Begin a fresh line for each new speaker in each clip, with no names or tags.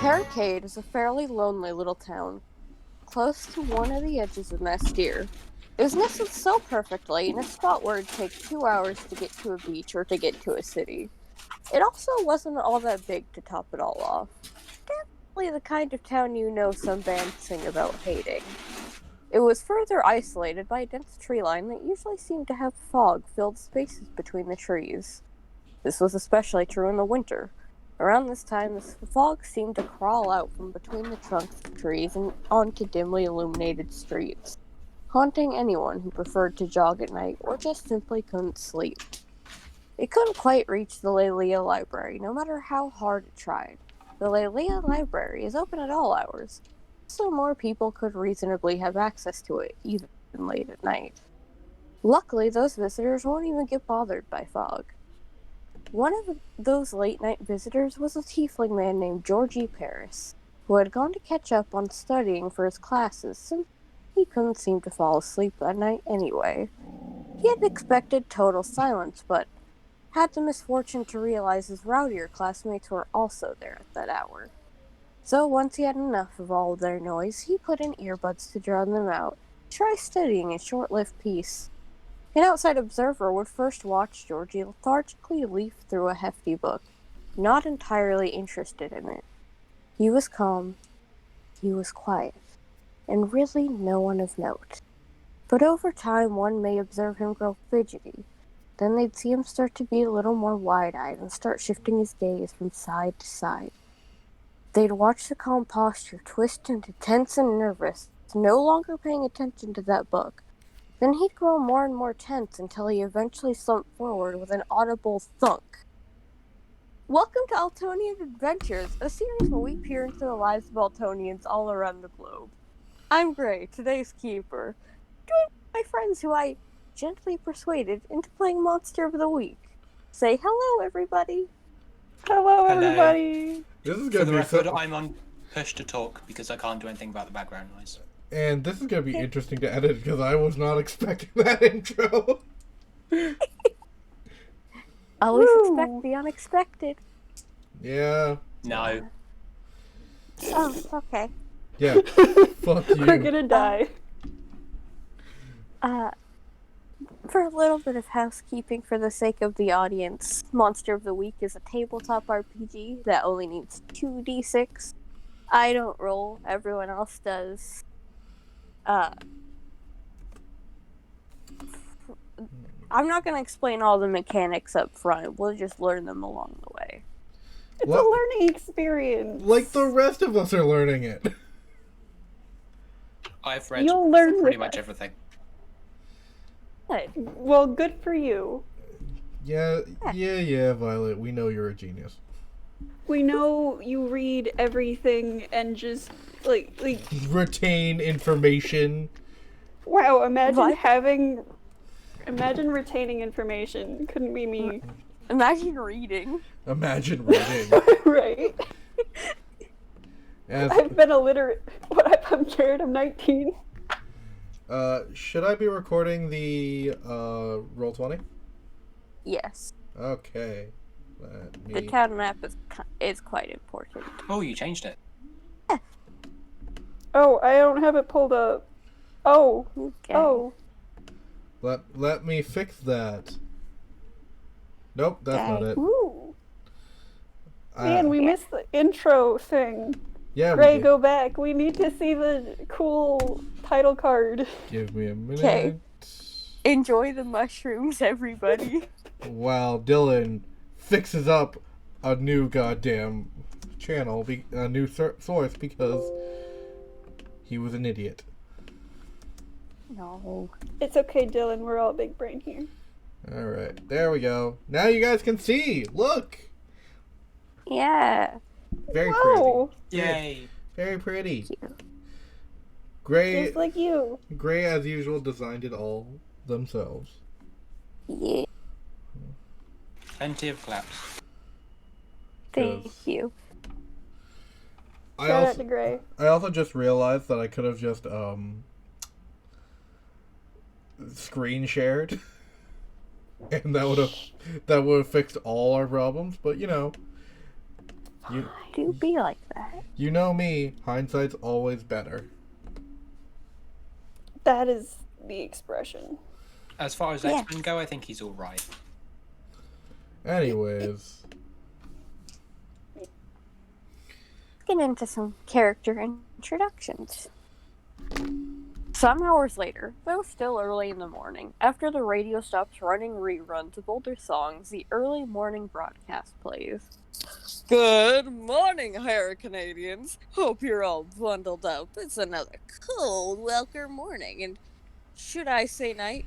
Haracaid is a fairly lonely little town, close to one of the edges of Mastir. It was nestled so perfectly in a spot where it'd take 2 hours to get to a beach or to get to a city. It also wasn't all that big to top it all off. Definitely the kind of town you know some bands sing about hating. It was further isolated by a dense tree line that usually seemed to have fog-filled spaces between the trees. This was especially true in the winter. Around this time, the fog seemed to crawl out from between the trunks of trees and onto dimly illuminated streets, haunting anyone who preferred to jog at night or just simply couldn't sleep. It couldn't quite reach the Leah library, no matter how hard it tried. The Leah library is open at all hours, so more people could reasonably have access to it, even late at night. Luckily, those visitors won't even get bothered by fog. One of those late-night visitors was a tiefling man named Georgie Paris, who had gone to catch up on studying for his classes since he couldn't seem to fall asleep that night anyway. He had expected total silence, but had the misfortune to realize his rowdier classmates were also there at that hour. So once he had enough of all their noise, he put in earbuds to drown them out, try studying a short-lived piece. An outside observer would first watch Georgie lethargically leaf through a hefty book, not entirely interested in it. He was calm, he was quiet, and really no one of note. But over time, one may observe him grow fidgety. Then they'd see him start to be a little more wide-eyed and start shifting his gaze from side to side. They'd watch the calm posture twist into tense and nervous, no longer paying attention to that book. Then he'd grow more and more tense until he eventually slumped forward with an audible thunk. Welcome to Altonian Adventures, a series where we peer into the lives of Altonians all around the globe. I'm Gray, today's keeper, joined by my friends who I gently persuaded into playing Monster of the Week. Say hello, everybody.
Hello, everybody.
This is
For
gonna
the
be
record, I'm on push to talk because I can't do anything about the background noise.
and this is gonna be interesting to edit because I was not expecting that intro.
Always
Woo.
expect the unexpected.
Yeah,
No.
Oh, okay.
yeah. Fuck you.
We're gonna die.
For a little bit of housekeeping for the sake of the audience, Monster of the Week is a tabletop RPG that only needs 2d6. I don't roll, everyone else does. I'm not going to explain all the mechanics up front, we'll just learn them along the way.
It's
What?
a learning experience.
Like the rest of us are learning it.
I've read
You'll learn
pretty
with
much
us.
everything.
Good.
Well, good for you.
Yeah, Violet. We know you're a genius.
We know you read everything and just like
Retain information.
wow. Imagine
What?
imagine retaining information. Couldn't be me.
Imagine reading.
Imagine reading.
Right.
As,
I've been illiterate. What? I'm Jared. I'm 19.
should I be recording the Roll20?
Yes.
Okay. Let me...
The town map is quite important.
Oh, you changed it.
Oh, I don't have it pulled up. Oh.
Okay.
Oh.
Let me fix that. Nope, that's not it.
Ooh. Man, we missed the intro thing.
Yeah, we
Gray,
did.
go back. We need to see the cool title card.
Give me a minute.
'Kay. Enjoy the mushrooms, everybody.
While Dylan fixes up a new goddamn channel, a new source, because he was an idiot.
No.
It's okay, Dylan. We're all big brain here.
Alright, there we go. Now you guys can see! Look!
Yeah.
Very
Whoa!
pretty.
Yay!
Very pretty.
Cute.
Gray,
Just like you.
Gray as usual designed it all themselves.
Yeah,
Plenty of claps.
thank
'Cause
you.
Shout out to Gray.
I also just realized that I could have just screen shared, and that would have fixed all our problems. But you know
Do be like that.
you know me. Hindsight's always better.
That is the expression.
As far as
Yeah.
X-Men go, I think he's all right.
Anyways,
Get into some character introductions. Some hours later, though still early in the morning, after the radio stops running reruns of older songs, the early morning broadcast plays. Good morning, Haracanadians. Hope you're all bundled up. It's another cold, welcome morning, and should I say night?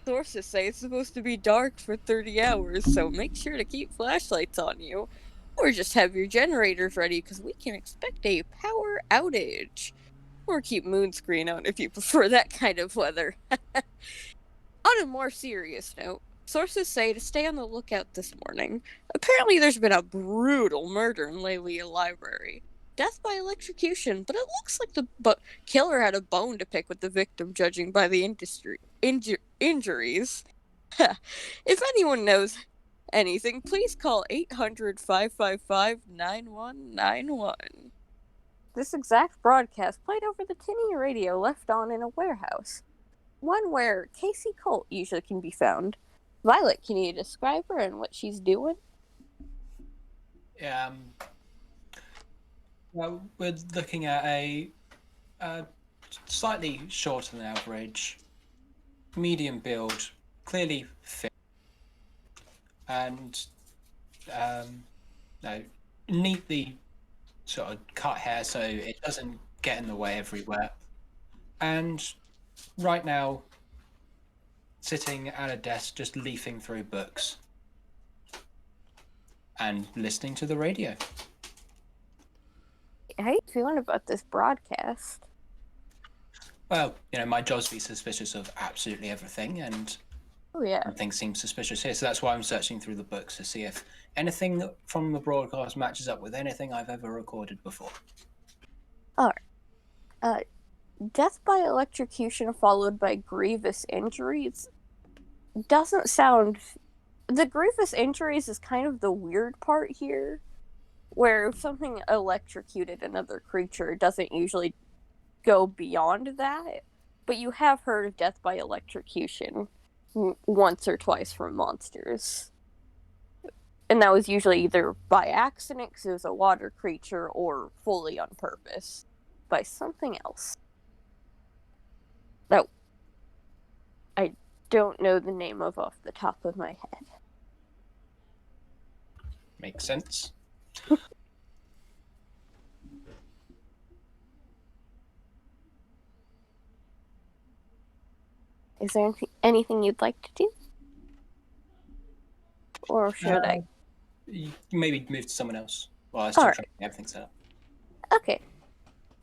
Sources say it's supposed to be dark for 30 hours, so make sure to keep flashlights on you. Or just have your generators ready, because we can expect a power outage. Or keep Moonscreen on if you prefer that kind of weather. On a more serious note, sources say to stay on the lookout this morning. Apparently there's been a brutal murder in Leah Library. Death by electrocution, but it looks like the killer had a bone to pick with the victim, judging by the injuries. If anyone knows anything, please call 800-555-9191. This exact broadcast played over the tinny radio left on in a warehouse. One where Casey Colt usually can be found. Violet, can you describe her and what she's doing?
Well, we're looking at a slightly shorter than average, medium build, clearly fit, and no, neatly sort of cut hair so it doesn't get in the way everywhere. And right now, sitting at a desk just leafing through books and listening to the radio.
How you feeling about this broadcast?
Well, you know, my job's be suspicious of absolutely everything, and
Oh yeah.
nothing seems suspicious here. So that's why I'm searching through the books to see if anything from the broadcast matches up with anything I've ever recorded before.
Death by electrocution followed by grievous injuries doesn't sound... The grievous injuries is kind of the weird part here, where if something electrocuted another creature, it doesn't usually go beyond that. But you have heard of death by electrocution once or twice from monsters. And that was usually either by accident, because it was a water creature, or fully on purpose, by something else. That I don't know the name of off the top of my head.
Makes sense.
Is there anything you'd like to do? Or should I?
Maybe move to someone else while I still
Alright.
trying to get everything set up.
Okay.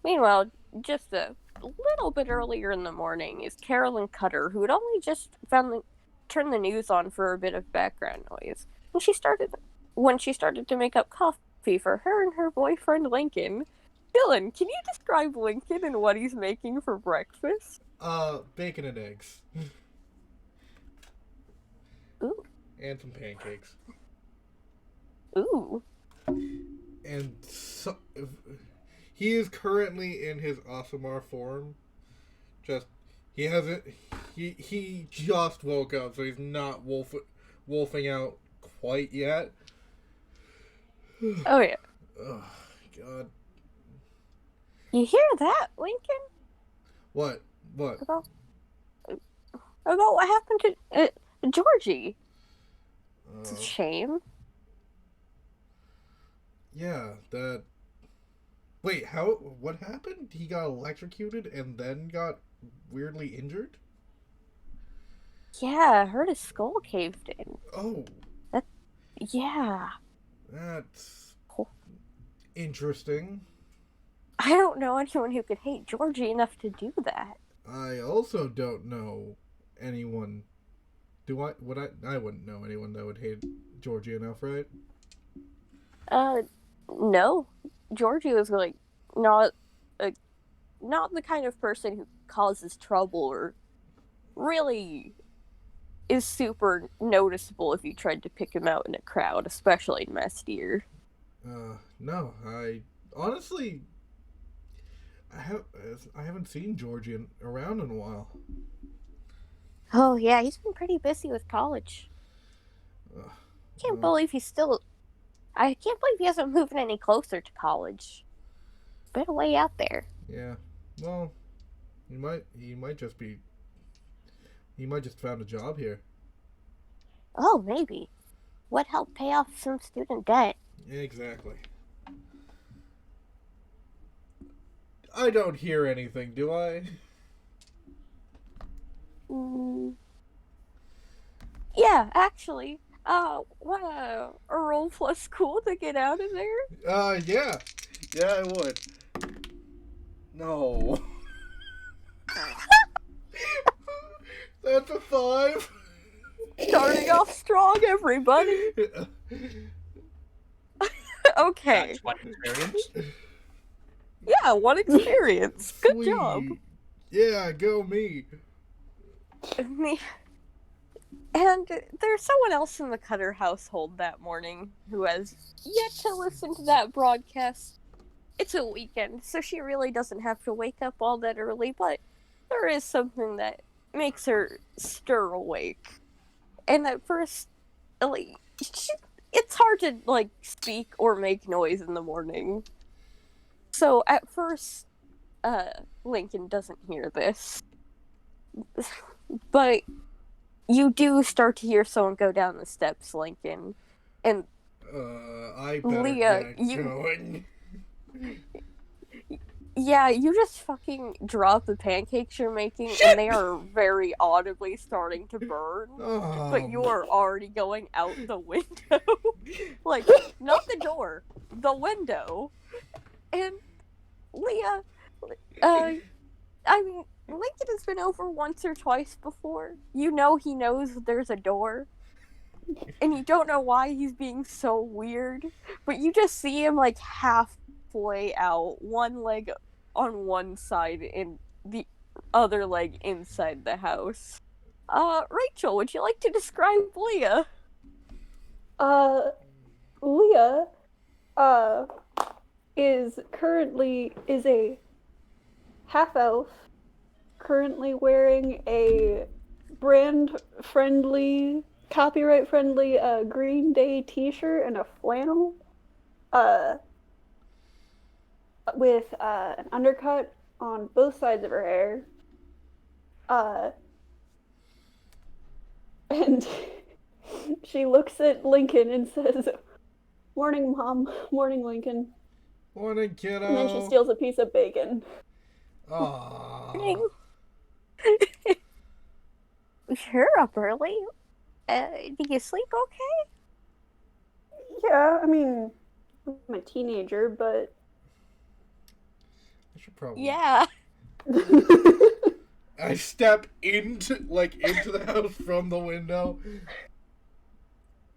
Meanwhile, just a little bit earlier in the morning is Carolyn Cutter, who had only just turned the news on for a bit of background noise. When she started to make up coffee for her and her boyfriend Lincoln. Dylan, can you describe Lincoln and what he's making for breakfast?
Bacon and eggs.
Ooh.
And some pancakes.
Ooh.
And so, he is currently in his Asimar form. He hasn't. He just woke up, so he's not wolfing out quite yet.
Oh yeah.
Oh God.
You hear that, Lincoln?
What? What?
About what happened to Georgie? It's a shame.
Yeah, that. Wait, how? What happened? He got electrocuted and then got weirdly injured?
Yeah, I heard his skull caved in.
Oh,
Yeah.
that's. Interesting.
I don't know anyone who could hate Georgie enough to do that.
I also don't know anyone. Do I? Would I? I wouldn't know anyone that would hate Georgie enough, right?
No. Georgie was like not a, not the kind of person who causes trouble or really is super noticeable if you tried to pick him out in a crowd, especially in Mastier.
No. I honestly, I haven't seen Georgie around in a while.
Oh yeah, he's been pretty busy with college.
Uh,
Can't
well,
believe he's still. I can't believe he hasn't moved any closer to college. Been a way out there.
yeah. Well, he might just be. He might just found a job here.
Oh, maybe. Would help pay off some student debt.
Exactly. I don't hear anything, do I?
Yeah, actually. Want a roll plus cool to get out of there?
Yeah. Yeah, I would. No. That's a 5.
Starting off strong, everybody. Okay.
That's one experience.
Yeah, one experience. Good
Sweet.
job.
Yeah, go me.
And there's someone else in the Cutter household that morning who has yet to listen to that broadcast. It's a weekend, so she really doesn't have to wake up all that early, but there is something that makes her stir awake. And at first, like, it's hard to, like, speak or make noise in the morning. So at first, Lincoln doesn't hear this. But you do start to hear someone go down the steps, Lincoln. And
I better
Leah,
get going.
yeah, you just fucking drop the pancakes you're making, and they are very audibly starting to burn. But you are already going out the window. Like, not the door, the window. And Leah, I mean, Lincoln has been over once or twice before. You know he knows there's a door. And you don't know why he's being so weird. But you just see him, like, halfway out, one leg on one side and the other leg inside the house. Rachel, would you like to describe Leah?
Leah, is a half-elf, currently wearing a brand-friendly, copyright-friendly, Green Day t-shirt and a flannel, with, an undercut on both sides of her hair, and she looks at Lincoln and says, "Morning, Mom. Morning, Lincoln."
Morning, kiddo.
And then she steals a piece of bacon.
Aww.
You're up early. Did you sleep okay?
Yeah, I mean, I'm a teenager, but...
I should probably...
Yeah.
I step into the house from the window.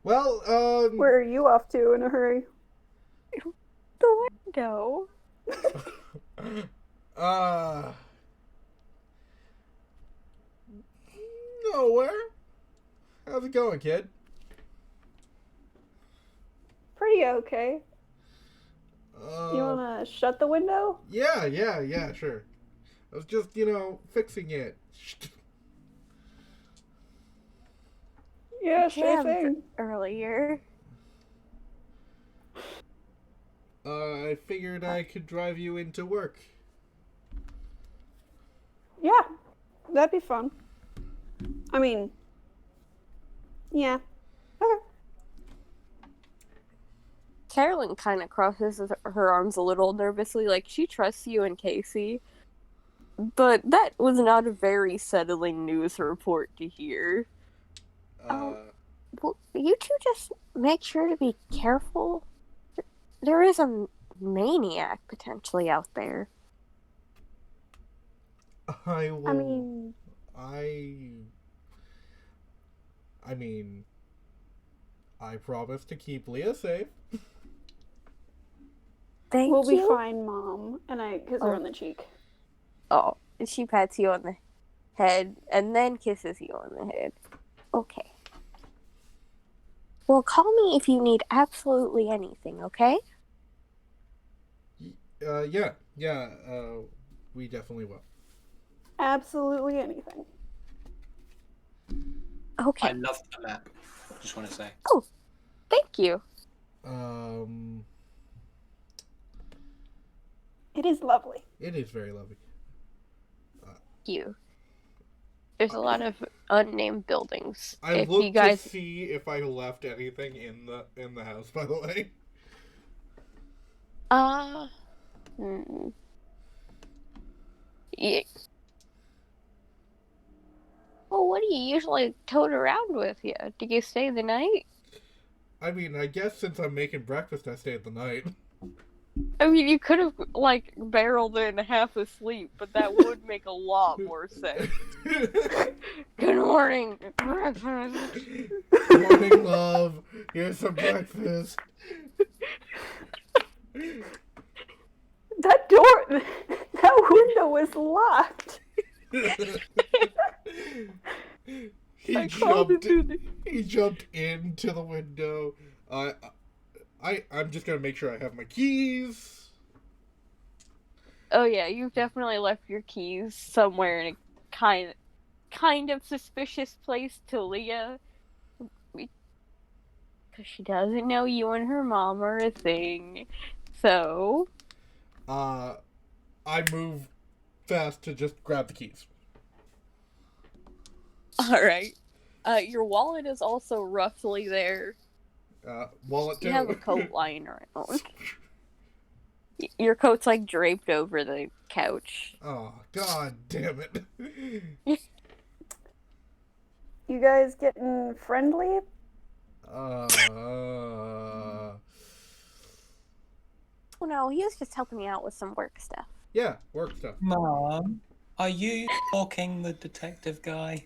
Well,
Where are you off to in a hurry?
The window.
Nowhere. How's it going, kid?
Pretty okay. You
Uh,
wanna shut the window?
yeah, sure. I was just, fixing it.
Yeah, sure
Jammed
thing.
earlier.
I figured I could drive you into work.
Yeah, that'd be fun. I mean, yeah. Okay.
Carolyn kind of crosses her arms a little nervously, like she trusts you and Casey. But that was not a very settling news report to hear. Well, you two just make sure to be careful. There is a maniac potentially out there.
I will.
I mean,
I mean, I promise to keep Leah safe.
Thank
we'll be
you.
fine, Mom. And I kiss her
Oh.
on the cheek.
Oh, and she pats you on the head and then kisses you on the head. Okay. Well, call me if you need absolutely anything, okay?
Yeah, we definitely will.
Absolutely anything.
Okay.
I love the map. Just want to say.
Thank you.
It is lovely.
It is very lovely.
You. There's a lot of unnamed buildings.
I
If
looked
you guys,
to see if I left anything in the house. By the way,
yeah. Well, what do you usually tote around with you? Do you stay the night?
I mean, I guess since I'm making breakfast, I stay at the night.
I mean, you could have, like, barreled in half asleep, but that would make a lot more sense. Good morning.
Morning, love. Here's some breakfast.
That door, that window was locked.
He jumped into the window. I'm just gonna make sure I have my keys.
Oh yeah, you've definitely left your keys somewhere in a kind of suspicious place to Leah. Because she doesn't know you and her mom are a thing. So...
I move fast to just grab the keys.
Alright. Your wallet is also roughly there.
Wallet too.
You have a coat lying around. Your coat's like draped over the couch.
Oh, god damn it.
You guys getting friendly?
Oh no, he was just helping me out with some work stuff.
Yeah, work stuff.
Mom, are you talking the detective guy?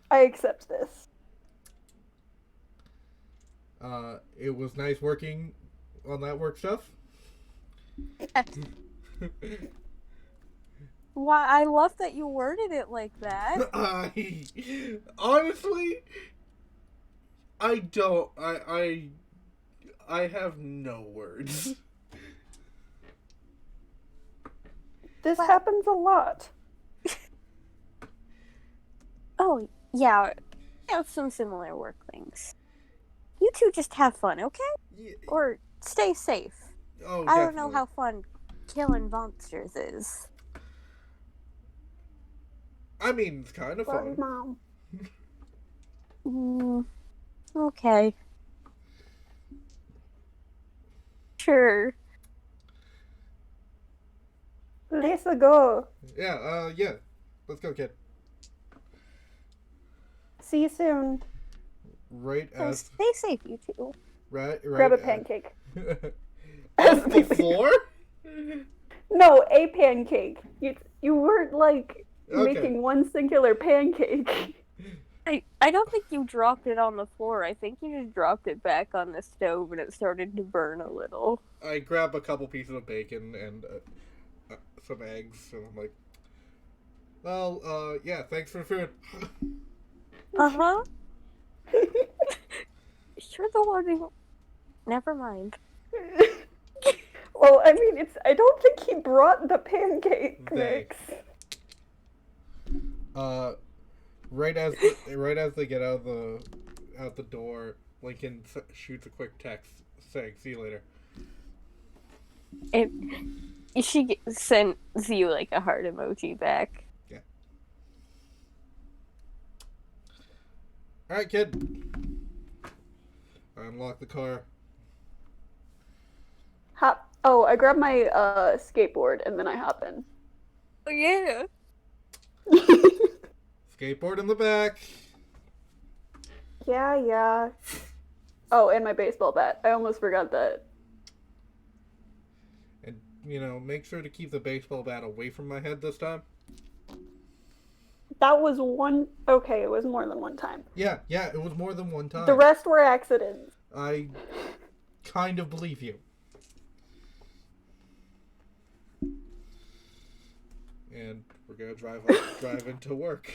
I accept this.
It was nice working on that work stuff.
Why, I love that you worded it like that.
Honestly, I don't. I have no words.
This happens a lot.
Oh, yeah. I have some similar work things. You two just have fun, okay?
Yeah,
Or stay safe.
oh,
I don't know
definitely.
how fun killing monsters is.
I mean, it's kind of
Love you,
fun.
Mom.
Okay. Sure.
Let's go.
Yeah. Let's go, kid.
See you soon.
Right
So
as
stay safe, you two.
right.
Grab a
as-
pancake.
Off the floor.
No, a pancake. You weren't like
Okay.
making one singular pancake.
I don't think you dropped it on the floor. I think you just dropped it back on the stove and it started to burn a little.
I grab a couple pieces of bacon and some eggs, and I'm like, well, yeah, thanks for the food.
Uh-huh. You're the one who... Never mind.
Well, I mean, I don't think he brought the pancake
They.
mix.
Right as they get out the door, Lincoln shoots a quick text saying, "See you later."
She sends you like a heart emoji back.
Yeah. All right, kid. I unlock the car.
Hop. Oh, I grab my skateboard and then I hop in.
Oh yeah.
Skateboard in the back.
Yeah. Oh, and my baseball bat. I almost forgot that.
And, make sure to keep the baseball bat away from my head this time.
That was one. Okay, it was more than one time.
Yeah, it was more than one time.
The rest were accidents.
I kind of believe you. And we're gonna drive into work.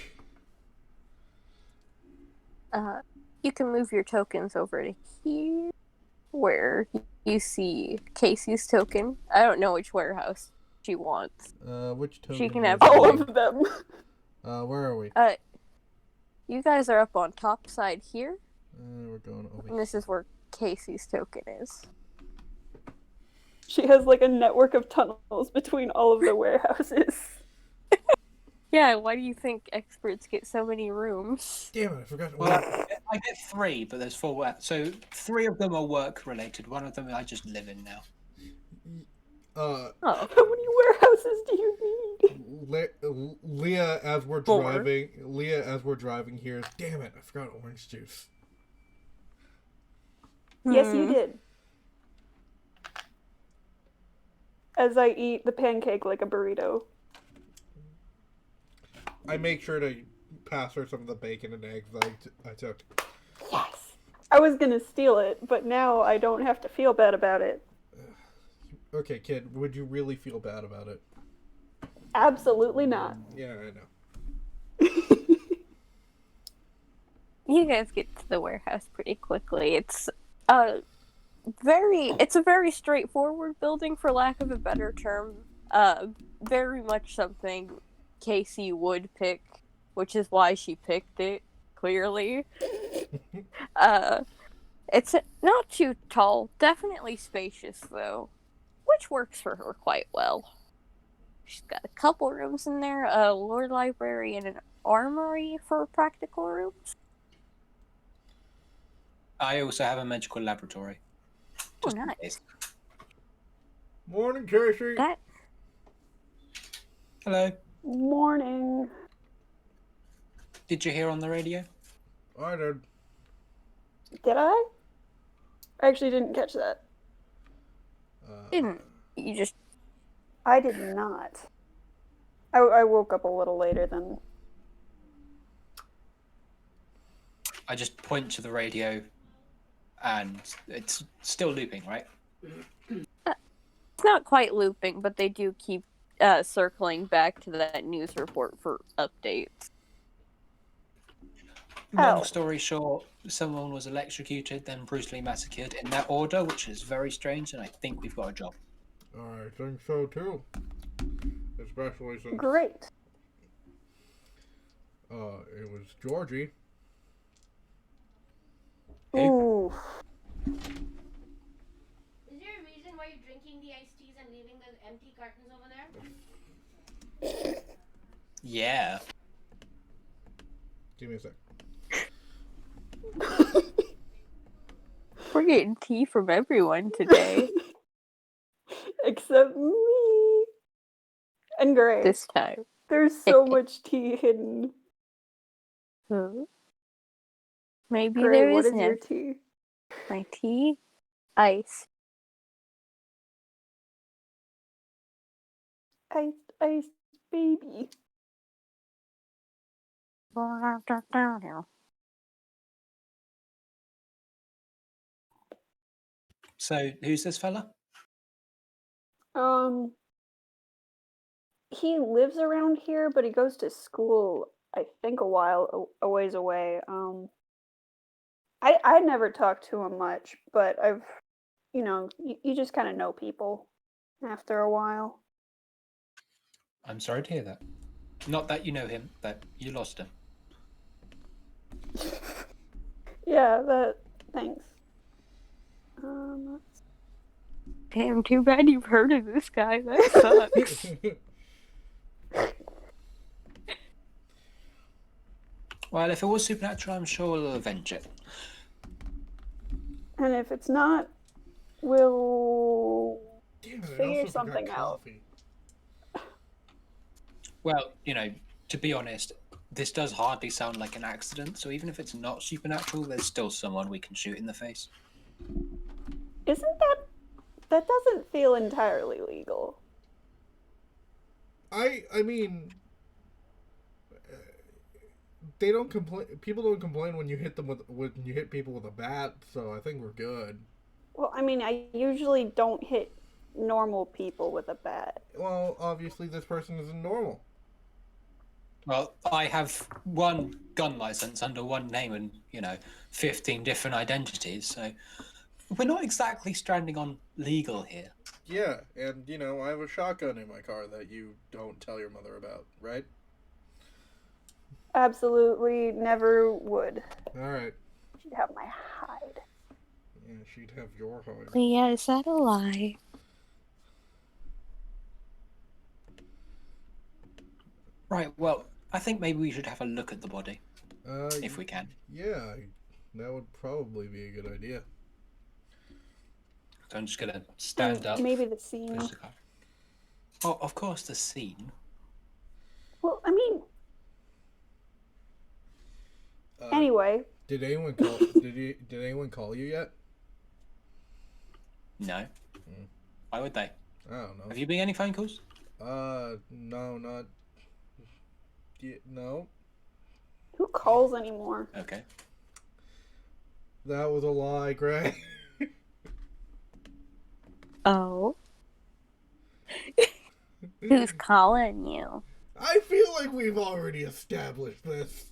You can move your tokens over to here, where you see Casey's token. I don't know which warehouse she wants.
Which token?
She can have
All of them.
Where are we?
You guys are up on top side here,
We're going over
and this is where Casey's token is.
She has like a network of tunnels between all of the warehouses.
Yeah, why do you think experts get so many rooms?
Damn it, I forgot.
Well, I get 3, but there's 4. So 3 of them are work related. One of them I just live in now.
Oh,
How many warehouses do you need?
Leah, as we're driving here. Damn it, I forgot orange juice.
Yes, you did. As I eat the pancake like a burrito.
I make sure to pass her some of the bacon and eggs that I took.
Yes. I was gonna steal it, but now I don't have to feel bad about it.
Okay, kid, would you really feel bad about it?
Absolutely not.
Yeah, I know.
You guys get to the warehouse pretty quickly. It's a very straightforward building, for lack of a better term. Very much something Casey would pick, which is why she picked it, clearly. It's not too tall, definitely spacious though, which works for her quite well. She's got a couple rooms in there, a lore library and an armory for practical rooms.
I also have a magical laboratory. Just in
nice.
case.
Morning, Casey.
That
Hello.
Morning.
Did you hear on the radio?
I did.
Did I? I actually didn't catch that.
didn't you just
I did not. I woke up a little later than...
I just point to the radio, and it's still looping, right?
It's not quite looping, but they do keep circling back to that news report for updates.
Long story short, someone was electrocuted, then brutally massacred in that order, which is very strange, and I think we've got a job.
I think so too. Especially since
Great.
it was Georgie.
Ooh.
Is there a reason why you're drinking the iced teas and leaving the empty cartons over there?
Yeah.
Give me a sec.
We're getting tea from everyone today.
Except me. And Gray.
This time.
There's so much tea hidden.
Huh? Maybe
Gray,
there
what is
isn't.
your tea?
My tea? Ice.
Ice baby.
So, who's this fella?
He lives around here, but he goes to school, I think, a ways away. I never talked to him much, but I've, you just kind of know people after a while.
I'm sorry to hear that. Not that you know him, but you lost him.
Yeah, thanks.
Damn, too bad you've heard of this guy. That sucks.
Well, if it was supernatural, I'm sure we'll avenge it.
And if it's not, we'll
Damn it, I
figure
also forgot
something out.
coffee.
Well, to be honest, this does hardly sound like an accident, so even if it's not supernatural, there's still someone we can shoot in the face.
Isn't that doesn't feel entirely legal?
I mean, they don't complain. People don't complain when you hit them when you hit people with a bat. So I think we're good.
Well, I mean, I usually don't hit normal people with a bat.
Well, obviously this person isn't normal.
Well, I have one gun license under one name and, 15 different identities, so we're not exactly stranding on legal here.
Yeah, and I have a shotgun in my car that you don't tell your mother about, right?
Absolutely never would.
All right.
She'd have my hide.
Yeah, she'd have your hide.
Leah, is that a lie?
Right, well, I think maybe we should have a look at the body, if we can.
Yeah, that would probably be a good idea.
So I'm just going to stand up.
Maybe the scene.
push the car. Oh, of course, the scene.
Well, I mean, anyway.
Did anyone call? did anyone call you yet?
No. Why would they?
I don't know.
Have you been any phone calls?
No, not. No.
Who calls anymore?
Okay.
That was a lie, Greg.
Oh. Who's calling you?
I feel like we've already established this.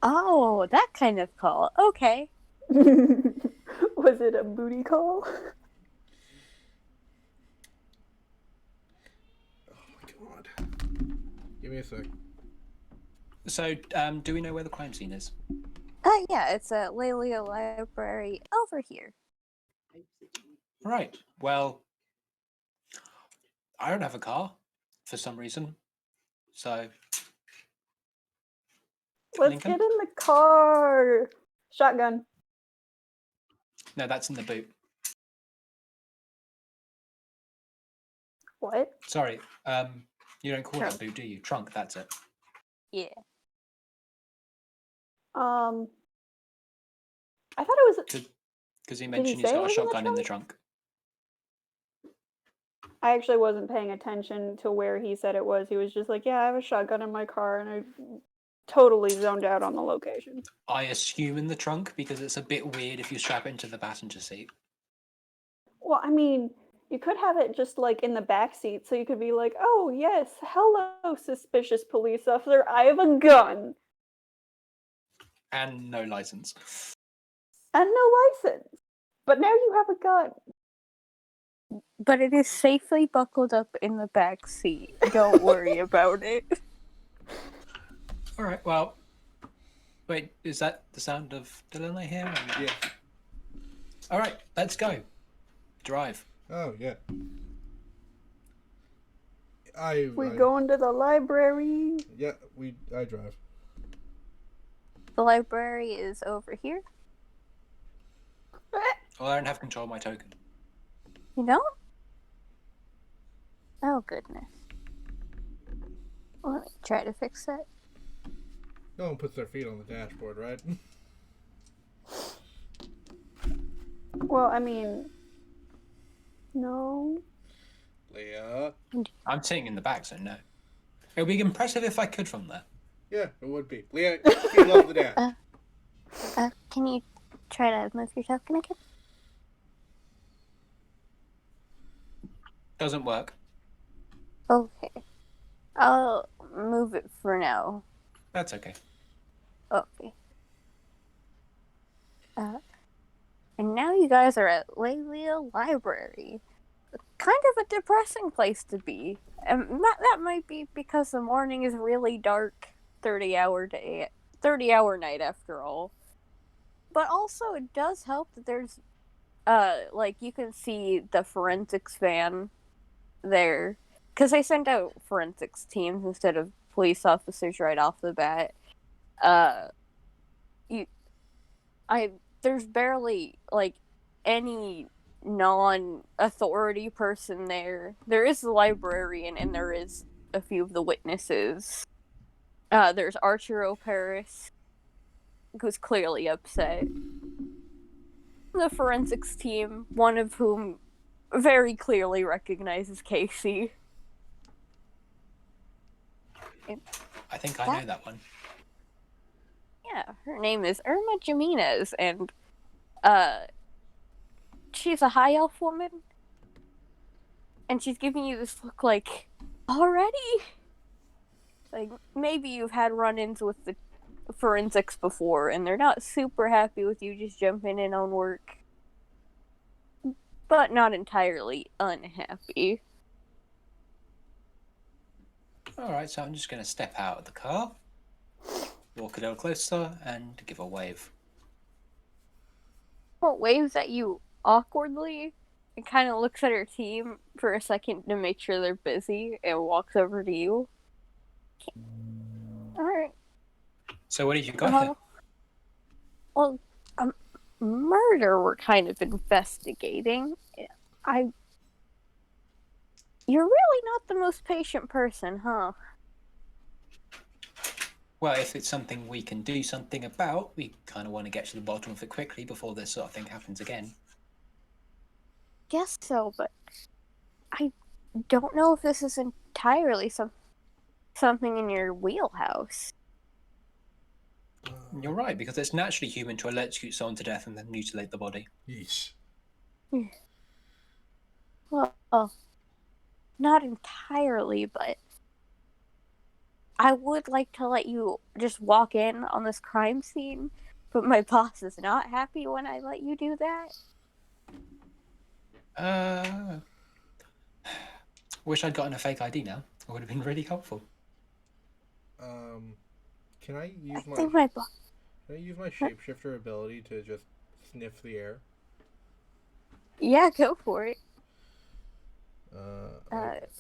Oh, that kind of call. Okay.
Was it a booty call?
Oh my god. Give me a sec.
So, do we know where the crime scene is?
Yeah, it's at Leah Library over here.
Right. Well, I don't have a car for some reason. So,
Let's
Lincoln?
get in the car. Shotgun.
No, that's in the boot.
What?
Sorry. You don't call it
Trunk.
a boot, do you? Trunk, that's it.
Yeah.
I thought it was.
Because he
he
mentioned he's
say it
got a
was in the
shotgun in the trunk.
I actually wasn't paying attention to where he said it was. He was just like, "Yeah, I have a shotgun in my car," and I totally zoned out on the location.
I assume in the trunk because it's a bit weird if you strap it into the passenger seat.
Well, I mean, you could have it just like in the back seat, so you could be like, "Oh yes, hello, suspicious police officer. I have a gun
And no license.
and no license, but now you have a gun."
But it is safely buckled up in the back seat. Don't worry about it.
All right, well. Wait, is that the sound of Dylan I hear?
Yeah.
All right, let's go. Drive.
Oh yeah.
We going to the library.
Yeah, I drive.
The library is over here.
Well, I don't have control of my token.
You don't? Oh, goodness. Let me try to fix that.
No one puts their feet on the dashboard, right?
Well, I mean, no.
Leah.
I'm sitting in the back, so no. It would be impressive if I could from there.
Yeah, it would be. Leah, you love the dash.
Can you try to move your token again?
Doesn't work.
Okay. I'll move it for now.
That's okay.
Okay. And now you guys are at Leah Library. Kind of a depressing place to be. And that might be because the morning is really dark, 30-hour night after all. But also it does help that there's you can see the forensics van there. Because they send out forensics teams instead of police officers right off the bat. There's barely any non-authority person there. There is the librarian and there is a few of the witnesses. There's Arturo Paris, who's clearly upset. The forensics team, one of whom very clearly recognizes Casey.
I think I know that one.
Yeah, her name is Irma Jimenez, and she's a high elf woman, and she's giving you this look like, already? Like, maybe you've had run-ins with the forensics before, and they're not super happy with you just jumping in on work, but not entirely unhappy.
Alright, so I'm just going to step out of the car, walk a little closer, and give a wave.
Well, waves at you awkwardly and kind of looks at her team for a second to make sure they're busy and walks over to you. Alright.
So what have you got here?
Well, a murder we're kind of investigating. You're really not the most patient person, huh?
Well, if it's something we can do something about, we kind of want to get to the bottom of it quickly before this sort of thing happens again.
Guess so, but I don't know if this is entirely something in your wheelhouse.
You're right, because it's naturally human to electrocute someone to death and then mutilate the body.
Yeesh.
Well, not entirely, but I would like to let you just walk in on this crime scene, but my boss is not happy when I let you do that.
Wish I'd gotten a fake ID now. It would have been really helpful.
Can I use
I think my boss...
Can I use my shapeshifter ability to just sniff the air?
Yeah, go for it.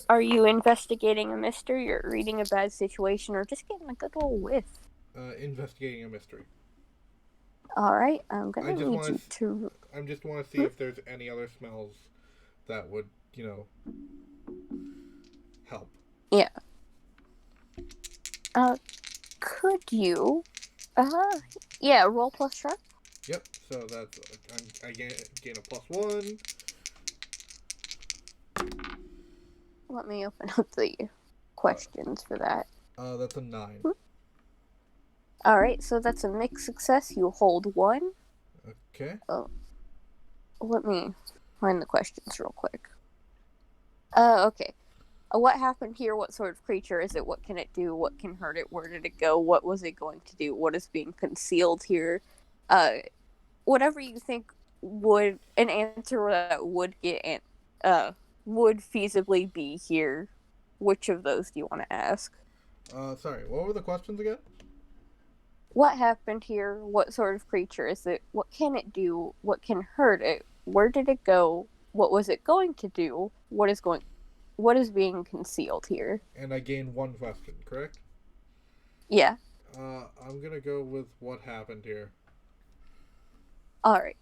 Are you investigating a mystery, or reading a bad situation, or just getting a good old whiff?
Investigating a mystery.
Alright, I'm gonna need you to...
I just want to see if there's any other smells that would, help.
Yeah. Could you... yeah, roll plus sharp.
Yep, so that's... I gain a +1.
Let me open up the questions for that.
That's a 9.
Alright, so that's a mixed success. You hold 1.
Okay.
Oh. Let me find the questions real quick. Okay. What happened here? What sort of creature is it? What can it do? What can hurt it? Where did it go? What was it going to do? What is being concealed here? Whatever you think would... An answer that would get... would feasibly be here. Which of those do you want to ask?
Sorry, what were the questions again?
What happened here? What sort of creature is it? What can it do? What can hurt it? Where did it go? What was it going to do? What is being concealed here?
And I gained 1 question, correct?
Yeah.
I'm gonna go with what happened here.
Alright.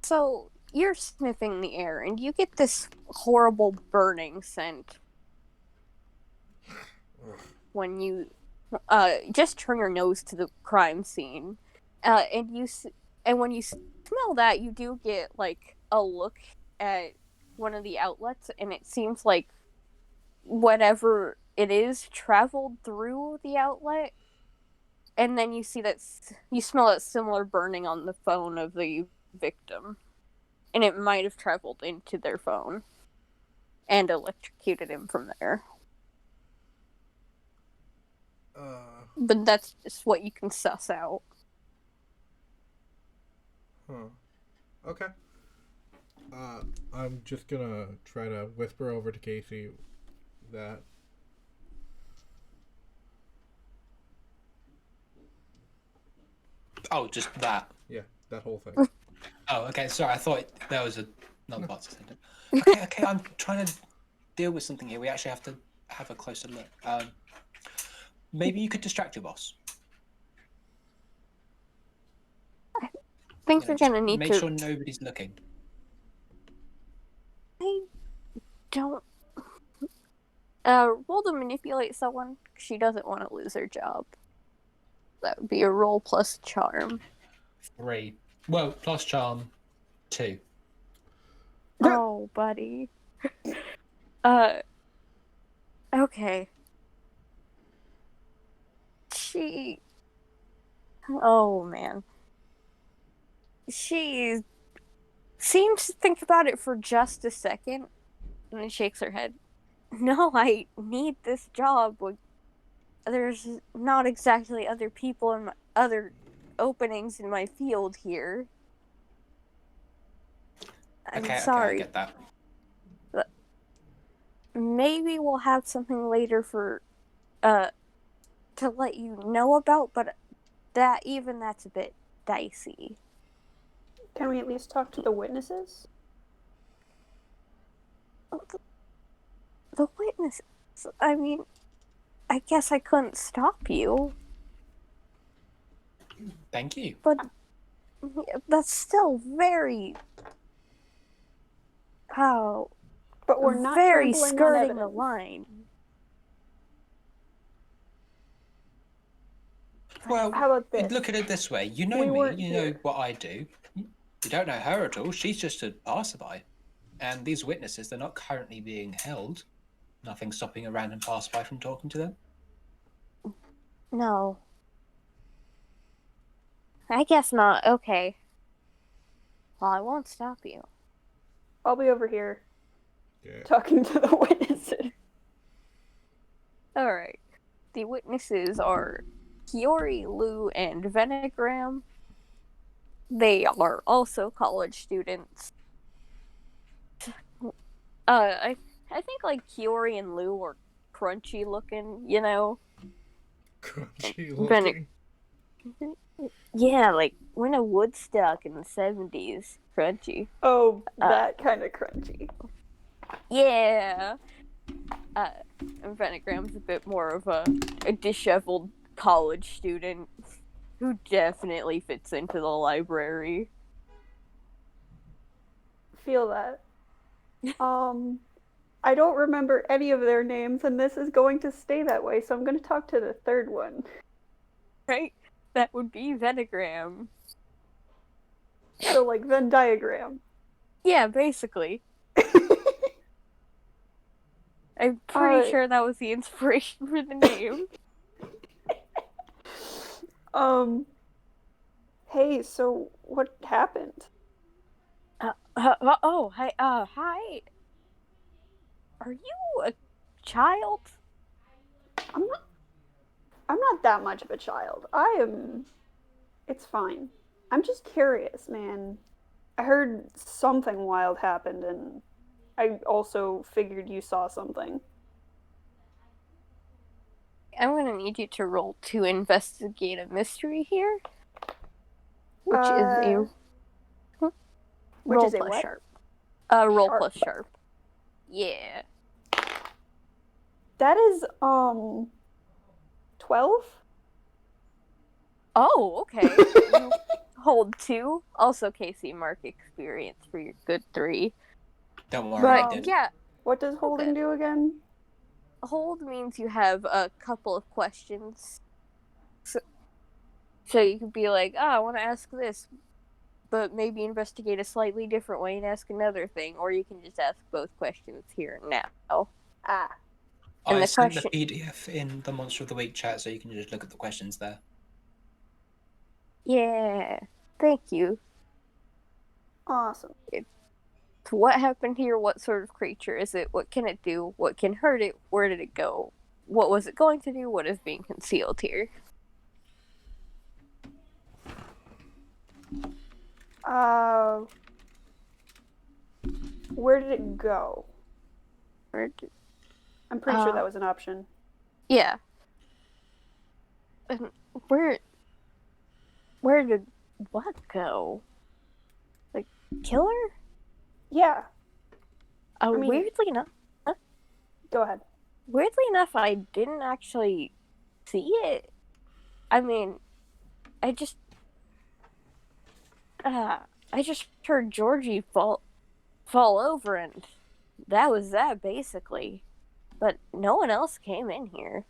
So, you're sniffing the air, and you get this horrible burning scent. When you just turn your nose to the crime scene, and when you smell that, you do get like a look at one of the outlets, and it seems like whatever it is traveled through the outlet, and then you see that you smell that similar burning on the phone of the victim, and it might have traveled into their phone and electrocuted him from there. But that's just what you can suss out.
Okay. I'm just gonna try to whisper over to Casey that...
Oh, just that?
Yeah, that whole thing.
Oh, okay, sorry, I thought there was another part to say. Okay, I'm trying to deal with something here. We actually have to have a closer look. Maybe you could distract your boss.
I think you're gonna need
to... Make sure nobody's looking.
I don't... Roll to manipulate someone. She doesn't want to lose her job. That would be a roll plus charm.
3. Well, plus charm, 2.
Oh, buddy. Okay. Oh, man. She seems to think about it for just a second, and then shakes her head. No, I need this job. There's not exactly other people and other openings in my field here. I'm
Okay,
sorry.
I get that.
Maybe we'll have something later for to let you know about, but that's a bit dicey.
Can we at least talk to the witnesses?
The witnesses. I mean, I guess I couldn't stop you,
Thank you.
but that's still very
But we're not
very
trampling on
skirting the
evidence.
line.
Well,
How about this?
look at it this way. You know
We
me,
weren't
you know
here.
what I do. You don't know her at all. She's just a passerby. And these witnesses, they're not currently being held. Nothing stopping a random passerby from talking to them.
No. I guess not. Okay. Well, I won't stop you.
I'll be over here
Yeah.
talking to the witnesses.
Alright. The witnesses are Kiori, Lou, and Venegram. They are also college students. I think like Kiori and Lou are crunchy looking, you know?
Crunchy
Bennett.
looking.
Yeah, like when a Woodstock in the 70s. Crunchy.
Oh, that kind of crunchy.
Yeah. And Venegram's a bit more of a disheveled college student who definitely fits into the library.
Feel that. I don't remember any of their names, and this is going to stay that way, so I'm going to talk to the third one.
Right? That would be Venegram.
So, like, Venn diagram.
Yeah, basically. I'm pretty sure that was the inspiration for the name.
Hey, so what happened?
Hi. Are you a child?
I'm not that much of a child. It's fine. I'm just curious, man. I heard something wild happened, and I also figured you saw something.
I'm gonna need you to roll to investigate a mystery here. Which is a
Which
roll
is a
plus
what?
sharp. Roll
Sharp.
plus sharp. Yeah.
That is 12?
Oh, okay. You hold 2. Also, Casey, mark experience for your good 3.
Don't worry, I
But
did.
yeah,
What does holding do again?
hold means you have a couple of questions. So you could be like, I want to ask this, but maybe investigate a slightly different way and ask another thing, or you can just ask both questions here and now.
Ah.
And
I
the
sent
question-
the PDF in the Monster of the Week chat, so you can just look at the questions there.
Yeah, thank you.
Awesome.
So what happened here? What sort of creature is it? What can it do? What can hurt it? Where did it go? What was it going to do? What is being concealed here?
Where did it go? I'm pretty sure that was an option.
Yeah. And where did what go? Like, kill her?
Yeah. mean-
Weirdly enough,
Go ahead.
I didn't actually see it. I mean, I just heard Georgie fall over, and that was that basically. but no one else came in here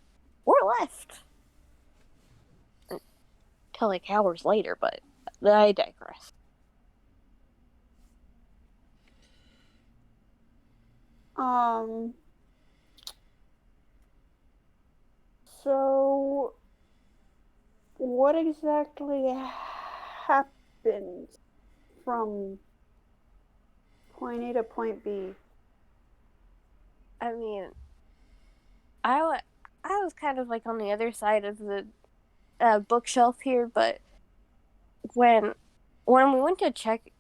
or left until like hours later, but I digress.
So what exactly happened from point A to point B?
I mean, I was kind of like on the other side of the bookshelf here, but when we went to check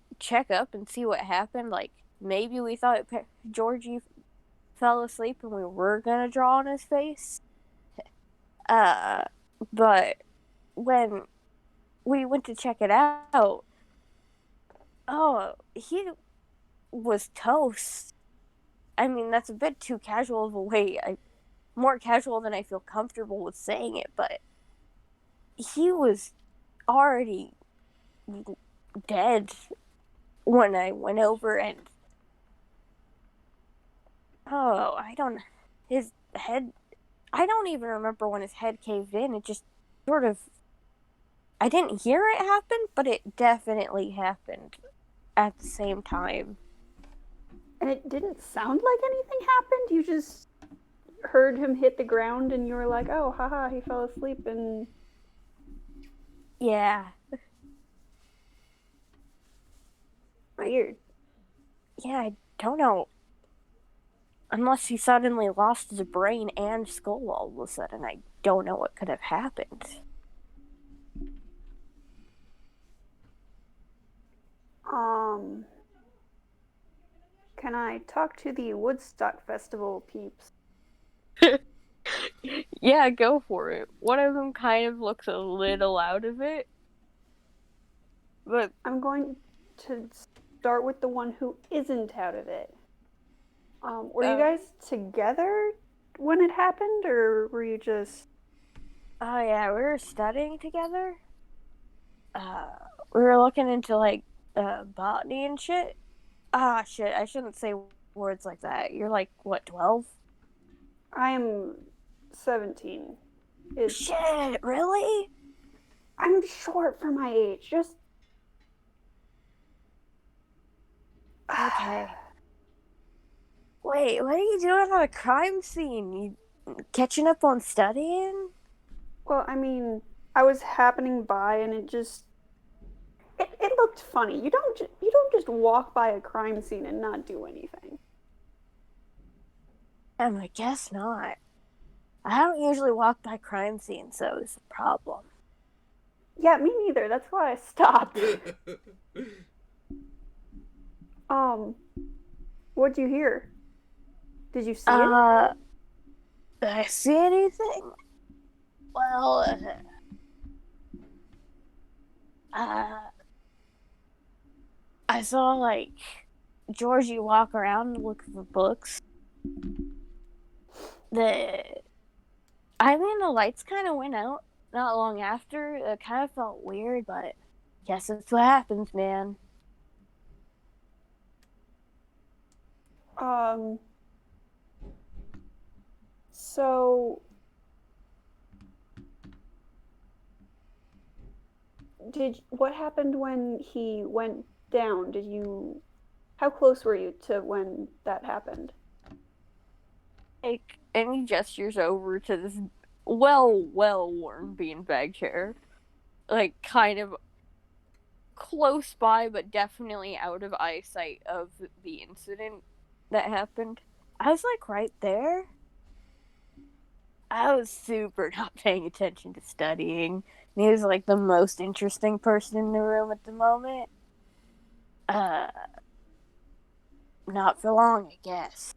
up and see what happened, like maybe we thought Georgie fell asleep and we were gonna draw on his face. Uh, but when we went to check it out, oh, he was toast. I mean, that's a bit too casual of a way. More casual than I feel comfortable with saying it, but he was already dead when I went over, and oh, I don't. His head. I don't even remember when his head caved in. It just sort of. I didn't hear it happen, but it definitely happened at the same time.
And it didn't sound like anything happened? You just heard him hit the ground and you were like, oh, haha, he fell asleep and.
Yeah.
Weird.
Yeah, I don't know. Unless he suddenly lost his brain and skull all of a sudden, I don't know what could have happened.
Can I talk to the Woodstock Festival peeps?
Yeah, go for it. One of them kind of looks a little out of it. But
I'm going to start with the one who isn't out of it. Were you guys together when it happened, or were you just...
oh yeah, we were studying together. We were looking into like botany and shit. Ah, shit, I shouldn't say words like that. You're like, what, 12?
I am 17.
Shit, really?
I'm short for my age. Just...
Okay. Wait, what are you doing on a crime scene? You catching up on studying?
Well, I mean, I was happening by and it just... It looked funny. You don't just walk by a crime scene and not do anything.
I guess not. I don't usually walk by crime scenes, so it's a problem.
Yeah, me neither. That's why I stopped. What'd you hear? Did you see it?
Did I see anything? Well, I saw like Georgie walk around and look for books. The lights kind of went out not long after. It kind of felt weird, but guess that's what happens, man.
So what happened when he went down? How close were you to when that happened?
Like, and he gestures over to this well worn beanbag chair. Like, kind of close by, but definitely out of eyesight of the incident that happened. I was like right there. I was super not paying attention to studying. He was like the most interesting person in the room at the moment. Not for long, I guess.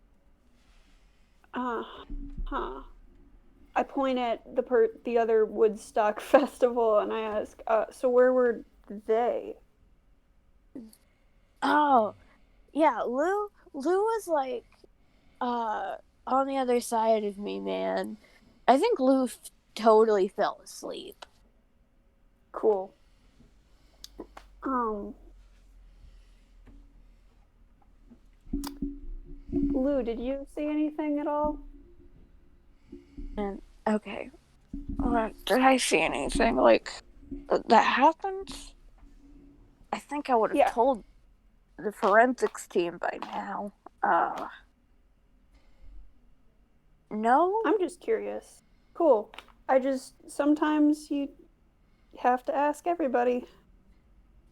I point at the other Woodstock festival and I ask, so where were they?
Oh, yeah, Lou was like, on the other side of me, man. I think Lou totally fell asleep.
Cool. Lou, did you see anything at all?
And okay, did I see anything like that happened? I think I would have
Yeah,
told the forensics team by now. No?
I'm just curious. Cool. Sometimes you have to ask everybody.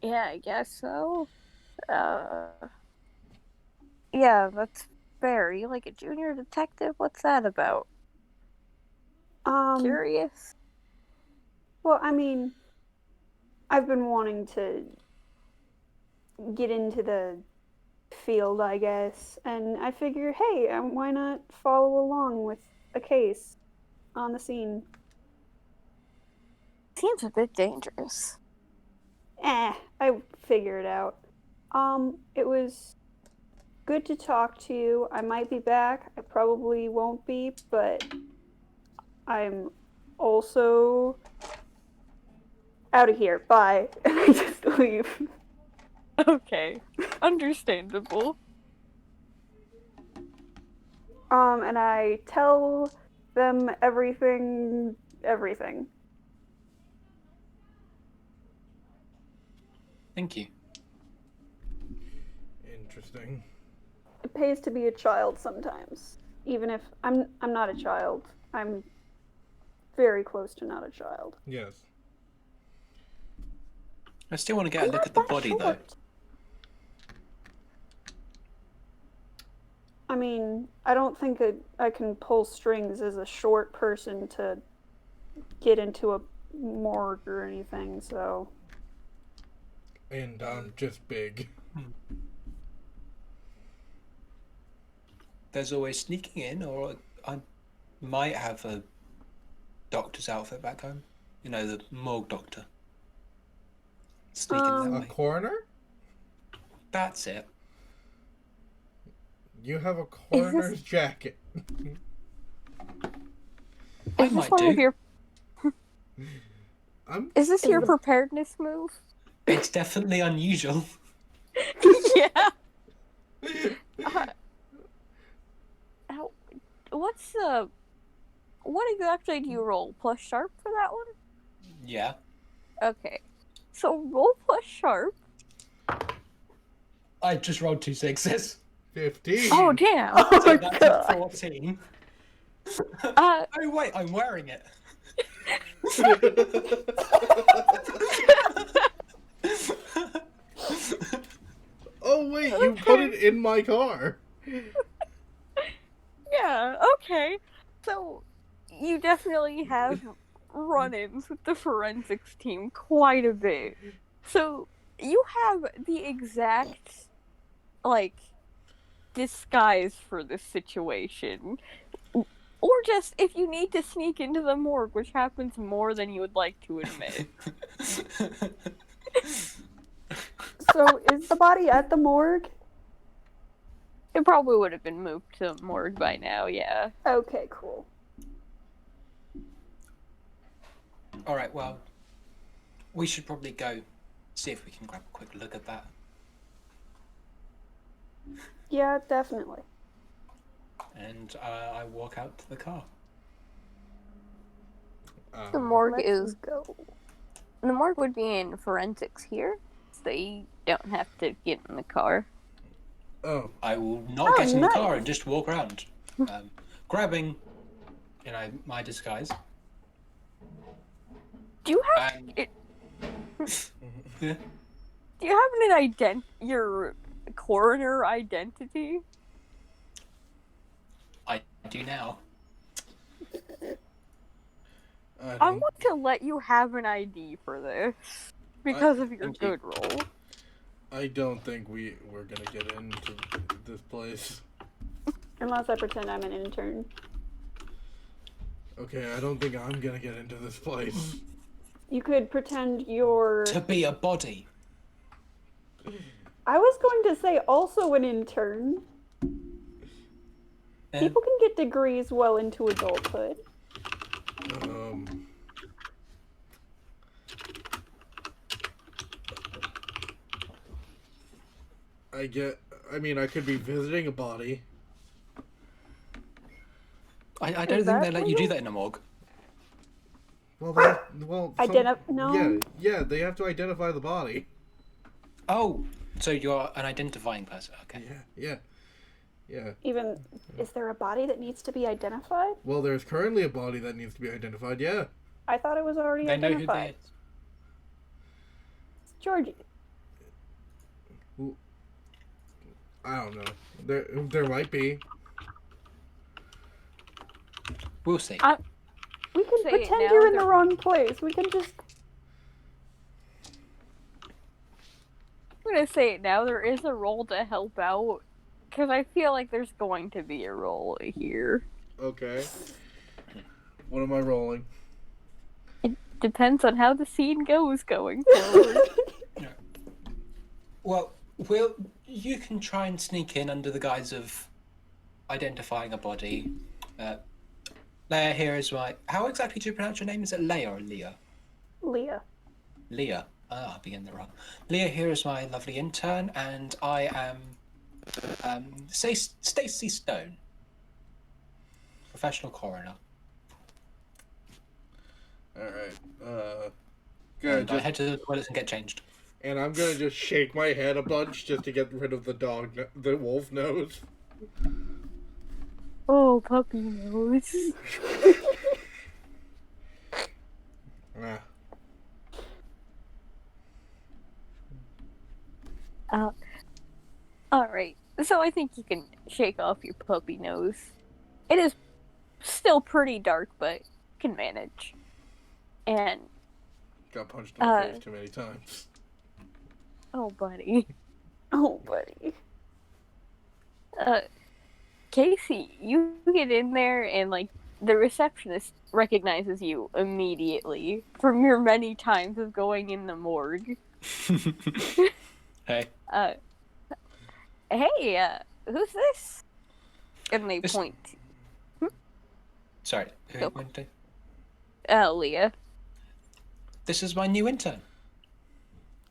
Yeah, I guess so. Uh, yeah, that's fair. You like a junior detective? What's that about?
Um,
Curious?
well, I mean, I've been wanting to get into the field, I guess, and I figure, hey, why not follow along with a case on the scene?
Seems a bit dangerous.
I figure it out. It was good to talk to you. I might be back. I probably won't be, but I'm also out of here. Bye. And I just leave.
Okay, understandable.
And I tell them everything.
Thank you.
Interesting.
It pays to be a child sometimes, even if I'm not a child. I'm very close to not a child.
Yes.
I still want to get
I'm
a look
not
at the
that
body, though.
short. I mean, I don't think I can pull strings as a short person to get into a morgue or anything, so.
And I'm just big.
There's always sneaking in, or I might have a doctor's outfit back home. You know, the morgue doctor. Sneaking that
A
way.
coroner?
That's it.
You have a coroner's jacket.
I
Is this
might
one of
do.
your? Is this
Is
your
the-
preparedness move?
It's definitely unusual.
Yeah. What's the? What exactly do you roll? Plus sharp for that one?
Yeah.
Okay. So roll plus sharp.
I just rolled 2 6s.
15.
Oh damn.
Oh
So
my
that's
god.
a 14.
Uh,
Oh wait, I'm wearing it.
Oh wait, you put it in my car.
yeah. Okay. So you definitely have run-ins with the forensics team quite a bit. So you have the exact like disguise for this situation. Or just if you need to sneak into the morgue, which happens more than you would like to admit.
So is the body at the morgue?
It probably would have been moved to the morgue by now, yeah.
Okay, cool.
Alright, well, we should probably go see if we can grab a quick look at that.
Yeah, definitely.
And I walk out to the car.
The morgue
Let's go.
the morgue would be in forensics here, so you don't have to get in the car.
Oh,
I will not
Oh,
get in the
nice.
car and just walk around, grabbing, you know, my disguise.
Do you have
And
do you have your coroner identity?
I do now.
I want to let you have an ID for this because of your
Thank you.
good roll.
I don't think we're gonna get into this place.
Unless I pretend I'm an intern.
Okay, I don't think I'm gonna get into this place.
You could pretend you're.
To be a body.
I was going to say also an intern.
Eh,
People can get degrees well into adulthood.
I mean, I could be visiting a body.
I don't think they let you do that in a morgue.
Well,
No.
Yeah, they have to identify the body.
Oh, so you're an identifying person. Okay.
Yeah.
Even, is there a body that needs to be identified?
Well, there's currently a body that needs to be identified, yeah.
I thought it was already
They know who
identified.
they is.
It's Georgie.
I don't know. There might be.
We'll see.
We can
Say it
pretend
now,
you're in the
they're-
wrong place. We can just...
I'm gonna say it now. There is a role to help out, because I feel like there's going to be a role here.
Okay. What am I rolling?
Depends on how the scene goes going forward.
Well, you can try and sneak in under the guise of identifying a body. Leah here is my... How exactly do you pronounce your name? Is it Leah or Leah?
Leah.
Leah. Ah, I'll be in the wrong. Leah here is my lovely intern, and I am Stacey Stone, professional coroner.
Alright.
And I head to the toilets and get changed.
And I'm gonna just shake my head a bunch just to get rid of the wolf nose.
Oh, puppy nose.
Ah.
Alright. So I think you can shake off your puppy nose. It is still pretty dark, but can manage. And,
Got punched in the face too many times.
oh, buddy.
Oh, buddy.
Casey, you get in there and, like, the receptionist recognizes you immediately from your many times of going in the morgue.
Hey.
Hey, who's this? And they
This-
point
Sorry. Who are
Go.
you going to?
Leah.
This is my new intern.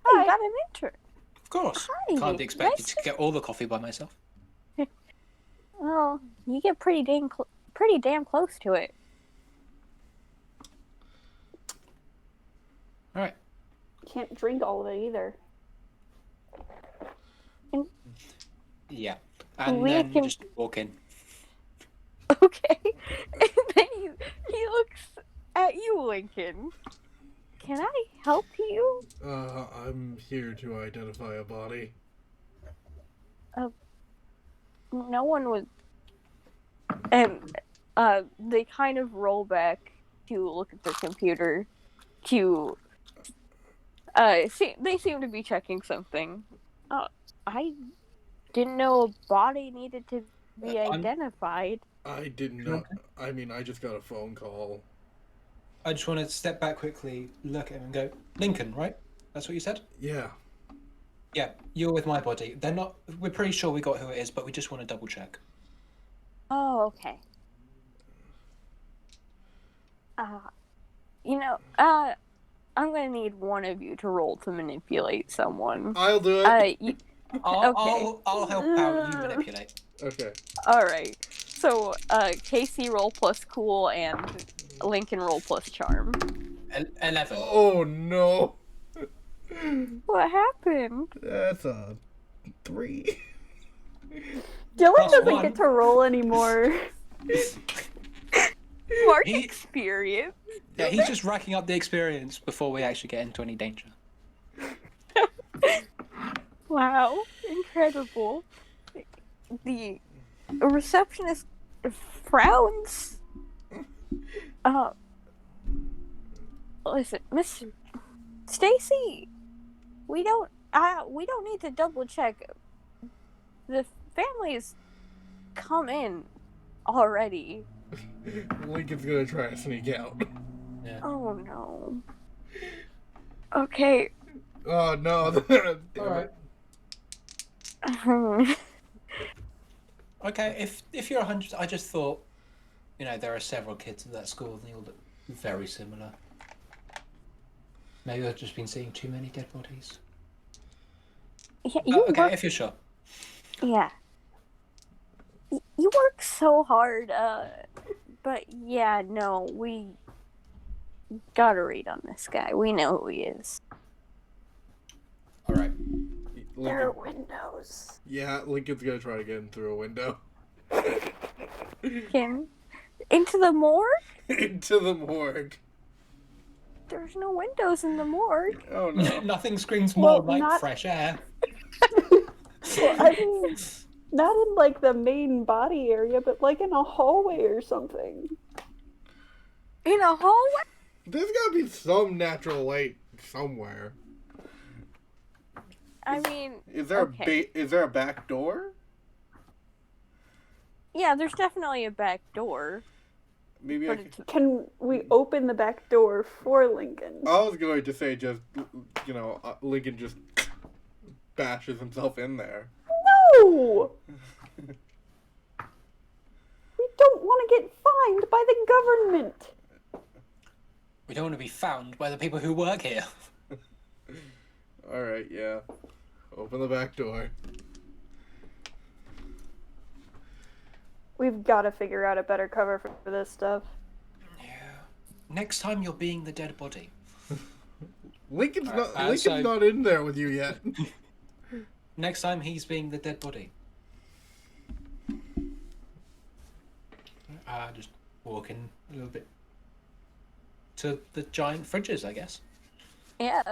Oh, you got an intern.
Of course.
Hi,
Can't be expected
nice
to get all the coffee by myself.
Well, you get pretty damn close to it.
All right.
Can't drink all of it either.
Yeah. And
We
then
can-
just walk in.
Okay. And then he looks at you, Lincoln. Can I help you?
I'm here to identify a body.
No one would. And they kind of roll back to look at their computer. To they seem to be checking something. I didn't know a body needed to be identified.
I didn't know. I mean, I just got a phone call.
I just want to step back quickly, look at him and go, Lincoln, right? That's what you said?
Yeah.
Yeah, you're with my body. They're not... We're pretty sure we got who it is, but we just want to double check.
Oh, okay. I'm gonna need one of you to roll to manipulate someone.
I'll do it.
I'll help out, you manipulate.
Okay.
Alright. So, Casey roll plus cool and Lincoln roll plus charm.
11.
Oh no.
What happened?
That's a 3.
Dylan
Plus
doesn't
one.
get to roll anymore.
Mark
He-
experience.
Yeah, he's just racking up the experience before we actually get into any danger.
Wow. Incredible. The receptionist frowns. Listen, Miss Stacy, we don't need to double check. The family's come in already.
Lincoln's gonna try to sneak out.
Yeah.
Oh no. Okay.
Oh no. Damn
Alright.
it.
Okay, if you're 100, I just thought, there are several kids at that school and they all look very similar. Maybe I've just been seeing too many dead bodies.
Yeah, you
Okay,
work,
if you're sure.
yeah. You work so hard, But yeah, no, we gotta read on this guy. We know who he is.
All right.
There are
Lincoln,
windows.
yeah, Lincoln's gonna try to get in through a window.
Kim, into the morgue?
Into the morgue.
There's no windows in the morgue.
Oh no.
Nothing screams more
Well,
like
not-
fresh air.
Well, I mean, not in like the main body area, but like in a hallway or something.
In a hallway?
There's gotta be some natural light somewhere.
I mean,
Is there is there a back door?
yeah, there's definitely a back door.
Maybe
But
I
it's,
Can we open the back door for Lincoln?
I was going to say just, Lincoln just bashes himself in there.
No! We don't want to get fined by the government.
We don't want to be found by the people who work here.
Alright, yeah. Open the back door.
We've got to figure out a better cover for this stuff.
Yeah. Next time you're being the dead body.
Lincoln's
Alright,
not in there with you yet.
Next time he's being the dead body. Just walking a little bit to the giant fridges, I guess.
yeah.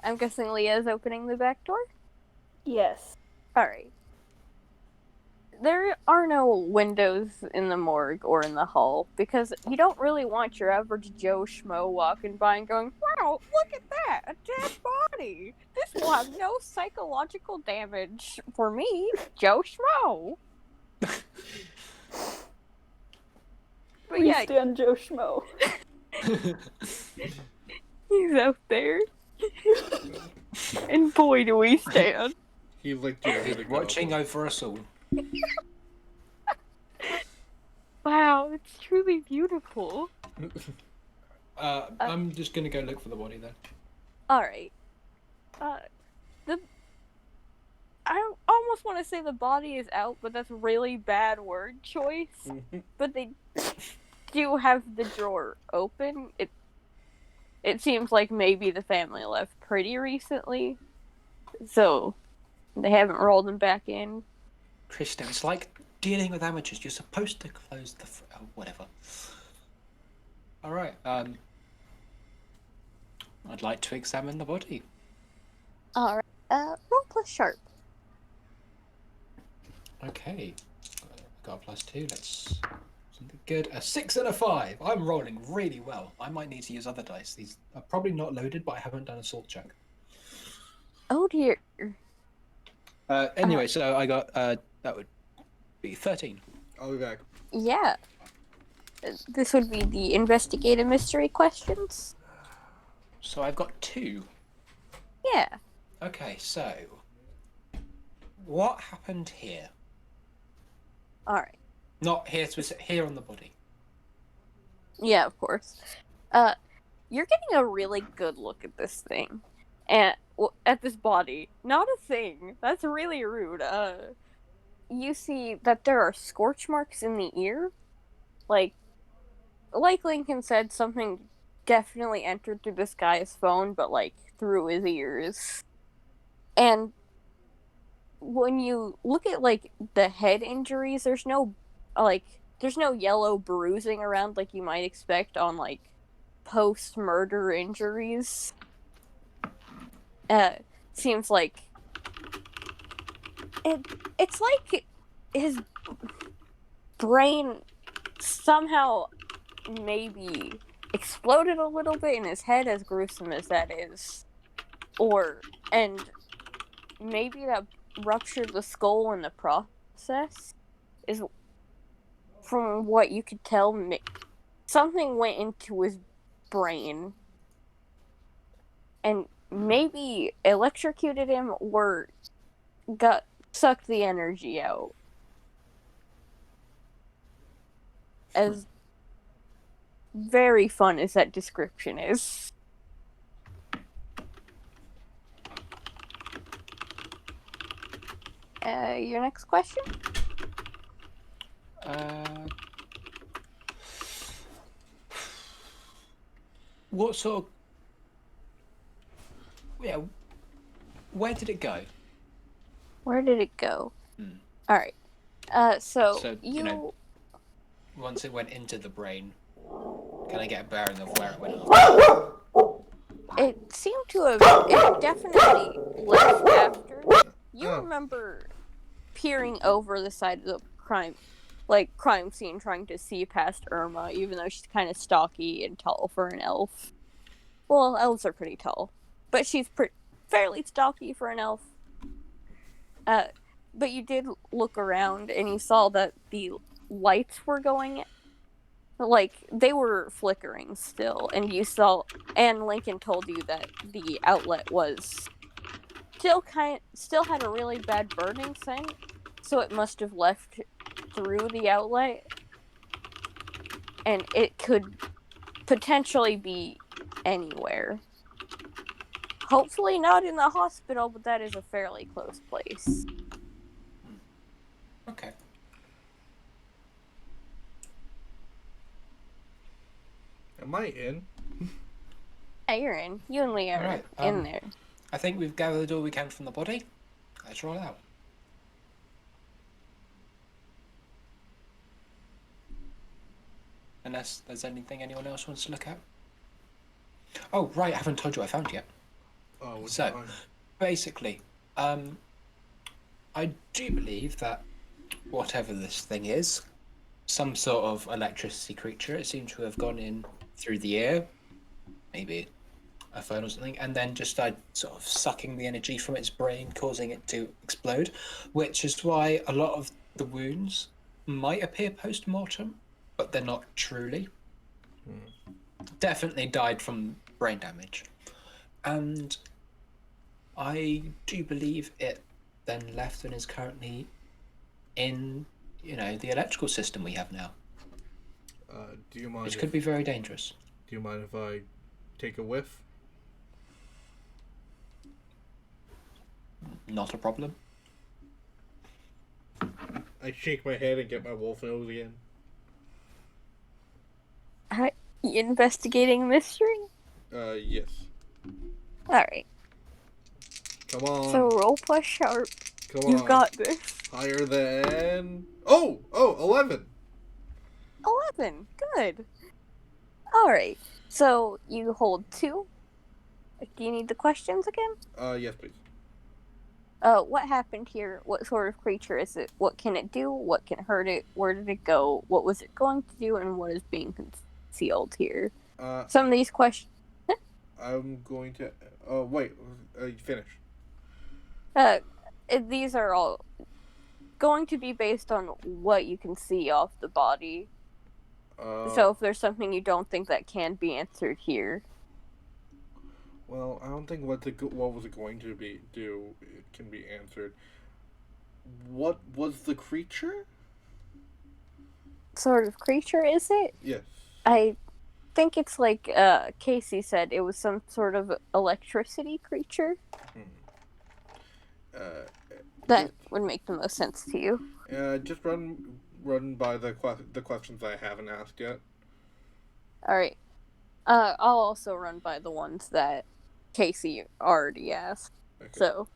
I'm guessing Leah's opening the back door?
Yes.
Alright. There are no windows in the morgue or in the hall because you don't really want your average Joe Schmo walking by and going, wow, look at that, a dead body. This will have no psychological damage for me, Joe Schmo. But
We
yeah,
stand Joe Schmo.
he's out there. And boy, do we stand.
He's like Jerry the
Watching
Goblin.
over us all.
Wow, it's truly beautiful.
I'm just gonna go look for the body then.
Alright. I almost want to say the body is out, but that's a really bad word choice. But they do have the drawer open. It seems like maybe the family left pretty recently, so they haven't rolled them back in.
Krista, it's like dealing with amateurs. You're supposed to close the whatever. All right. I'd like to examine the body.
Alright. Roll plus sharp.
Okay. Got a +2. Let's something good. A 6 and a 5. I'm rolling really well. I might need to use other dice. These are probably not loaded, but I haven't done a salt check.
Oh dear.
Anyway, so I got that would be 13.
I'll be back.
Yeah. This would be the investigative mystery questions.
So I've got 2.
Yeah.
Okay, so what happened here?
Alright.
Not here, here on the body.
Yeah, of course. You're getting a really good look at this thing. And at this body. Not a thing. That's really rude. You see that there are scorch marks in the ear. Like Lincoln said, something definitely entered through this guy's phone, but like through his ears. And when you look at like the head injuries, there's no yellow bruising around like you might expect on like post-murder injuries. Seems like it's like his brain somehow maybe exploded a little bit in his head, as gruesome as that is, and maybe that ruptured the skull in the process. Is from what you could tell, something went into his brain and maybe electrocuted him or sucked the energy out. As very fun as that description is. Your next question?
what sort of... Yeah, where did it go?
Where did it go?
Hmm.
All right. So
So, once it went into the brain, can I get a bearing of where it went after?
it seemed to have. It definitely left after. You
Oh.
remember peering over the side of the crime scene, trying to see past Irma, even though she's kind of stocky and tall for an elf. Well, elves are pretty tall, but she's fairly stocky for an elf. But you did look around and you saw that the lights were going, like they were flickering still, and Lincoln told you that the outlet was still had a really bad burning scent, so it must have left through the outlet, and it could potentially be anywhere. Hopefully not in the hospital, but that is a fairly close place.
Okay.
Am I in?
Yeah, you're in. You and Leah are
Alright,
in there.
I think we've gathered all we can from the body. Let's roll out. Unless there's anything anyone else wants to look at. Oh, right, I haven't told you what I found yet.
Oh, what's
So,
mine?
basically, I do believe that whatever this thing is, some sort of electricity creature, it seemed to have gone in through the air, maybe a phone or something, and then just started sort of sucking the energy from its brain, causing it to explode, which is why a lot of the wounds might appear post-mortem, but they're not truly. Definitely died from brain damage. And I do believe it then left and is currently in, the electrical system we have now,
Do you mind?
which could be very dangerous.
Do you mind if I take a whiff?
Not a problem.
I shake my head and get my wolf nose again.
You investigating mystery?
Yes.
Alright.
Come on.
So roll plus sharp.
Come
You
on.
got this.
Higher than... Oh, 11.
11. Good. Alright. So you hold 2. Do you need the questions again?
Yes, please.
What happened here? What sort of creature is it? What can it do? What can hurt it? Where did it go? What was it going to do? And what is being concealed here? Some of these questions...
I'm going to... Oh, wait. Finish.
These are all going to be based on what you can see off the body. So if there's something you don't think that can be answered here.
Well, I don't think what was it going to do it can be answered. What was the creature?
Sort of creature is it?
Yes.
I think it's like Casey said, it was some sort of electricity creature. That would make the most sense to you.
Just run by the questions I haven't asked yet.
Alright. I'll also run by the ones that Casey already asked.
Okay.
So,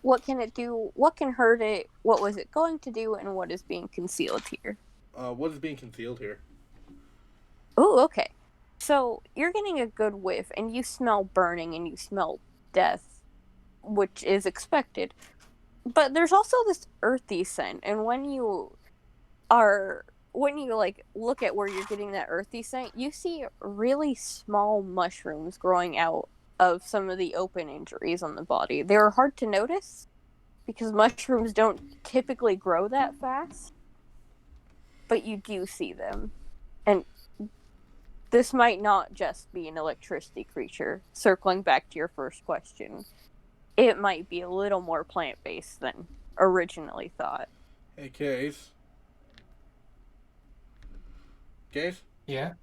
what can it do? What can hurt it? What was it going to do? And what is being concealed here?
What is being concealed here?
Oh, okay. So, you're getting a good whiff, and you smell burning, and you smell death, which is expected. But there's also this earthy scent, and when you look at where you're getting that earthy scent, you see really small mushrooms growing out of some of the open injuries on the body. They're hard to notice because mushrooms don't typically grow that fast, but you do see them. And this might not just be an electricity creature. Circling back to your first question, it might be a little more plant-based than originally thought.
Hey, Case. Case?
Yeah.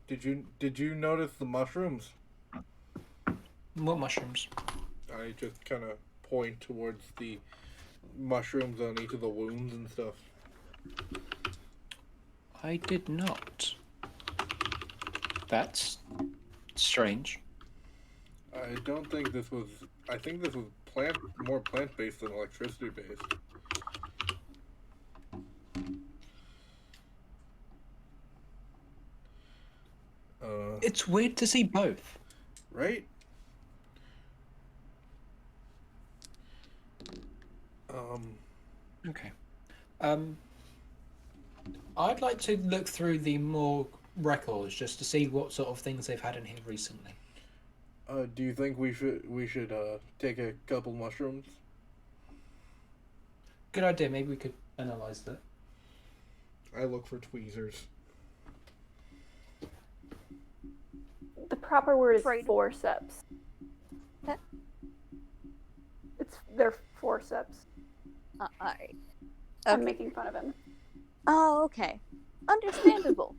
Did you notice the mushrooms?
What mushrooms?
I just kind of point towards the mushrooms on each of the wounds and stuff.
I did not. That's strange.
I don't think this was. I think this was more plant-based than electricity-based.
It's weird to see both.
Right?
Okay. I'd like to look through the morgue records just to see what sort of things they've had in here recently.
Do you think we should take a couple mushrooms?
Good idea. Maybe we could analyze that.
I look for tweezers.
The proper word is
Right.
forceps.
That-
They're forceps.
Alright.
I'm
Okay.
making fun of him.
Oh, okay. Understandable.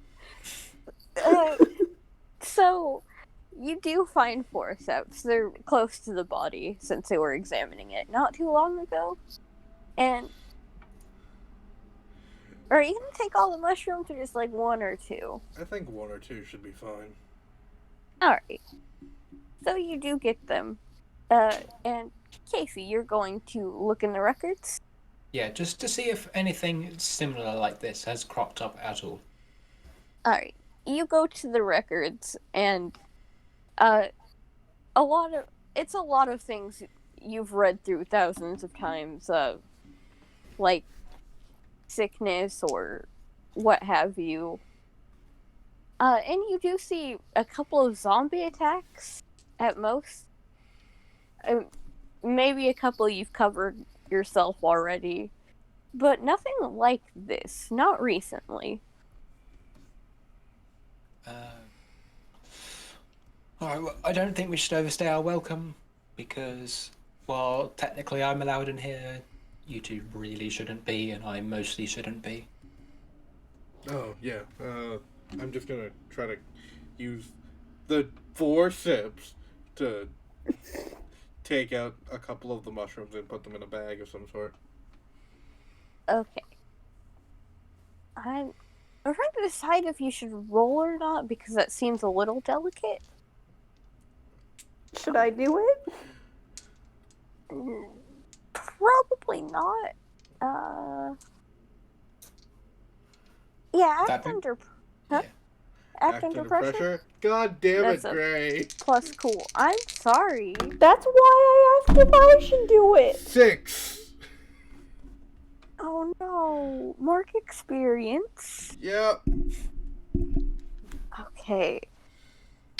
So, you do find forceps. They're close to the body since they were examining it not too long ago. And are you gonna take all the mushrooms or just like one or two?
I think one or two should be fine.
Alright. So you do get them. And Casey, you're going to look in the records?
Yeah, just to see if anything similar like this has cropped up at all.
Alright. You go to the records and it's a lot of things you've read through thousands of times, like sickness or what have you. And you do see a couple of zombie attacks at most. Maybe a couple you've covered yourself already, but nothing like this. Not recently.
Alright, well, I don't think we should overstay our welcome because, while technically I'm allowed in here, you two really shouldn't be, and I mostly shouldn't be.
Oh yeah. I'm just gonna try to use the forceps to take out a couple of the mushrooms and put them in a bag of some sort.
Okay. I'm trying to decide if you should roll or not because that seems a little delicate.
Should I do it?
Probably not. Yeah, act
That be-
under. Huh?
Yeah.
Act under pressure?
God damn
That's
it,
a-
Gray.
Plus cool. I'm sorry.
That's why I asked if I should do it.
6.
Oh no. Mark experience.
Yep.
Okay.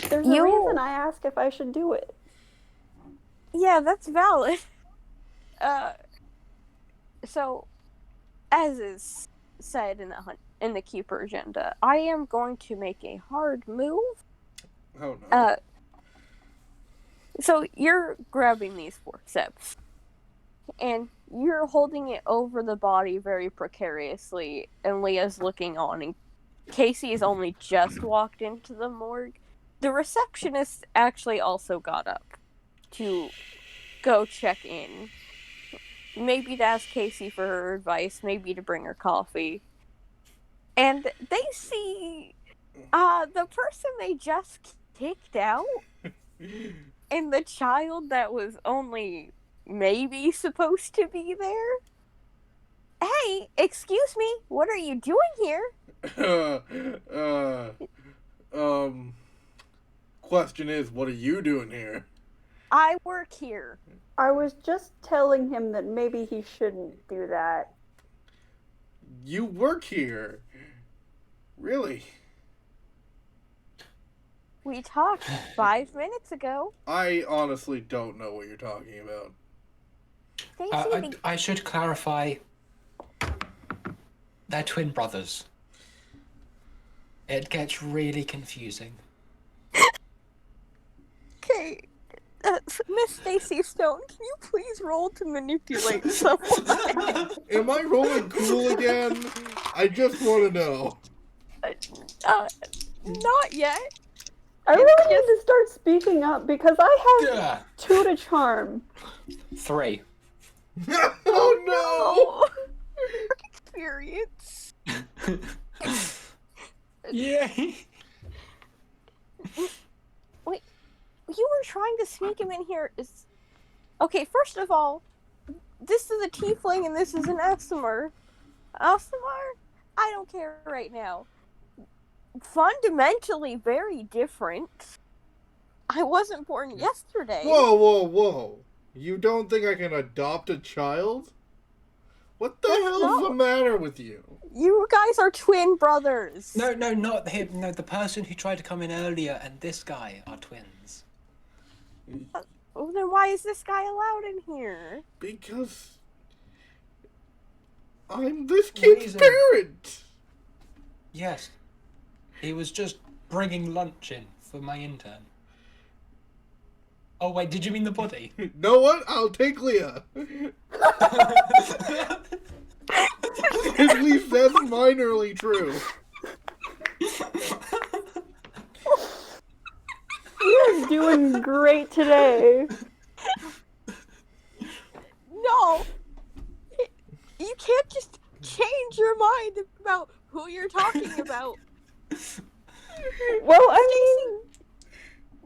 There's a reason I asked if I should do it.
Yeah, that's valid. So, as is said in the Keeper agenda, I am going to make a hard move.
Oh no.
So you're grabbing these forceps, and you're holding it over the body very precariously, and Leah's looking on, and Casey's only just walked into the morgue. The receptionist actually also got up to go check in. Maybe to ask Casey for her advice, maybe to bring her coffee. And they see the person they just kicked out and the child that was only maybe supposed to be there. Hey, excuse me, what are you doing here?
Question is, what are you doing here?
I work here.
I was just telling him that maybe he shouldn't do that.
You work here. Really?
We talked 5 minutes ago.
I honestly don't know what you're talking about.
Stacey,
I should clarify. They're twin brothers. It gets really confusing.
Okay, Miss Stacy Stone, can you please roll to manipulate someone?
Am I rolling cool again? I just want to know.
Not yet.
I really need to start speaking up because I have
Yeah.
2 to charm.
3.
Oh
Experience.
no!
Yay!
trying to sneak him in here is... Okay, first of all, this is a tiefling and this is an Aasimar. Aasimar? I don't care right now. Fundamentally very different. I wasn't born yesterday.
Whoa. You don't think I can adopt a child? What the hell's the matter with you?
You guys are twin brothers.
No, not him. No, the person who tried to come in earlier and this guy are twins.
Well, then why is this guy allowed in here?
Because I'm this kid's
Reason.
parent.
Yes. He was just bringing lunch in for my intern. Oh, wait, did you mean the body?
Know what? I'll take Leah. At least that's minorly true.
You're doing great today.
No! You can't just change your mind about who you're talking about.
Well, I mean...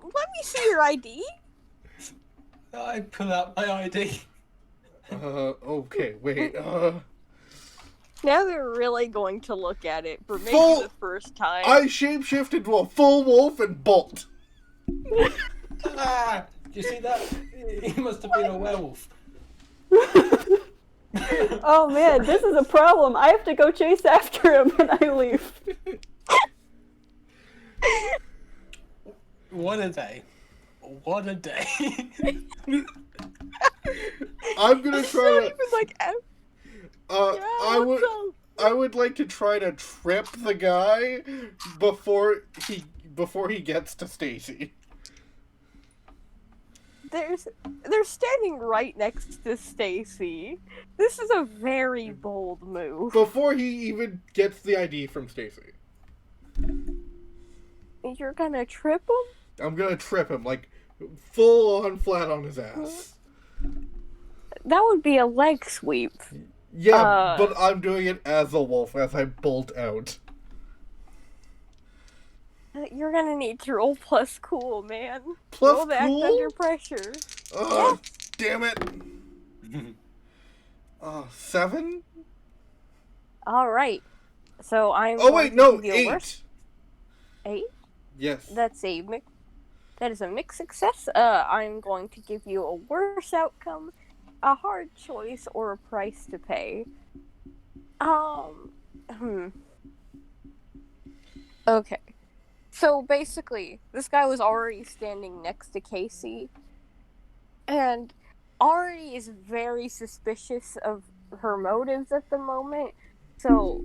Let me see your ID.
I pull out my ID.
Okay, wait,
Now they're really going to look at it for maybe the first time.
I shapeshift into a full wolf and bolt.
Ah, do you see that? He must have been a werewolf.
Oh man, this is a problem. I have to go chase after him when I leave.
What a day. What a day.
I'm gonna
It's
try
not
to.
even like...
I would like to try to trip the guy before he gets to Stacy.
They're standing right next to Stacy. This is a very bold move.
Before he even gets the ID from Stacy.
You're gonna trip him?
I'm gonna trip him, like, full on flat on his ass.
That would be a leg sweep.
Yeah, but I'm doing it as a wolf as I bolt out.
You're gonna need to roll plus cool, man.
Plus
roll to
cool?
act under pressure.
Oh, damn it. 7?
Alright. So I'm
Oh wait, no, 8.
8?
Yes.
That is a mixed success. I'm going to give you a worse outcome, a hard choice, or a price to pay. Okay. So basically, this guy was already standing next to Casey, and already is very suspicious of her motives at the moment. So,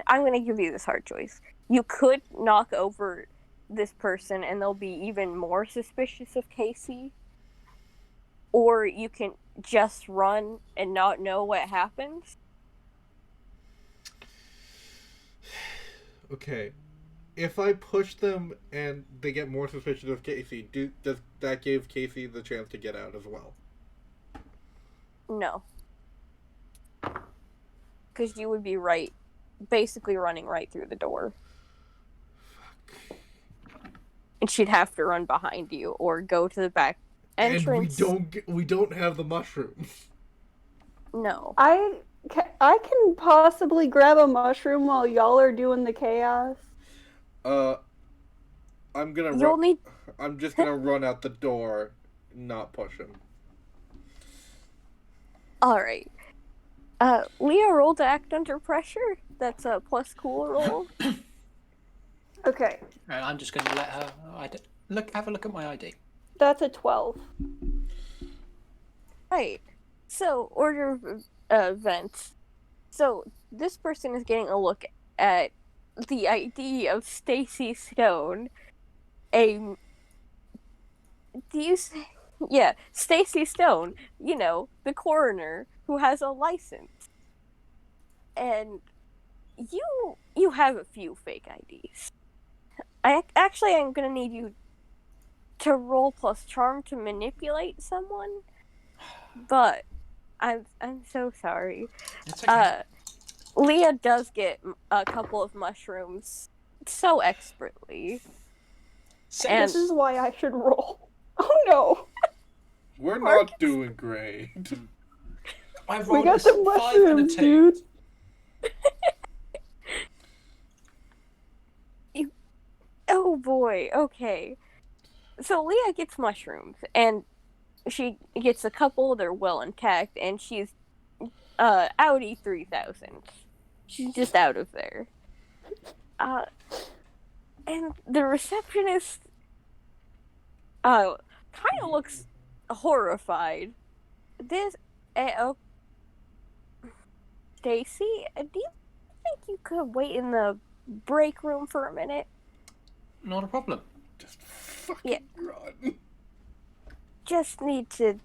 I'm going to give you this hard choice. You could knock over this person and they'll be even more suspicious of Casey. Or you can just run and not know what happens.
Okay. If I push them and they get more suspicious of Casey, does that give Casey the chance to get out as well?
No. Because you would be basically running right through the door. And she'd have to run behind you or go to the back entrance.
And we don't have the mushrooms.
No.
I can possibly grab a mushroom while y'all are doing the chaos.
I'm gonna
You'll need...
I'm just gonna run out the door, not push him.
Alright. Leah, roll to act under pressure. That's a plus cool roll.
Okay,
And I'm just going to let her have a look at my ID.
that's a 12.
Right. So, order of events. So, this person is getting a look at the ID of Stacy Stone. Stacy Stone, the coroner who has a license. And you have a few fake IDs. I'm gonna need you to roll plus charm to manipulate someone. But I'm so sorry.
It's okay.
Leah does get a couple of mushrooms so expertly. And
This is why I should roll. Oh no!
We're not doing great.
I
We
rolled
got the
a 5 and a
mushrooms,
2.
dude.
oh boy, okay. So Leah gets mushrooms, and she gets a couple. They're well intact, and she's Audi 3000. She's just out of there. And the receptionist kind of looks horrified. This oh, Stacy, do you think you could wait in the break room for a minute?
Not a problem.
Just fucking run.
Just need to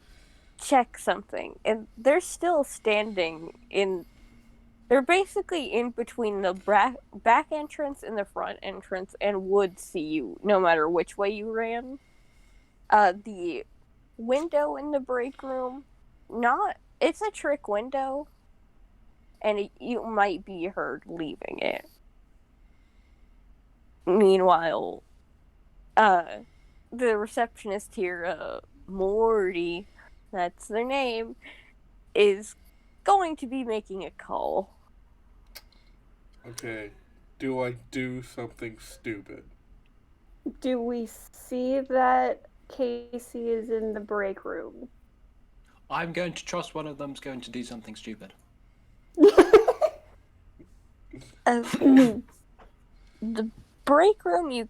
check something. And they're still standing in. They're basically in between the back entrance and the front entrance, and would see you no matter which way you ran. The window in the break room, it's a trick window, and you might be heard leaving it. Meanwhile, the receptionist here, Morty, that's their name, is going to be making a call.
Okay. Do I do something stupid?
Do we see that Casey is in the break room?
I'm going to trust one of them's going to do something stupid.
The break room you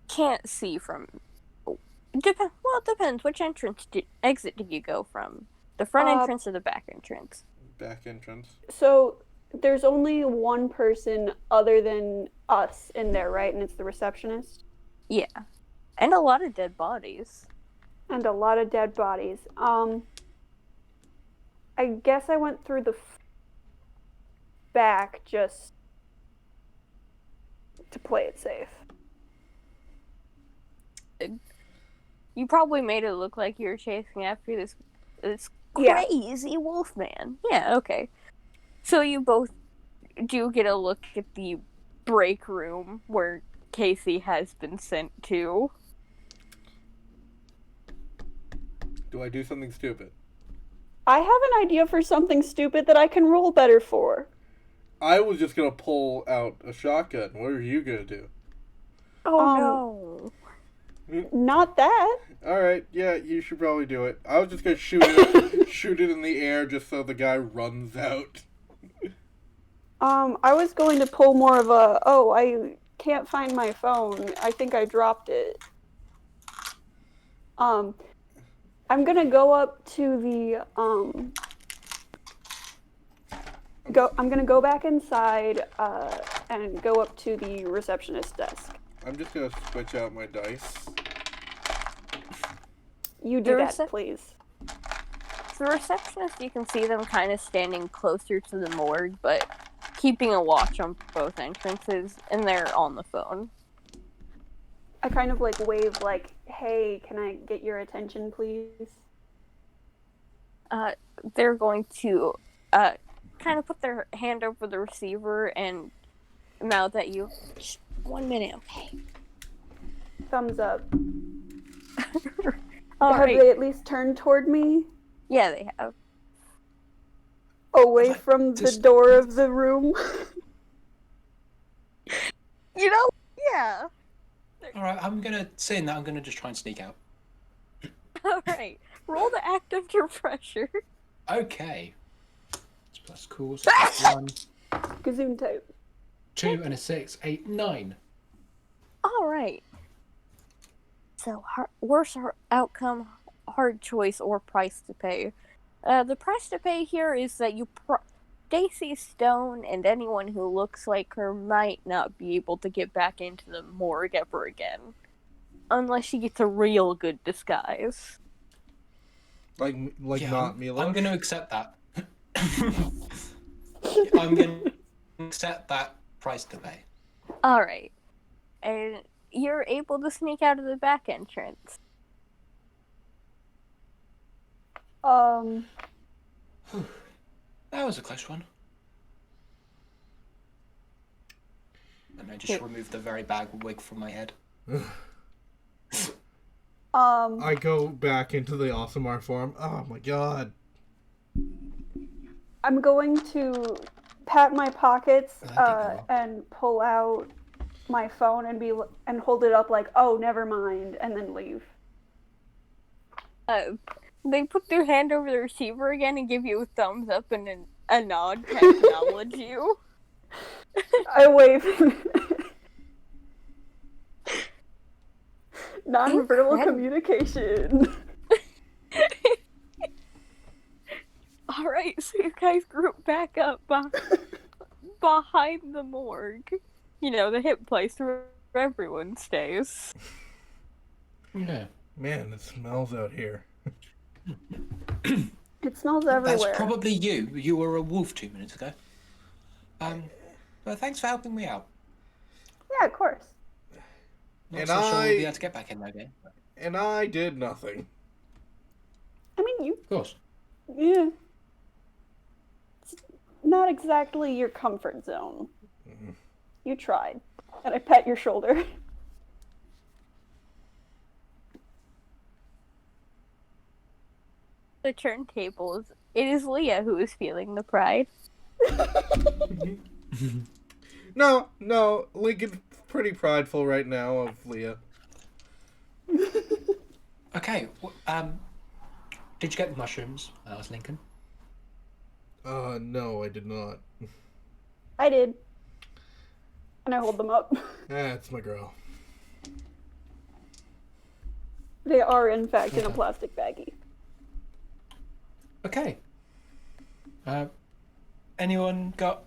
can't see from. Well, it depends. Which exit did you go from? The front entrance or the back entrance?
Back entrance.
So there's only one person other than us in there, right? And it's the receptionist?
Yeah. And a lot of dead bodies.
And a lot of dead bodies. I guess I went through the back just to play it safe.
You probably made it look like you were chasing after this
Yeah.
crazy wolf man. Yeah, okay. So you both do get a look at the break room where Casey has been sent to.
Do I do something stupid?
I have an idea for something stupid that I can roll better for.
I was just gonna pull out a shotgun. What are you gonna do?
Oh no.
Not that.
Alright, yeah, you should probably do it. I was just gonna shoot it in the air just so the guy runs out.
I was going to pull more of a, I can't find my phone. I think I dropped it. I'm gonna go up to the, I'm gonna go back inside, and go up to the receptionist desk.
I'm just gonna switch out my dice.
You do
The
that, please.
The receptionist, you can see them kind of standing closer to the morgue, but keeping a watch on both entrances, and they're on the phone.
I kind of wave hey, can I get your attention, please?
They're going to kind of put their hand over the receiver and mouth at you. Shh, 1 minute, okay?
Thumbs up.
All
Have
right.
they at least turned toward me?
Yeah, they have.
Away from the door of the room?
Yeah.
Alright, I'm gonna, saying that, I'm gonna just try and sneak out.
Alright. Roll the act under pressure.
Okay. It's plus cool, so that's 1,
Gazoon type.
2, and a 6, 8, 9.
Alright. So, worst outcome, hard choice, or price to pay. The price to pay here is that Daisy Stone and anyone who looks like her might not be able to get back into the morgue ever again. Unless she gets a real good disguise.
Like
Yeah,
not Mila?
I'm gonna accept that. I'm gonna accept that price to pay.
Alright. And you're able to sneak out of the back entrance.
That was a close one. And I just removed the very bag wig from my head.
I go back into the Awesome form. Oh my god.
I'm going to pat my pockets
That'd be cool.
and pull out my phone and hold it up like, oh, never mind, and then leave.
They put their hand over the receiver again and give you a thumbs up and a nod to acknowledge you.
I wave. Nonverbal communication.
Alright, so you guys group back up behind the morgue. You know, the hip place where everyone stays.
Yeah.
Man, it smells out here.
It smells everywhere.
That's probably you. You were a wolf 2 minutes ago. But thanks for helping me out.
Yeah, of course.
Not
And
so sure
I-
we'll be able to get back in there again.
And I did nothing.
I mean, you.
Of course.
Yeah. It's not exactly your comfort zone.
Mhm.
You tried. And I pat your shoulder.
The turntables. It is Leah who is feeling the pride.
No, Lincoln's pretty prideful right now of Leah.
Okay. Did you get the mushrooms? Asked Lincoln.
No, I did not.
I did. And I hold them up.
That's my girl.
They are, in fact, in a plastic baggie.
Okay. Anyone got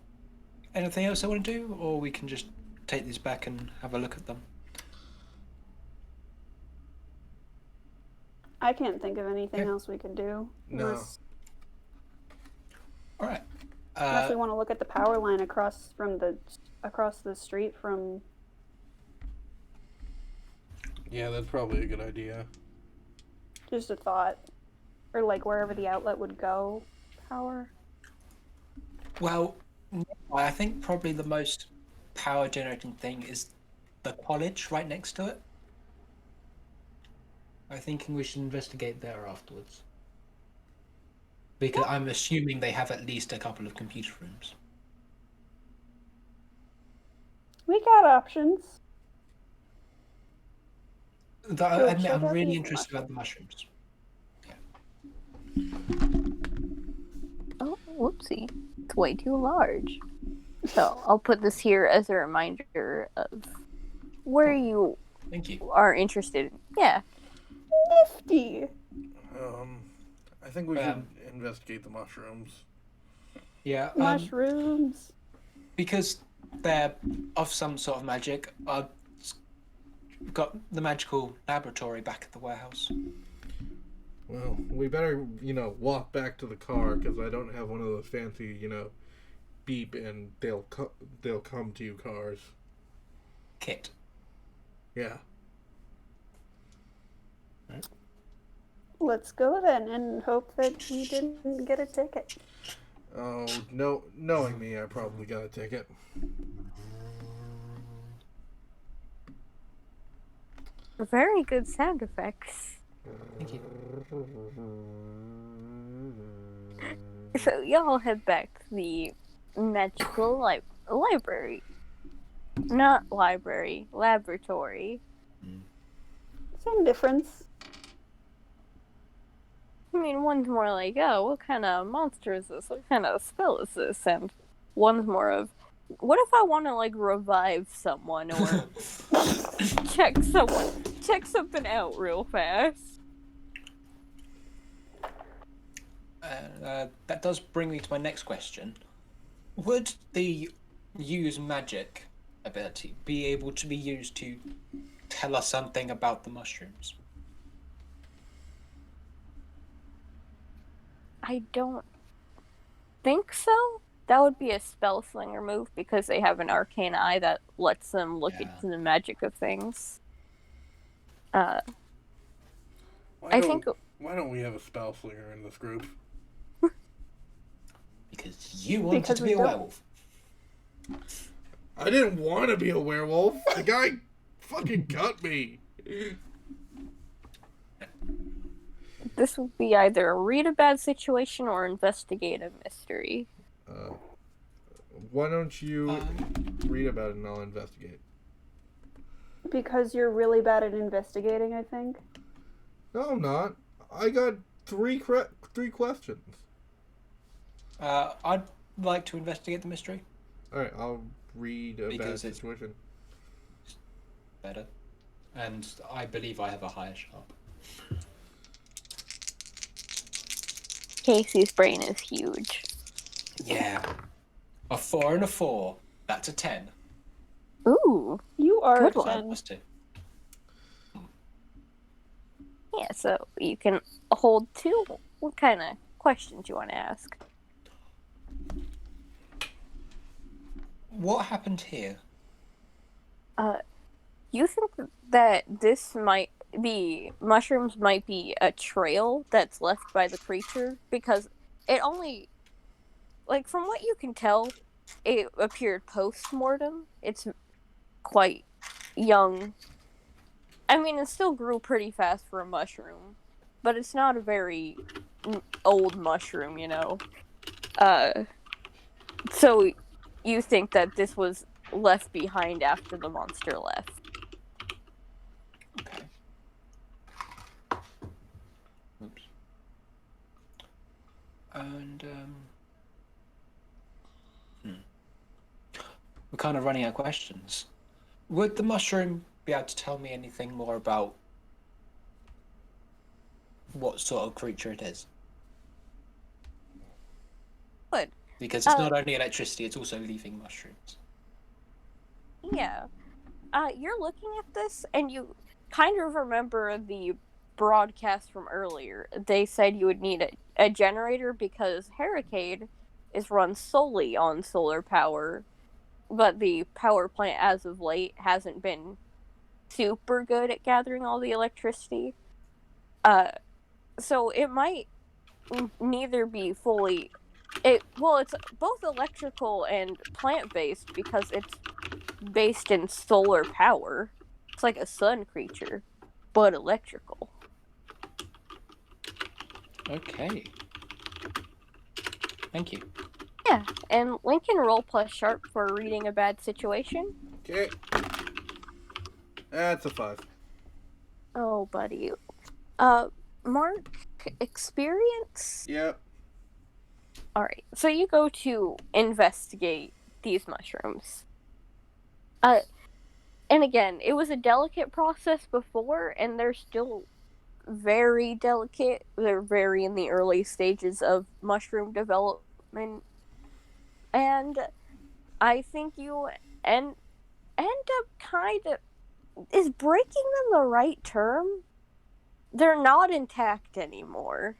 anything else they want to do, or we can just take these back and have a look at them?
I can't think of anything
Okay.
else we could do.
No.
All right.
Unless we want to look at the power line across the street from.
Yeah, that's probably a good idea.
Just a thought, or like wherever the outlet would go. Power.
Well, I think probably the most power generating thing is the college right next to it. I'm thinking we should investigate there afterwards. Because I'm assuming they have at least a couple of computer rooms.
We got options.
I'm
check out
really
these
interested about the mushrooms.
Oh, whoopsie. It's way too large. So I'll put this here as a reminder of where you
Thank you.
are interested in. Yeah.
Nifty.
I think we should investigate the mushrooms.
Yeah.
Mushrooms.
Because they're of some sort of magic, I've got the magical laboratory back at the warehouse.
Well, we better, walk back to the car because I don't have one of those fancy, beep and they'll come to you cars.
Kit.
Yeah.
Let's go then and hope that we didn't get a ticket.
Oh, no, knowing me, I probably got a ticket.
Very good sound effects.
Thank you.
So y'all head back to the magical library. Not library, laboratory.
Same difference.
I mean, one's more like, oh, what kind of monster is this? What kind of spell is this? And one's more of, what if I want to, revive someone or check something out real fast?
That does bring me to my next question. Would the use magic ability be able to be used to tell us something about the mushrooms?
I don't think so. That would be a spell slinger move because they have an arcane eye that lets them look into the magic of things.
Why
think-
don't we have a spell slinger in this group?
Because you wanted
Because
to
we
be a
don't.
werewolf.
I didn't want to be a werewolf. The guy fucking cut me.
This would be either read a bad situation or investigate a mystery.
Why don't you read about it and I'll investigate?
Because you're really bad at investigating, I think.
No, I'm not. I got three questions.
I'd like to investigate the mystery.
All right, I'll read a
Because
bad
it's-
situation.
Better. And I believe I have a higher sharp.
Casey's brain is huge.
Yeah. A 4 and a 4. That's a 10.
Ooh.
You are
Good
a
one.
10.
Plus 2.
Yeah, so you can hold 2. What kind of questions you want to ask?
What happened here?
You think that this might be mushrooms might be a trail that's left by the creature because it only, like, from what you can tell, it appeared post-mortem. It's quite young. I mean, it still grew pretty fast for a mushroom, but it's not a very old mushroom, you know. So you think that this was left behind after the monster left?
Okay. Oops. And, we're kind of running out of questions. Would the mushroom be able to tell me anything more about what sort of creature it is?
Good.
Because it's not only electricity, it's also leaving mushrooms.
Yeah. You're looking at this, and you kind of remember the broadcast from earlier. They said you would need a generator because Haracaid is run solely on solar power, but the power plant as of late hasn't been super good at gathering all the electricity. So it might neither be fully... it's both electrical and plant-based because it's based in solar power. It's like a sun creature, but electrical.
Okay. Thank you.
Yeah, and Lincoln roll plus sharp for reading a bad situation.
Okay. That's a 5.
Oh, buddy. Mark, experience?
Yep.
Alright, so you go to investigate these mushrooms. And again, it was a delicate process before, and they're still very delicate. They're very in the early stages of mushroom development. And I think you end up kind of... Is breaking them the right term? They're not intact anymore.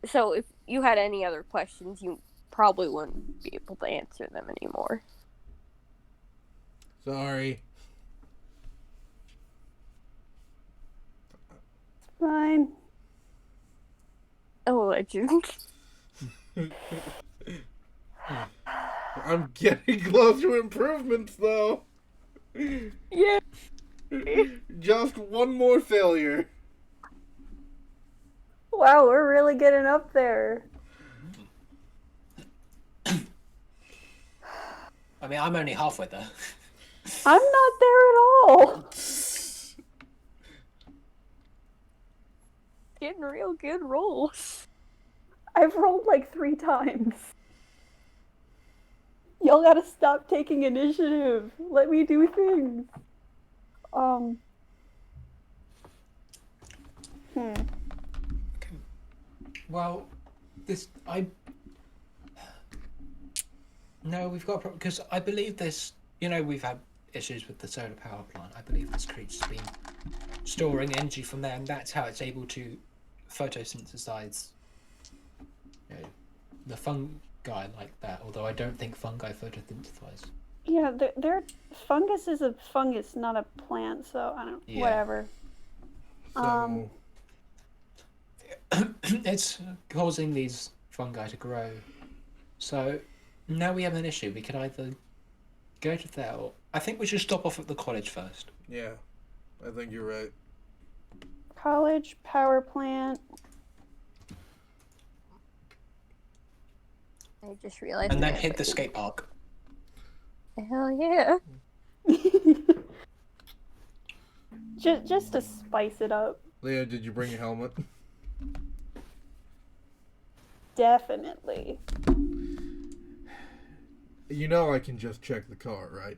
So if you had any other questions, you probably wouldn't be able to answer them anymore.
Sorry.
Fine.
Oh, legend.
I'm getting close to improvements, though.
Yeah.
Just one more failure.
Wow, we're really getting up there.
I mean, I'm only halfway there.
I'm not there at all.
Getting real good rolls.
I've rolled like 3 times. Y'all gotta stop taking initiative. Let me do things.
Well, No, we've got a problem, because I believe this, we've had issues with the solar power plant. I believe this creature's been storing energy from there, and that's how it's able to photosynthesize the fungi like that, although I don't think fungi photosynthesize.
Yeah, fungus is a fungus, not a plant, so I don't...
Yeah.
Whatever.
So,
It's causing these fungi to grow. So now we have an issue. We could either go to there, or I think we should stop off at the college first.
yeah, I think you're right.
College power plant.
I just realized.
And then
I
hit the
have
skate park.
Hell yeah.
just to spice it up.
Leah, did you bring a helmet?
Definitely.
You know I can just check the car, right?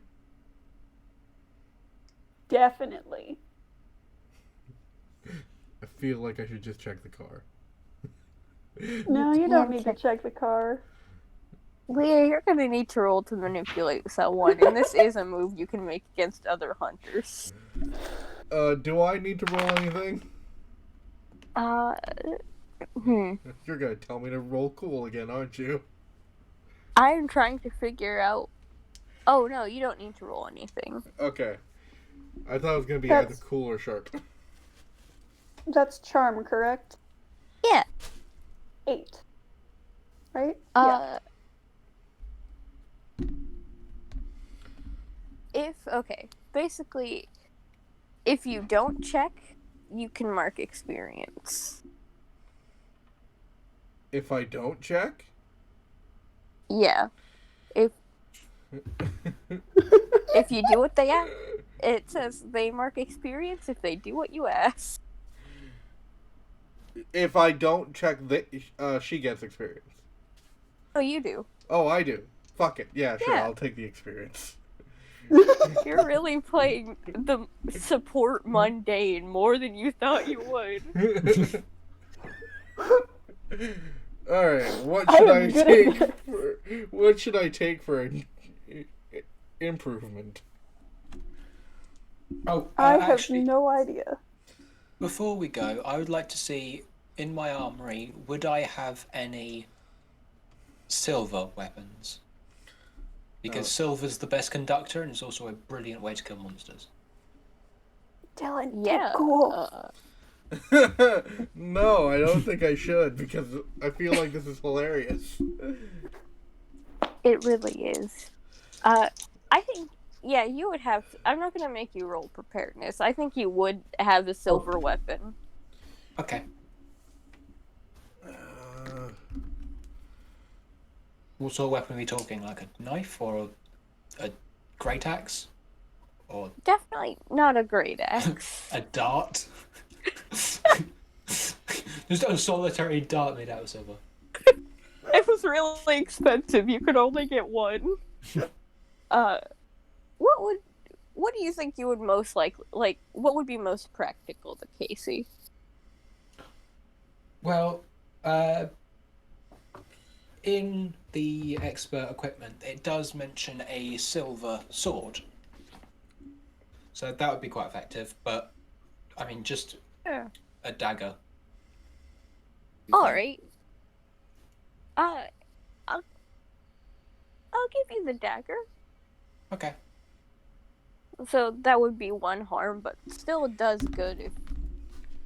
Definitely.
I feel like I should just check the car.
No, you don't need to check the car.
Leah, you're gonna need to roll to manipulate someone, and this is a move you can make against other hunters.
Do I need to roll anything? You're gonna tell me to roll cool again, aren't you?
I'm trying to figure out. Oh no, you don't need to roll anything.
Okay. I thought it was gonna be
That's-
either cool or sharp.
That's charm, correct?
Yeah.
8. Right?
Basically, if you don't check, you can mark experience.
If I don't check?
Yeah. If you do what they ask, it says they mark experience if they do what you ask.
If I don't check, she gets experience.
Oh, you do.
Oh, I do. Fuck it. Yeah, sure,
Yeah.
I'll take the experience.
You're really playing the support mundane more than you thought you would.
Alright, what
I
should
am
I
good
take
at
what should I take for an improvement?
Oh,
I have
actually,
no idea.
before we go, I would like to see in my armory, would I have any silver weapons? Because silver's the best conductor and it's also a brilliant way to kill monsters.
Dylan,
Yeah.
cool.
No, I don't think I should because I feel like this is hilarious.
It really is. I think, yeah, you would have. I'm not going to make you roll preparedness. I think you would have a silver weapon.
Okay. What sort of weapon are we talking? Like a knife or a great axe? Or
Definitely not a great axe.
a dart? Just a solitary dart made out of silver.
It was really expensive. You could only get one. What do you think you would most like? What would be most practical to Casey?
Well, in the expert equipment, it does mention a silver sword. So that would be quite effective, but I mean, just a dagger.
Alright. I'll give you the dagger.
Okay.
So that would be one harm, but still it does good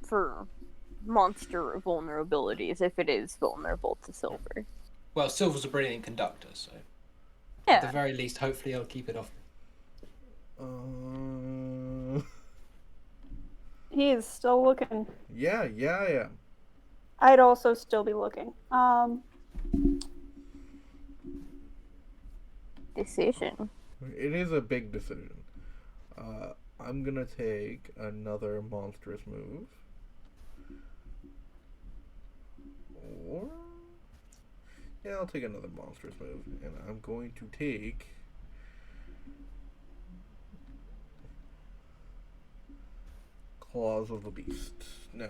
for monster vulnerabilities if it is vulnerable to silver.
Well, silver's a brilliant conductor, so
Yeah.
at the very least, hopefully, I'll keep it off.
He is still looking.
Yeah, I am.
I'd also still be looking.
Decision.
It is a big decision. I'm gonna take another monstrous move. Or... yeah, I'll take another monstrous move. And I'm going to take... Claws of the Beast. No.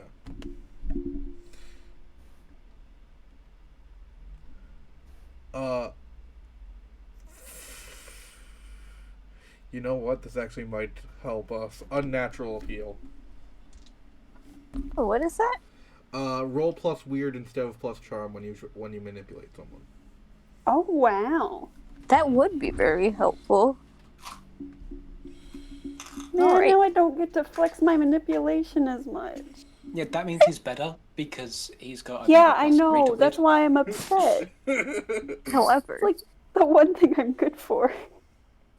You know what? This actually might help us. Unnatural appeal.
Oh, what is that?
Roll plus weird instead of plus charm when you manipulate someone.
Oh, wow.
That would be very helpful.
Man,
Alright.
now I don't get to flex my manipulation as much.
Yeah, that means he's better because he's got.
Yeah, I know. That's why I'm upset.
However,
It's like the one thing I'm good for.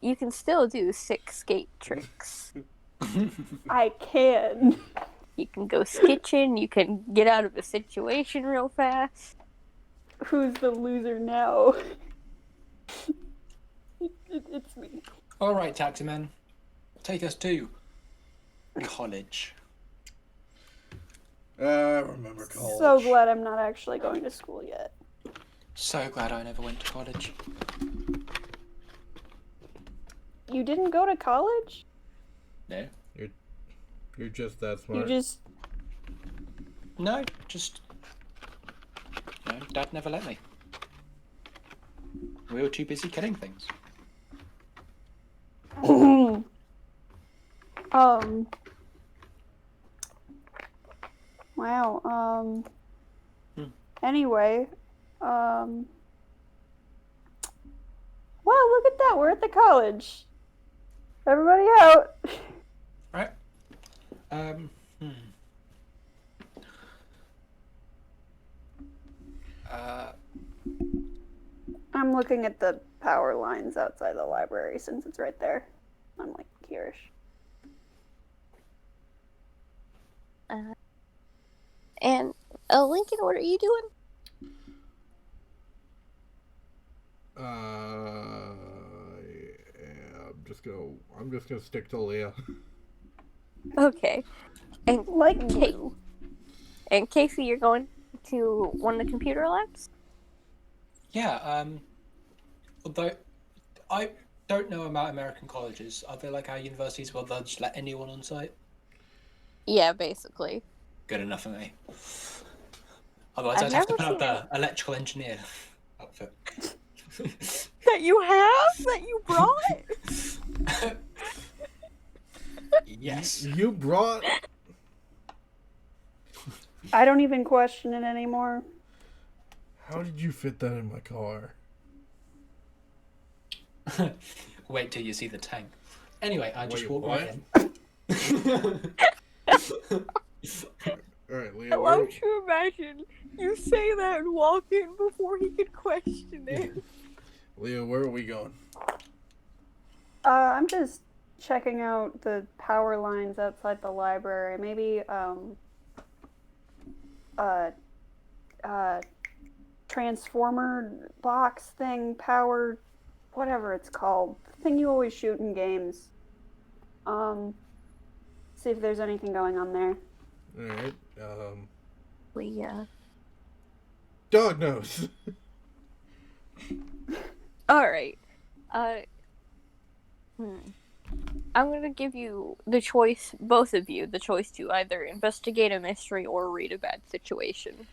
you can still do 6 skate tricks.
I can.
You can go skitching. You can get out of a situation real fast.
Who's the loser now? It's me.
All right, taximan, take us to college.
Remember college.
So glad I'm not actually going to school yet.
So glad I never went to college.
You didn't go to college?
No.
You're just that smart.
You just...
No, just... No, Dad never let me. We were too busy killing things.
Wow, Anyway, well, look at that, we're at the college. Everybody out.
Right.
I'm looking at the power lines outside the library since it's right there. I'm like, here-ish.
And Lincoln, what are you doing?
I'm just gonna stick to Leah.
Okay. And
Like blue.
And Casey, you're going to one of the computer labs?
Yeah, although I don't know about American colleges. Are they like our universities where they'll just let anyone on site?
Yeah, basically.
Good enough for me. Otherwise,
I've
I'd have to
never
put up
seen
the electrical engineer outfit.
That you have? That you brought?
Yes.
You brought...
I don't even question it anymore.
How did you fit that in my car?
Wait till you see the tank. Anyway, I just
Wait,
walked right in.
Alright, Leah.
I love to imagine you say that and walk in before he could question it.
Leah, where are we going?
I'm just checking out the power lines outside the library. Maybe, transformer box thing, power, whatever it's called. The thing you always shoot in games. See if there's anything going on there.
Alright,
Leah.
dog nose.
Alright. I'm gonna give you the choice, both of you, the choice to either investigate a mystery or read a bad situation.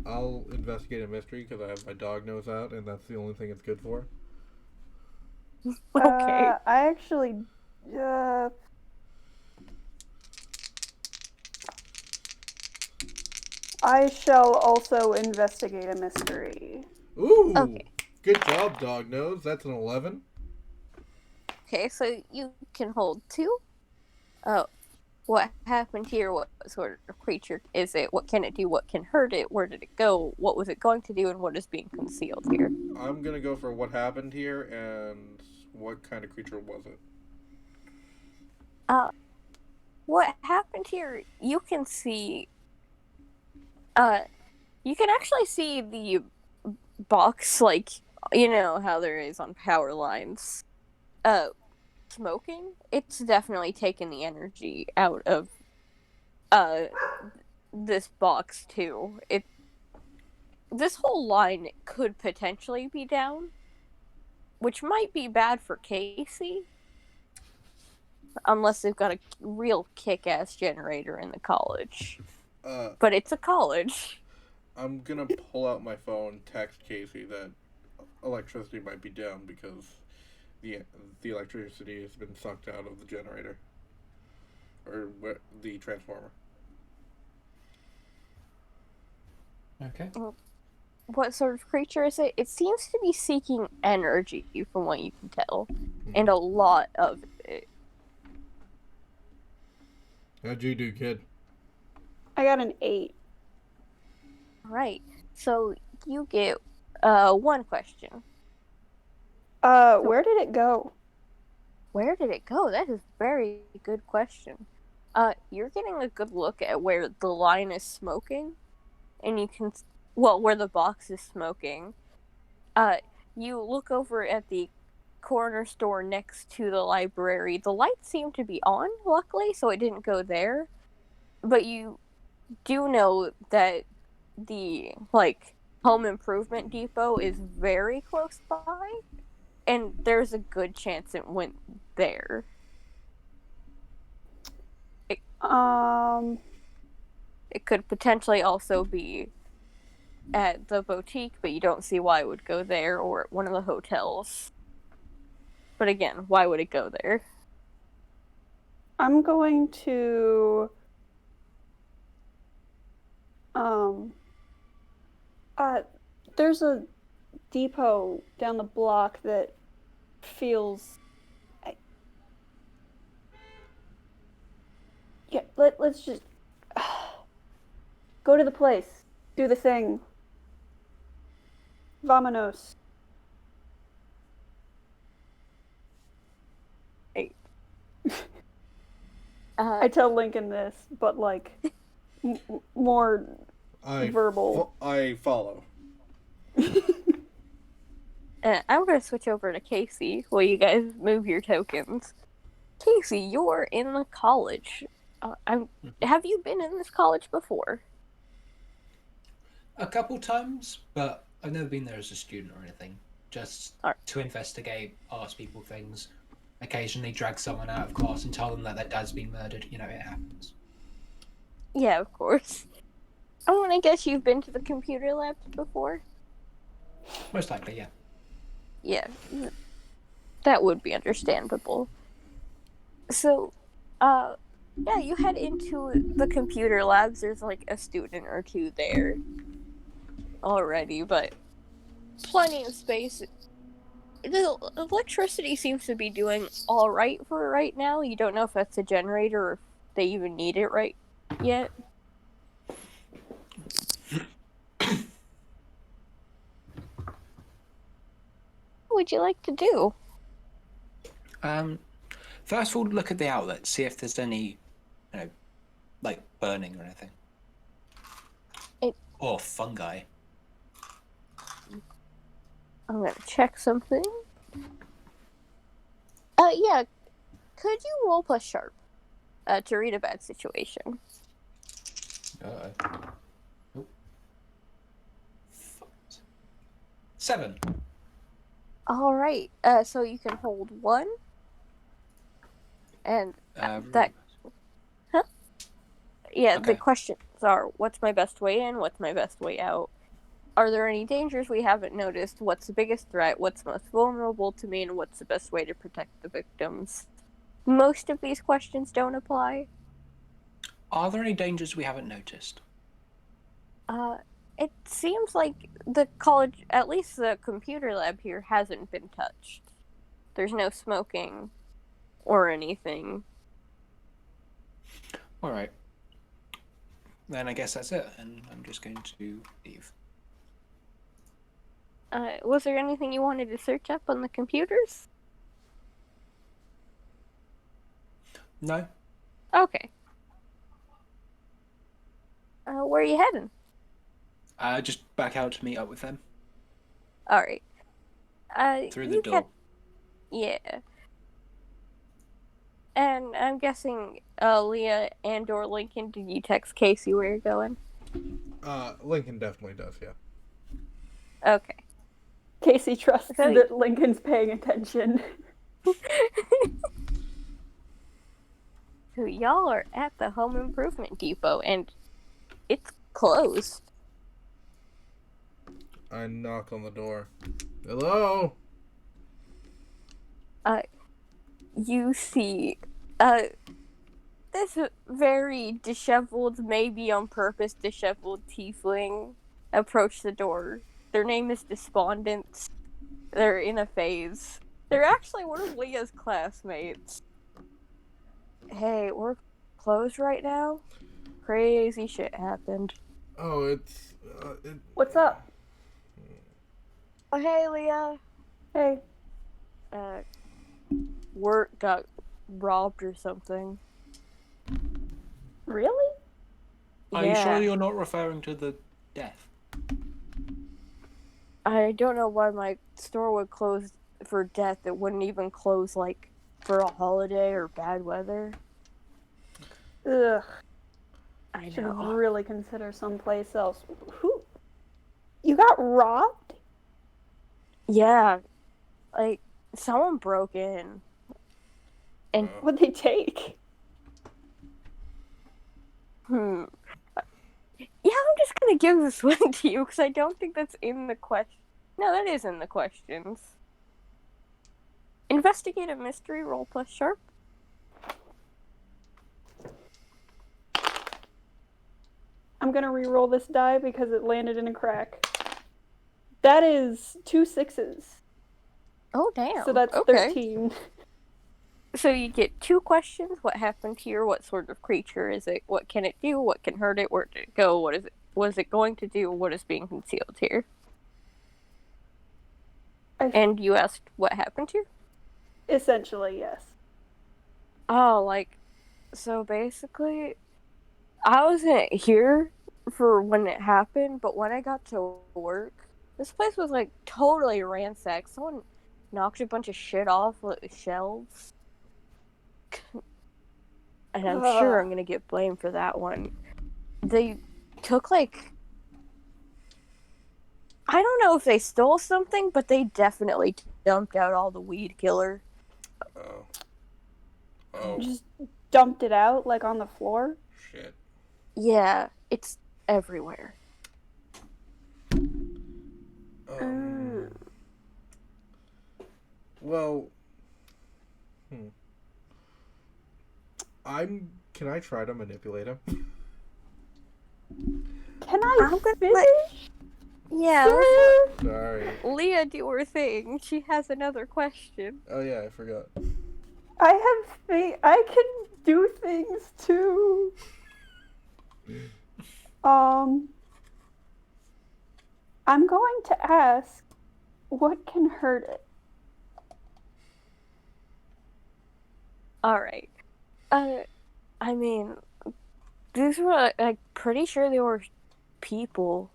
I'll investigate a mystery because I have my dog nose out and that's the only thing it's good for.
Okay.
I actually, I shall also investigate a mystery.
Ooh!
Okay.
Good job, dog nose. That's an 11.
Okay, so you can hold 2. Oh, what happened here? What sort of creature is it? What can it do? What can hurt it? Where did it go? What was it going to do? And what is being concealed here?
I'm gonna go for what happened here and what kind of creature was it?
What happened here? You can see. You can actually see the box, like, you know how there is on power lines. Smoking. It's definitely taken the energy out of this box too. This whole line could potentially be down, which might be bad for Casey, unless they've got a real kick-ass generator in the college. But it's a college.
I'm gonna pull out my phone, text Casey that electricity might be down because the electricity has been sucked out of the generator or the transformer.
Okay.
What sort of creature is it? It seems to be seeking energy, from what you can tell, and a lot of it.
How'd you do, kid?
I got an 8.
Right. So you get 1 question.
Where did it go?
Where did it go? That is a very good question. You're getting a good look at where the line is smoking, and you can, well, where the box is smoking. You look over at the corner store next to the library. The lights seem to be on, luckily, so it didn't go there. But you do know that the, like, home improvement depot is very close by, and there's a good chance it went there.
Um,
It could potentially also be at the boutique, but you don't see why it would go there, or at one of the hotels. But again, why would it go there?
I'm going to there's a depot down the block that feels yeah, let's just go to the place. Do the thing. Vamonos. I tell Lincoln this, but like more verbal.
I follow.
I'm gonna switch over to Casey while you guys move your tokens. Casey, you're in the college. Have you been in this college before?
A couple times, but I've never been there as a student or anything. Just to investigate, ask people things, occasionally drag someone out of class and tell them that their dad's been murdered. You know, it happens.
Yeah, of course. I want to guess you've been to the computer labs before?
Most likely, yeah.
Yeah, that would be understandable. So, yeah, you head into the computer labs. There's like a student or two there already, but plenty of space. The electricity seems to be doing all right for right now. You don't know if that's a generator or if they even need it right yet. What would you like to do?
First of all, look at the outlet, see if there's any, like burning or anything. Or fungi.
I'm gonna check something. Yeah. Could you roll plus sharp to read a bad situation?
Nope. 7.
All right. So you can hold 1, and that. Huh? Yeah.
Okay.
The questions are: what's my best way in? What's my best way out? Are there any dangers we haven't noticed? What's the biggest threat? What's most vulnerable to me? And what's the best way to protect the victims? Most of these questions don't apply.
Are there any dangers we haven't noticed?
It seems like the college, at least the computer lab here, hasn't been touched. There's no smoking or anything.
Alright. Then I guess that's it, and I'm just going to leave.
Was there anything you wanted to search up on the computers?
No?
Okay. Where are you heading?
Just back out to meet up with them.
Alright.
Through the door.
Yeah. And I'm guessing, Leah and or Lincoln, did you text Casey where you're going?
Lincoln definitely does, yeah.
Okay.
Casey trusts that Lincoln's paying attention.
So y'all are at the home improvement depot, and it's closed.
I knock on the door. Hello?
You see, this very disheveled, maybe on purpose disheveled tiefling approach the door. Their name is Despondence. They're in a phase. They're actually one of Leah's classmates. Hey, we're closed right now? Crazy shit happened.
Oh, it's...
What's up?
Oh, hey, Leah.
Hey.
Work got robbed or something.
Really?
Are you sure you're not referring to the death?
I don't know why my store would close for death. It wouldn't even close, like, for a holiday or bad weather.
Ugh.
I
Should
know.
really consider someplace else. Who? You got robbed?
Yeah. Like, someone broke in. And,
What'd they take?
Yeah, I'm just gonna give this one to you, because I don't think that's in the question. No, that is in the questions. Investigate a mystery, roll plus sharp.
I'm gonna re-roll this die because it landed in a crack. That is 2 6s.
Oh, damn.
So that's
okay.
13.
So you get 2 questions. What happened here? What sort of creature is it? What can it do? What can hurt it? Where did it go? What is it going to do? What is being concealed here? And you asked what happened here?
Essentially, yes.
Oh, like, so basically, I wasn't here for when it happened, but when I got to work, this place was, like, totally ransacked. Someone knocked a bunch of shit off the shelves. And I'm sure I'm gonna get blamed for that one. They took, like, I don't know if they stole something, but they definitely dumped out all the weed killer.
Oh.
Just dumped it out, like, on the floor?
Shit.
Yeah, it's everywhere.
Well, Can I try to manipulate him?
Can I finish?
Yeah,
Sorry.
Leah do her thing. She has another question.
Oh yeah, I forgot.
I have faith. I can do things too. I'm going to ask, what can hurt it?
Alright. I mean, these were, like, pretty sure they were people.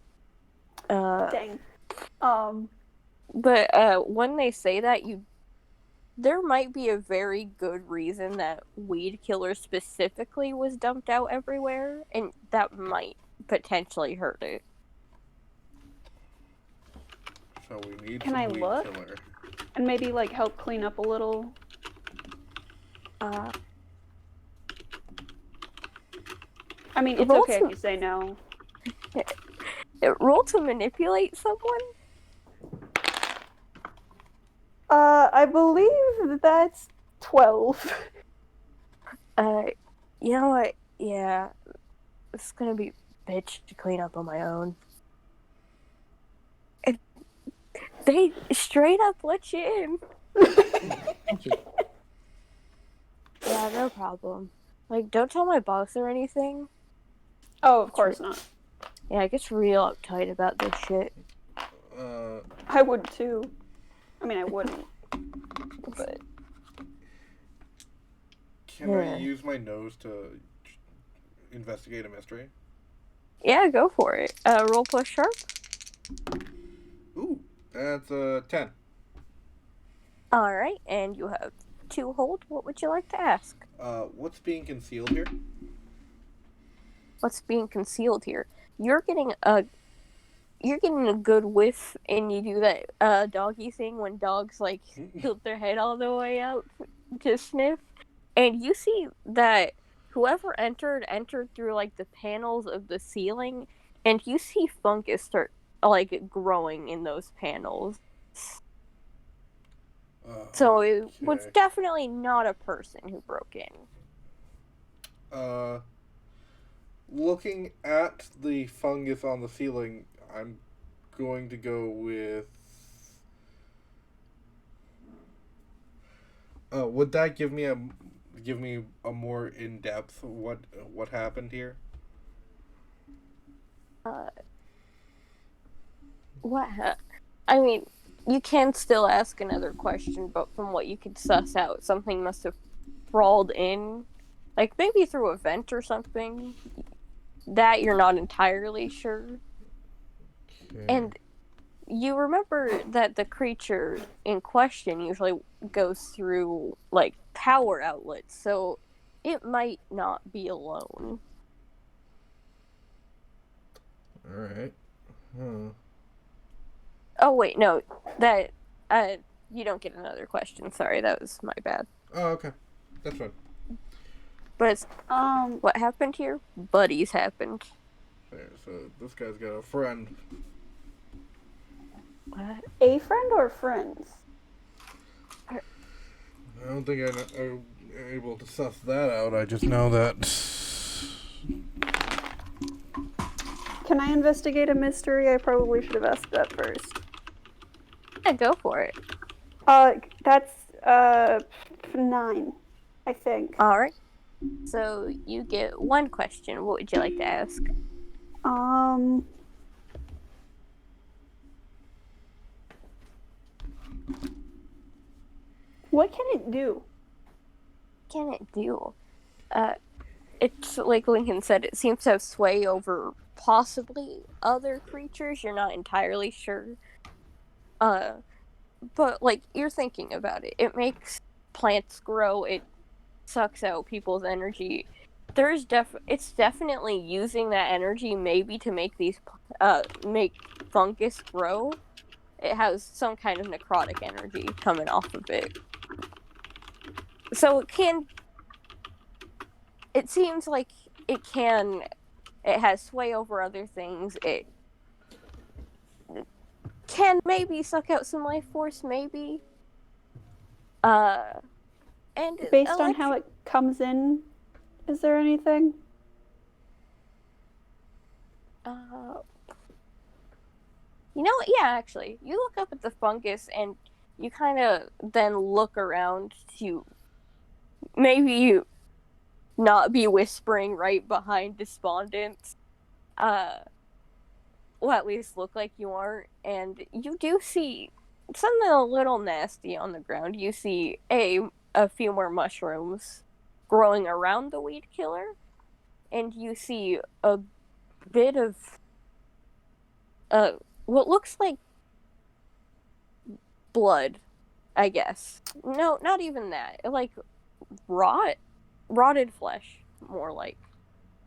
Dang.
But when they say that, there might be a very good reason that weed killer specifically was dumped out everywhere, and that might potentially hurt it.
So we need
Can
some
I
weed
look?
killer.
And maybe, like, help clean up a little? I mean, it's okay if you say no.
Roll to manipulate someone?
I believe that's 12.
You know what? Yeah. It's gonna be a bitch to clean up on my own. They straight up let you in.
Thank you.
Yeah, no problem. Like, don't tell my boss or anything.
Oh, of course not.
Yeah, it gets real uptight about this shit.
I would too. I mean, I wouldn't. But
Can I use my nose to investigate a mystery?
Yeah, go for it. Roll plus sharp.
Ooh, that's a 10.
Alright, and you have 2 hold. What would you like to ask?
What's being concealed here?
What's being concealed here? You're getting a good whiff, and you do that doggy thing when dogs, like, tilt their head all the way out to sniff. And you see that whoever entered through, like, the panels of the ceiling, and you see fungus start, like, growing in those panels. So it was definitely not a person who broke in.
Looking at the fungus on the ceiling, I'm going to go with... would that give me a more in-depth what happened here?
I mean, you can still ask another question, but from what you could suss out, something must have crawled in Like, maybe through a vent or something. That you're not entirely sure.
Okay.
And you remember that the creature in question usually goes through, like, power outlets, so it might not be alone.
Alright. Huh.
Oh, wait, no. That, you don't get another question. Sorry, that was my bad.
Oh, okay. That's fine.
But it's,
Um,
what happened here? Buddies happened.
There, so this guy's got a friend.
What?
a friend or friends?
I don't think I'm able to suss that out. I just know that.
Can I investigate a mystery? I probably should have asked that first.
Yeah, go for it.
That's 9, I think.
Alright. So, you get one question. What would you like to ask?
What can it do?
What can it do? It's like Lincoln said, it seems to have sway over possibly other creatures. You're not entirely sure. But like, you're thinking about it. It makes plants grow. It sucks out people's energy. It's definitely using that energy maybe to make make fungus grow. It has some kind of necrotic energy coming off of it. So it seems like it has sway over other things. It can maybe suck out some life force, maybe. And
Based on how it comes in, is there anything?
You know what? Yeah, actually. You look up at the fungus and you kind of then look around to maybe not be whispering right behind Despondence. Well, at least look like you aren't. And you do see something a little nasty on the ground. You see a few more mushrooms growing around the weed killer. And you see a bit of what looks like blood, I guess. No, not even that. Like rotted flesh, more like,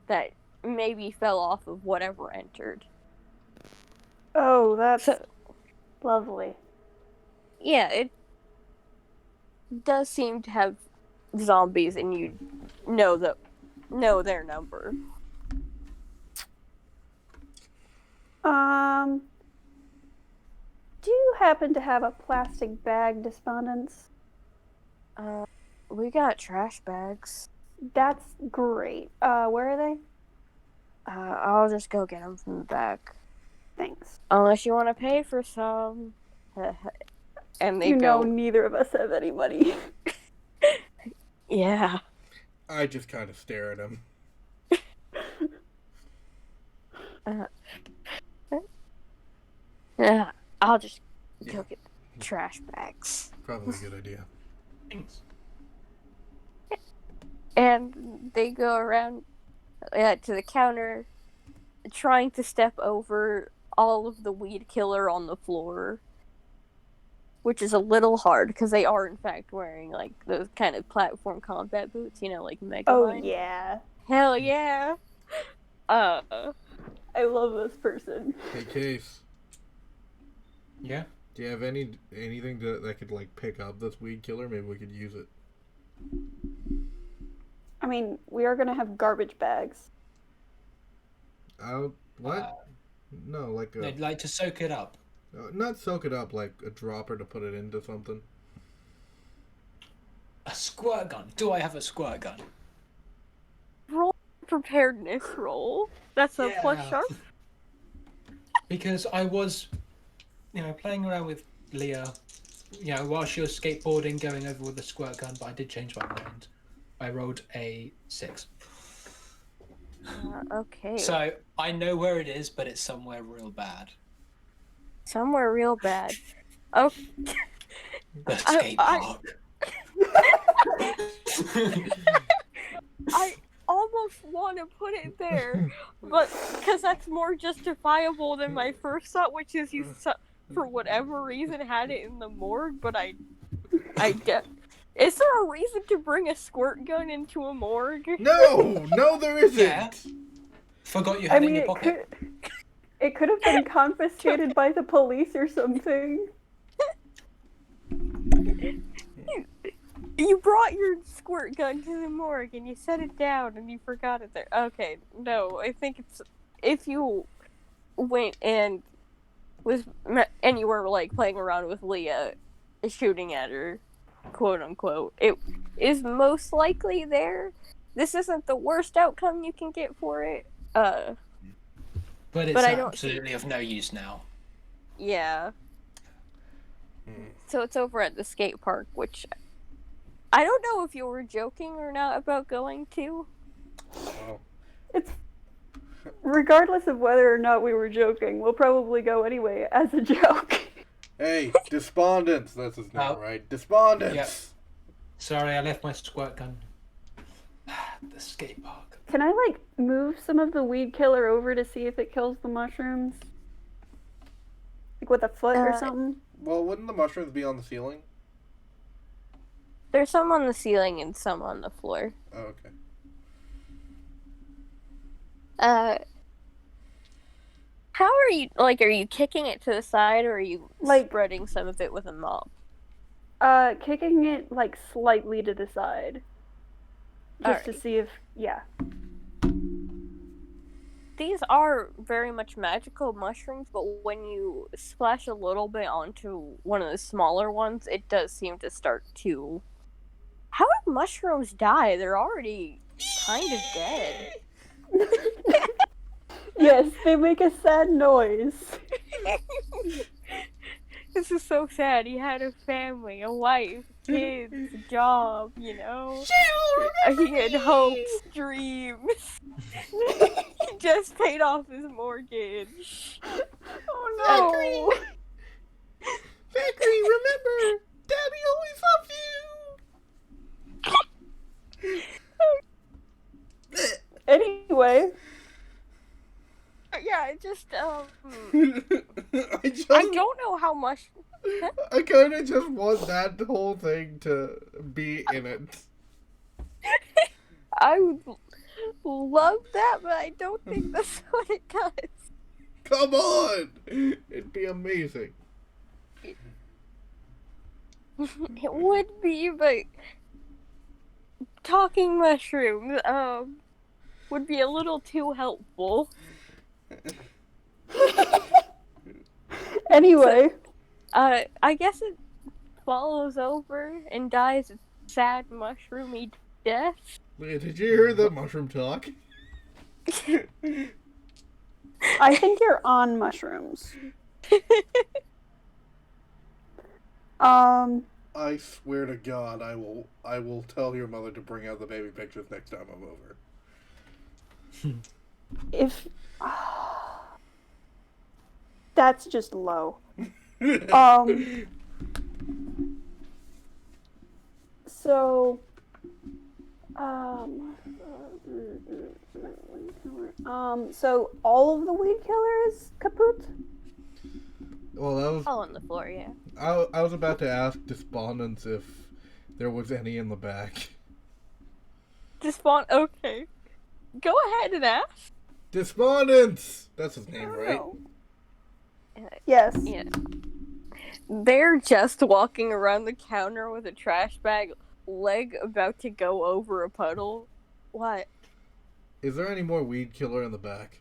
that maybe fell off of whatever entered.
Oh, that's lovely.
Yeah, it does seem to have zombies, and you know their number.
Do you happen to have a plastic bag, Despondence?
We got trash bags.
That's great. Where are they?
I'll just go get them from the back.
Thanks.
Unless you want to pay for some. And they
You
go.
know neither of us have any money.
Yeah.
I just kind of stare at him.
Yeah, I'll just go get trash bags.
Probably a good idea.
Thanks.
And they go around to the counter, trying to step over all of the weed killer on the floor, which is a little hard because they are in fact wearing like those kind of platform combat boots, like Mega
Oh
Line.
yeah.
Hell yeah.
I love this person.
Hey, Case.
Yeah?
Do you have anything that could like pick up this weed killer? Maybe we could use it.
I mean, we are gonna have garbage bags.
What? No, like
They'd like to soak it up.
not soak it up, like a dropper to put it into something.
A squirt gun. Do I have a squirt gun?
Roll preparedness roll. That's a plus sharp.
Because I was, playing around with Leah, while she was skateboarding, going over with a squirt gun, but I did change my mind. I rolled a 6.
Okay.
So I know where it is, but it's somewhere real bad.
Somewhere real bad. Oh.
The skate park.
I almost want to put it there, but because that's more justifiable than my first thought, which is for whatever reason, had it in the morgue. But is there a reason to bring a squirt gun into a morgue?
No, there isn't.
Yeah. Forgot you
I
had it in
mean,
your pocket.
it could have been confiscated by the police or something.
You brought your squirt gun to the morgue and you set it down and you forgot it there. Okay, no, I think it's if you went and you were like playing around with Leah, shooting at her, quote unquote, it is most likely there. This isn't the worst outcome you can get for it.
But it's
but I don't
absolutely of no use now.
Yeah. So it's over at the skate park, which I don't know if you were joking or not about going to.
Oh.
It's regardless of whether or not we were joking, we'll probably go anyway as a joke.
Hey, Despondence, that's his name,
Oh.
right? Despondence!
Yep. Sorry, I left my squirt gun. The skate park.
Can I, like, move some of the weed killer over to see if it kills the mushrooms? Like with a foot or something?
Well, wouldn't the mushrooms be on the ceiling?
There's some on the ceiling and some on the floor.
Oh, okay.
How are you kicking it to the side, or are you
Like-
spreading some of it with a mop?
Kicking it, like, slightly to the side. Just to
Alright.
see if, yeah.
These are very much magical mushrooms, but when you splash a little bit onto one of the smaller ones, it does seem to start to... How do mushrooms die? They're already kind of dead.
Yes, they make a sad noise.
This is so sad. He had a family, a wife, kids, a job, you know? He had hopes, dreams. He just paid off his mortgage.
Oh no!
Zachary, remember! Daddy always loves you!
Anyway,
Yeah, I just,
I
I don't know how much...
I kind of just want that whole thing to be in it.
I would love that, but I don't think that's what it does.
Come on! It'd be amazing.
It would be, but talking mushrooms, would be a little too helpful.
anyway,
I guess it falls over and dies a sad mushroomy death.
Leah, did you hear the mushroom talk?
I think you're on mushrooms.
I swear to God, I will tell your mother to bring out the baby pictures next time I'm over.
If that's just low. So so all of the weed killer is kaput?
Well, that was
All on the floor, yeah.
I was about to ask Despondence if there was any in the back.
Okay. Go ahead and ask.
Despondence! That's his name, right?
Oh. Yes.
Yeah. They're just walking around the counter with a trash bag, leg about to go over a puddle. What?
Is there any more weed killer in the back?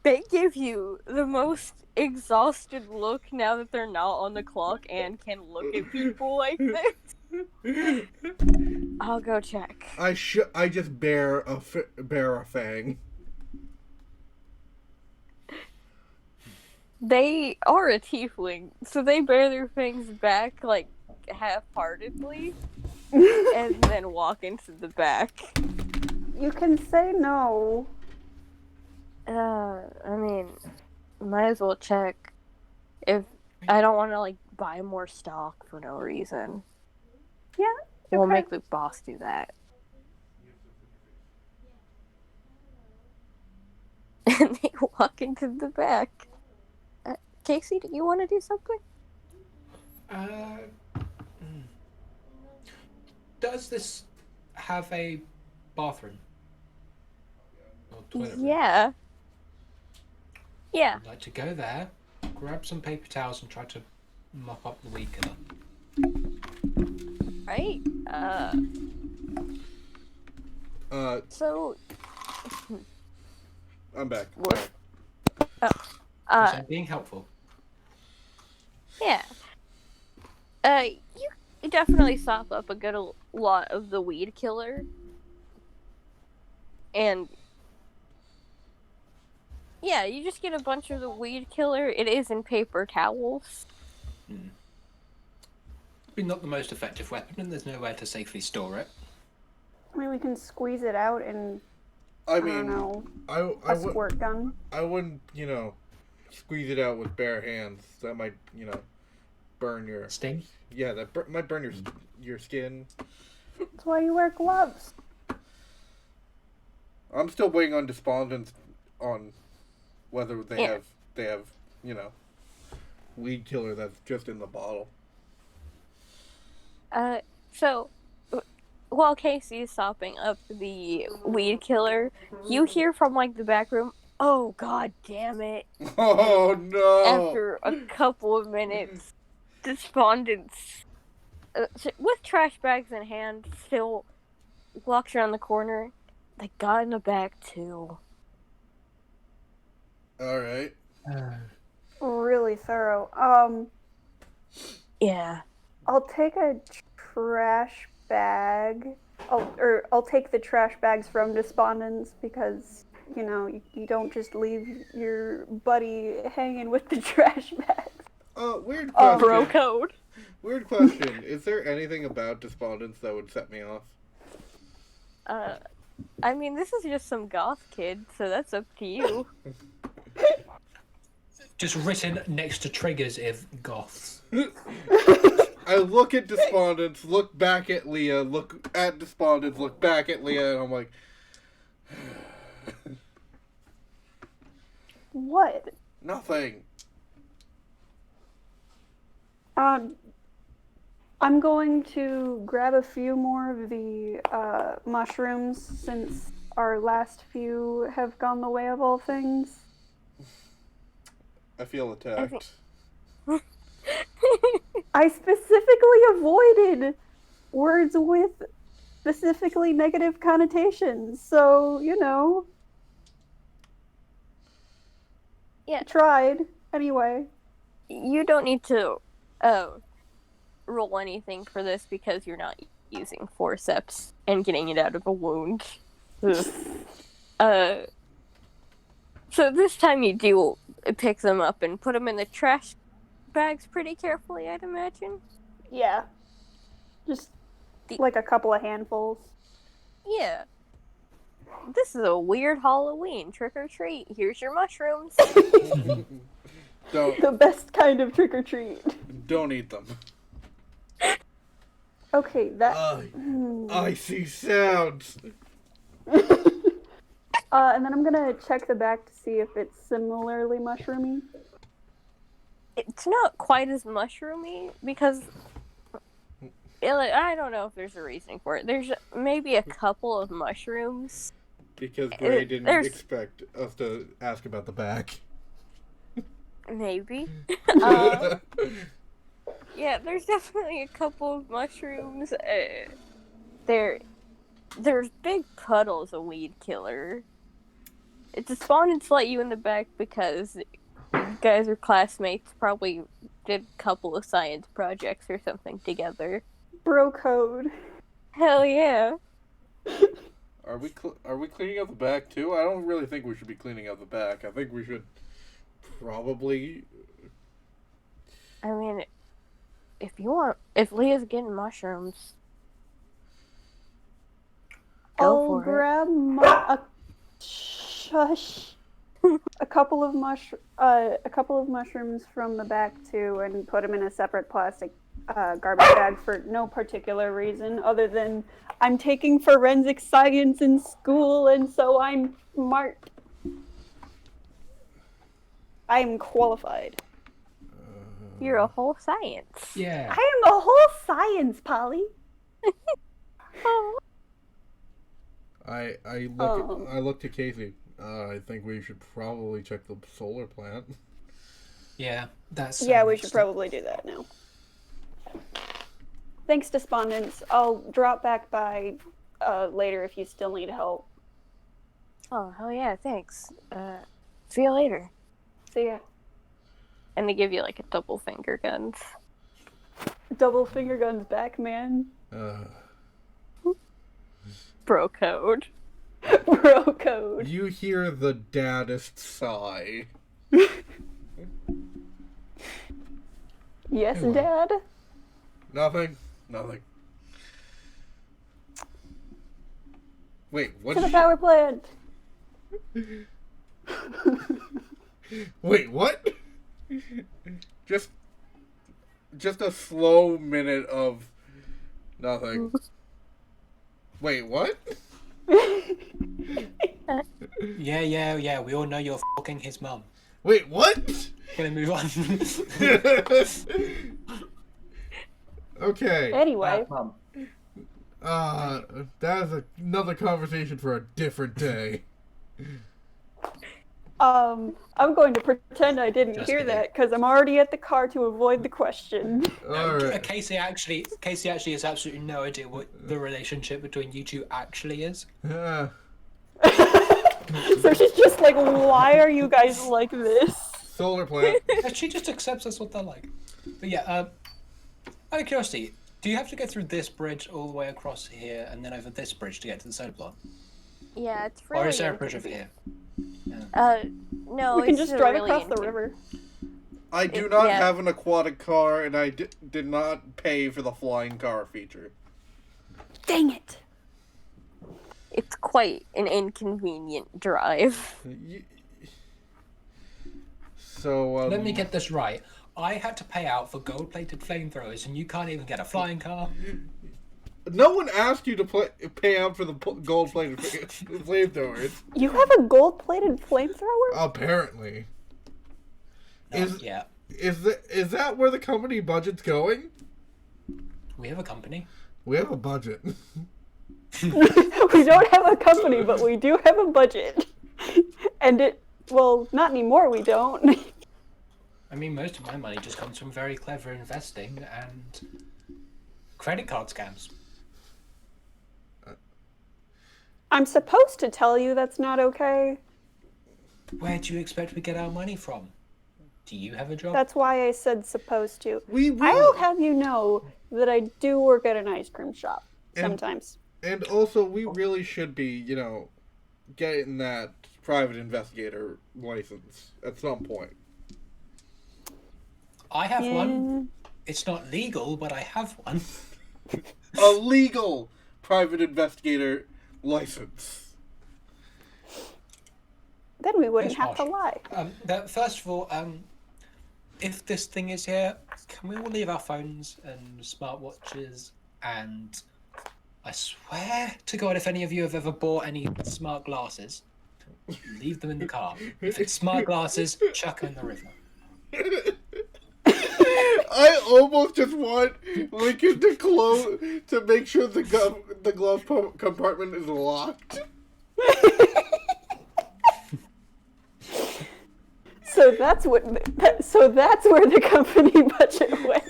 They give you the most exhausted look now that they're not on the clock and can look at people like this. I'll go check.
I just bear a fang.
They are a tiefling, so they bear their fangs back, like, half-heartedly, and then walk into the back.
You can say no.
I mean, might as well check. If I don't want to, like, buy more stock for no reason.
Yeah.
We'll
okay.
make the boss do that. And they walk into the back. Casey, do you want to do something?
Does this have a bathroom? Or toilet room?
Yeah. Yeah.
I'd like to go there, grab some paper towels, and try to mop up the weed killer.
Right? So,
I'm back.
What?
Because I'm being helpful.
yeah. You definitely sop up a good lot of the weed killer. And yeah, you just get a bunch of the weed killer. It is in paper towels.
Probably not the most effective weapon, and there's nowhere to safely store it.
I mean, we can squeeze it out and
I
don't
mean,
know,
I
a squirt gun.
wouldn't, squeeze it out with bare hands. That might, burn your...
Sting?
Yeah, that might burn your skin.
That's why you wear gloves.
I'm still waiting on despondence on whether they have, weed killer that's just in the bottle.
So while Casey is sopping up the weed killer, you hear from the back room, "Oh, god damn it."
Oh no!
After a couple of minutes, Despondence, with trash bags in hand, still walks around the corner. They got in the back too.
Alright.
Really thorough.
Yeah.
I'll take a trash bag. I'll take the trash bags from Despondence because, you don't just leave your buddy hanging with the trash bags.
Weird question.
Bro code.
Weird question. Is there anything about Despondence that would set me off?
I mean, this is just some goth kid, so that's up to you.
Just written next to triggers if goths.
I look at Despondence, look back at Leah, look at Despondence, look back at Leah, and I'm like...
What?
Nothing.
I'm going to grab a few more of the mushrooms since our last few have gone the way of all things.
I feel attacked.
I specifically avoided words with specifically negative connotations, so,
Yeah.
tried, anyway.
You don't need to roll anything for this because you're not using forceps and getting it out of a wound. So this time you do pick them up and put them in the trash bags pretty carefully, I'd imagine.
Yeah. Just like a couple of handfuls.
Yeah. This is a weird Halloween. Trick or treat. Here's your mushrooms.
The best kind of trick or treat.
Don't eat them.
Okay, that...
I see sounds.
And then I'm gonna check the back to see if it's similarly mushroomy.
It's not quite as mushroomy because I don't know if there's a reasoning for it. There's maybe a couple of mushrooms.
Because Gray didn't expect us to ask about the back.
Maybe. Yeah, there's definitely a couple of mushrooms. There's big puddles of weed killer. It's Despondent to let you in the back because you guys are classmates, probably did a couple of science projects or something together.
Bro code.
Hell yeah.
Are we cleaning up the back too? I don't really think we should be cleaning up the back. I think we should probably...
I mean, if Leah's getting mushrooms, go for
grab shush. a couple of mushrooms from the back too, and put them in a separate plastic garbage bag for no particular reason other than I'm taking forensic science in school, and so I'm smart. I'm qualified.
You're a whole science.
Yeah.
I am a whole science, Polly.
Oh.
I look to Casey. I think we should probably check the solar plant.
Yeah, that's...
Yeah, we should probably do that now. Thanks, Despondents. I'll drop back by later if you still need help.
Oh, hell yeah, thanks. See you later.
See ya.
And they give you like a double finger guns.
Double finger guns back, man.
Bro code.
Bro code.
You hear the daddest sigh.
Yes,
Anyway.
Dad?
Nothing. Wait, what?
To the power plant.
Wait, what? Just a slow minute of nothing. Wait, what?
Yeah. We all know you're fucking his mum.
Wait, what?
Gonna move on.
Okay.
Anyway,
Mum.
That is another conversation for a different day.
I'm going to pretend I didn't
Just
hear
kidding.
that because I'm already at the car to avoid the question.
Alright.
Casey actually has absolutely no idea what the relationship between you two actually is.
Uh,
So she's just like, why are you guys like this?
solar plant.
She just accepts that's what they're like. But yeah, out of curiosity, do you have to go through this bridge all the way across here and then over this bridge to get to the solar plant?
Yeah, it's really
Or is there a bridge over here?
No,
We can
it's
just drive
really
across the
into-
river.
I do not
yeah.
have an aquatic car, and I did not pay for the flying car feature.
Dang it.
It's quite an inconvenient drive.
So,
Let me get this right. I had to pay out for gold-plated flamethrowers, and you can't even get a flying car.
no one asked you to pay out for the gold-plated flamethrowers.
You have a gold-plated flamethrower?
Apparently.
Yeah,
Is that where the company budget's going?
we have a company.
We have a budget.
We don't have a company, but we do have a budget. And well, not anymore, we don't.
I mean, most of my money just comes from very clever investing and credit card scams.
I'm supposed to tell you that's not okay.
Where do you expect we get our money from? Do you have a job?
That's why I said supposed to.
We
I will have you know that I do work at an ice cream shop sometimes.
And also, we really should be, getting that private investigator license at some point.
I have one. It's not legal, but I have one.
A legal private investigator license.
Then we wouldn't
Yes,
have to
Marsh.
lie.
First of all, if this thing is here, can we all leave our phones and smartwatches? And I swear to God, if any of you have ever bought any smart glasses, leave them in the car. If it's smart glasses, chuck them in the river.
I almost just want Lincoln to make sure the glove compartment is locked.
So that's where the company budget went.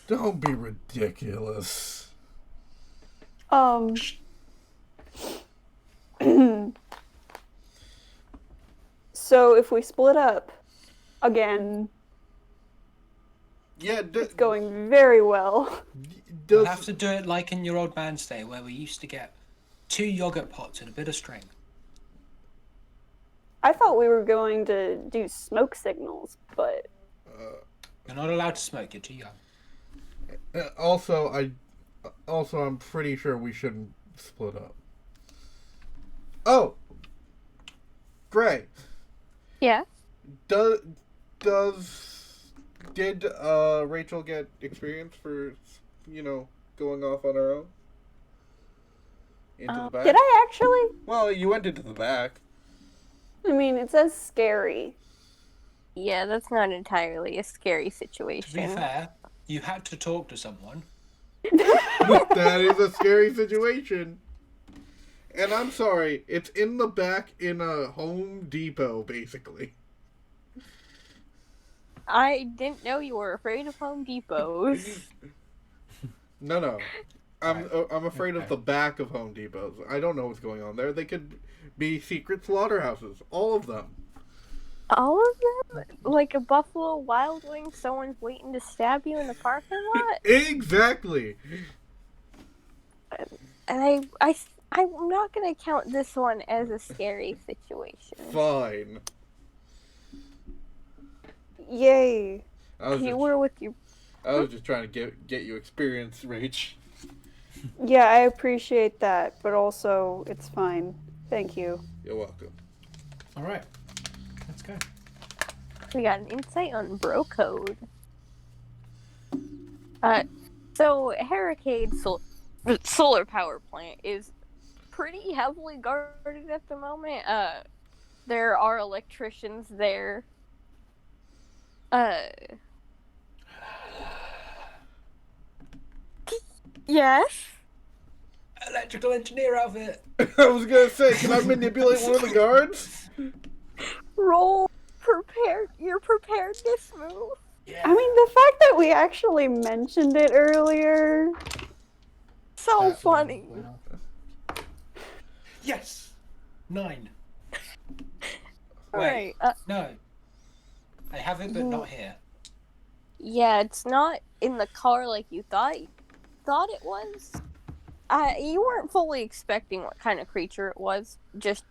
Don't be ridiculous.
So if we split up again,
Yeah,
it's going very well.
We'll have to do it like in your old man's day, where we used to get 2 yogurt pots and a bit of string.
I thought we were going to do smoke signals, but
You're not allowed to smoke. You're too young.
Also, I'm pretty sure we shouldn't split up. Oh, Gray.
Yeah.
Did Rachel get experience for going off on her own into the back?
did I actually?
Well, you went into the back.
I mean, it says scary.
Yeah, that's not entirely a scary
To be
situation.
fair, you had to talk to someone.
That is a scary situation. And I'm sorry, it's in the back in a Home Depot, basically.
I didn't know you were afraid of Home Depots.
No. I'm afraid of
Okay.
the back of Home Depots. I don't know what's going on there. They could be secret slaughterhouses. All of them.
All of them? Like a Buffalo Wild Wing, someone's waiting to stab you in the parking lot?
Exactly.
And I'm not gonna count this one as a scary situation.
Fine.
Yay.
I was
You were with your...
just trying to get you experience, Rach.
Yeah, I appreciate that, but also it's fine. Thank you.
You're welcome.
All right, let's go.
We got an insight on bro code. So Haracaid solar power plant is pretty heavily guarded at the moment. There are electricians there. Yes.
Electrical engineer outfit.
I was gonna say, can I manipulate one of the guards?
Roll your preparedness move.
Yeah.
I mean, the fact that we actually mentioned it earlier.
So funny.
Well. Yes. 9.
Alright.
No. I have it, but not here.
Yeah, it's not in the car like you thought it was. You weren't fully expecting what kind of creature it was, just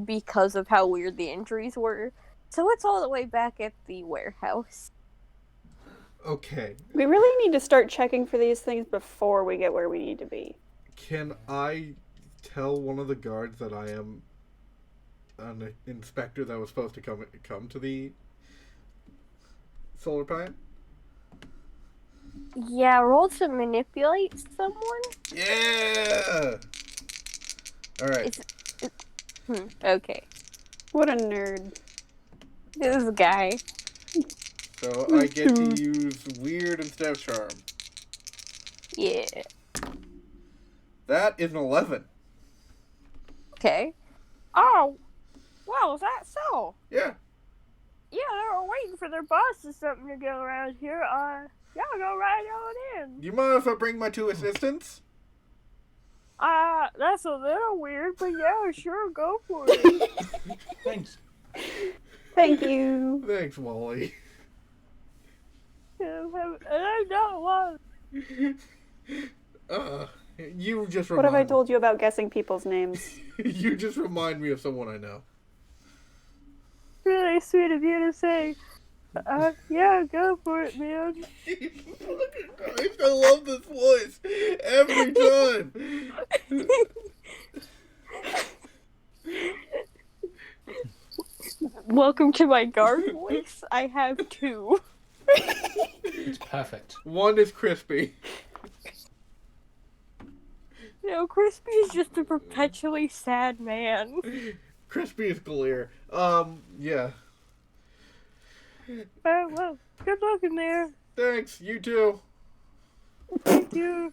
because of how weird the injuries were. So it's all the way back at the warehouse.
Okay.
We really need to start checking for these things before we get where we need to be.
Can I tell one of the guards that I am an inspector that was supposed to come to the solar plant?
Yeah, roll to manipulate someone.
Yeah. All right.
Okay.
What a nerd.
This guy.
So I get to use weird instead of charm.
Yeah.
That is an 11.
Okay. Oh, wow, is that so?
Yeah.
Yeah, they were waiting for their boss or something to go around here. Y'all go right on in.
Do you mind if I bring my 2 assistants?
That's a little weird, but yeah, sure, go for it.
Thanks.
Thank you.
Thanks, Wally.
I know what.
You just
What have I told you about guessing people's names?
You just remind me of someone I know.
Really sweet of you to say. Yeah, go for it, man.
Christ, I love this voice every time.
Welcome to my guard voice. I have 2.
It's perfect.
One is crispy.
No, Crispy is just a perpetually sad man.
Crispy is clear. Yeah.
Oh, well, good luck in there.
Thanks, you too.
Thank you.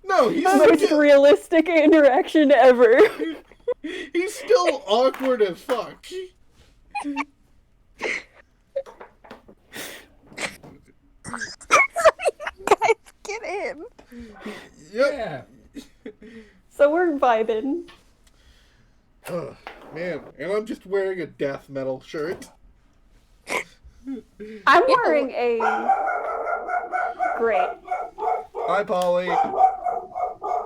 No, he's
Most realistic interaction ever.
he's still awkward as fuck.
Guys, get in.
Yep.
Yeah.
So we're vibing.
Man, and I'm just wearing a death metal shirt.
I'm wearing a... Great.
Hi, Polly.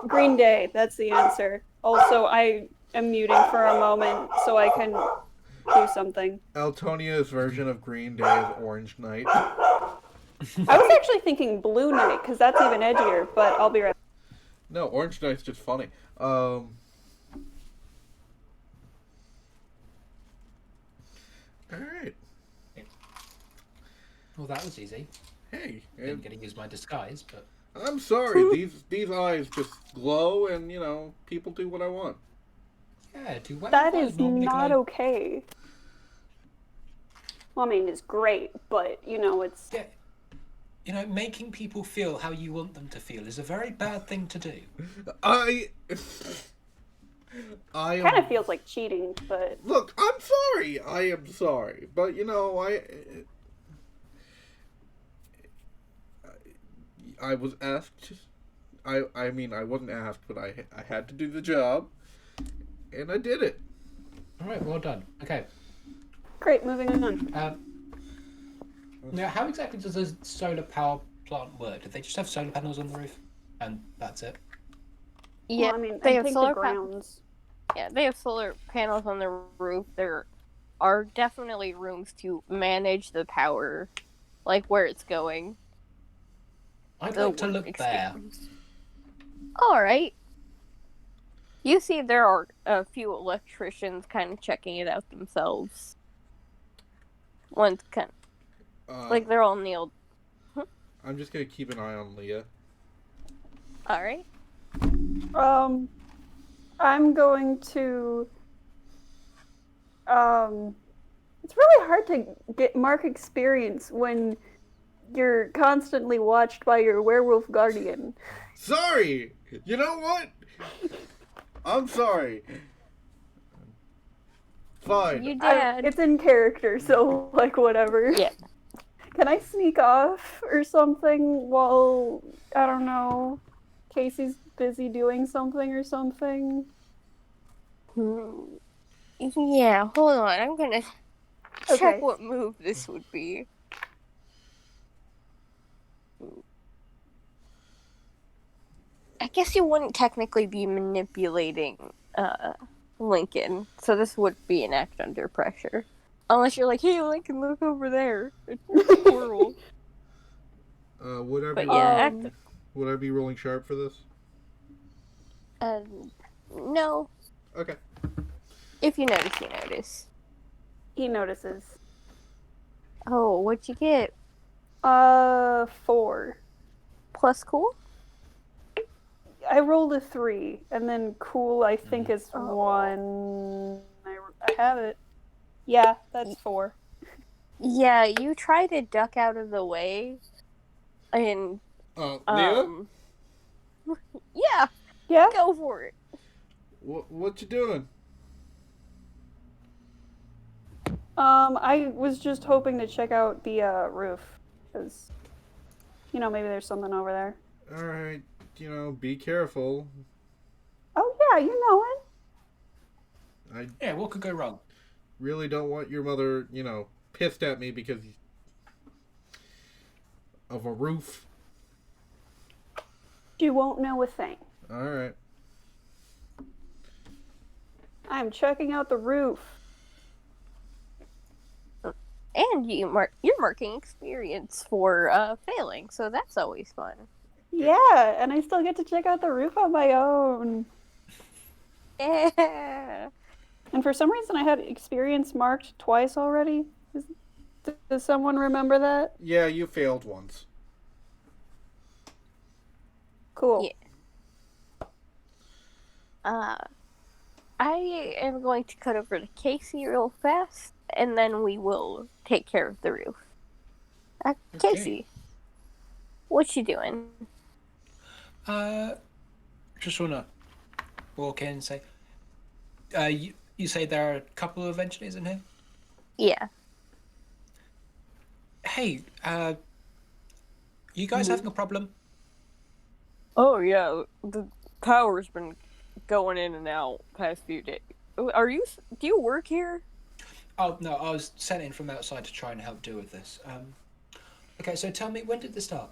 Green Day, that's the answer. Also, I am muting for a moment so I can do something.
Altonia's version of Green Day is Orange Night.
I was actually thinking Blue Night, because that's even edgier, but I'll be right back.
No, Orange Night's just funny. Alright.
Well, that was easy.
Hey,
Didn't get to use my disguise, but
I'm sorry. These eyes just glow, and people do what I want.
Yeah, do
That
whale
is
normally
not
glow?
okay. Well, I mean, it's great, but, it's...
Yeah. Making people feel how you want them to feel is a very bad thing to do.
I
Kind of
am.
feels like cheating, but...
Look, I'm sorry. I am sorry, but I was asked. I mean, I wasn't asked, but I had to do the job, and I did it.
All right, well done. Okay.
Great, moving on.
Now, how exactly does a solar power plant work? Do they just have solar panels on the roof, and that's it?
Yeah,
Well, I mean,
they
I
have
think
solar
the grounds...
Yeah, they have solar panels on the roof. There are definitely rooms to manage the power, like where it's going.
I'd
The
like to
work
look there.
experience. All right. You see, there are a few electricians kind of checking it out themselves. One's kind of like they're all kneeled.
I'm just gonna keep an eye on Leah.
All right.
I'm going to... It's really hard to get mark experience when you're constantly watched by your werewolf guardian.
Sorry. You know what? I'm sorry. Fine.
You did.
It's in character, so, like, whatever.
Yeah.
Can I sneak off or something while, I don't know, Casey's busy doing something or something?
Yeah, hold on. I'm gonna
Okay.
check what move this would be. I guess you wouldn't technically be manipulating Lincoln, so this would be an act under pressure. Unless you're like, hey, Lincoln, look over there. It's a squirrel.
Would I
But
be
yeah,
would I be rolling sharp for this?
no.
Okay.
If you notice, you notice.
He notices.
Oh, what'd you get?
4.
Plus cool?
I rolled a 3, and then cool, I think, is 1. I have it. Yeah, that's 4.
Yeah, you try to duck out of the way, and
Leah?
yeah,
Yeah?
go for it.
What you doing?
I was just hoping to check out the roof, because, maybe there's something over there.
All right. Be careful.
Oh, yeah, you know it.
Yeah, what could go wrong?
Really don't want your mother, pissed at me because of a roof.
She won't know a thing.
All right.
I'm checking out the roof.
And you're marking experience for failing, so that's always fun.
Yeah, and I still get to check out the roof on my own.
Yeah.
And for some reason, I had experience marked twice already. Does someone remember that?
Yeah, you failed once.
Cool.
Yeah. I am going to cut over to Casey real fast, and then we will take care of the roof. Casey, what you doing?
Just wanna walk in and say, you say there are a couple of engineers in here?
Yeah.
Hey, you guys having a problem?
Oh yeah, the power's been going in and out past few days. Do you work here?
Oh, no, I was sent in from outside to try and help deal with this. Okay, so tell me, when did this start?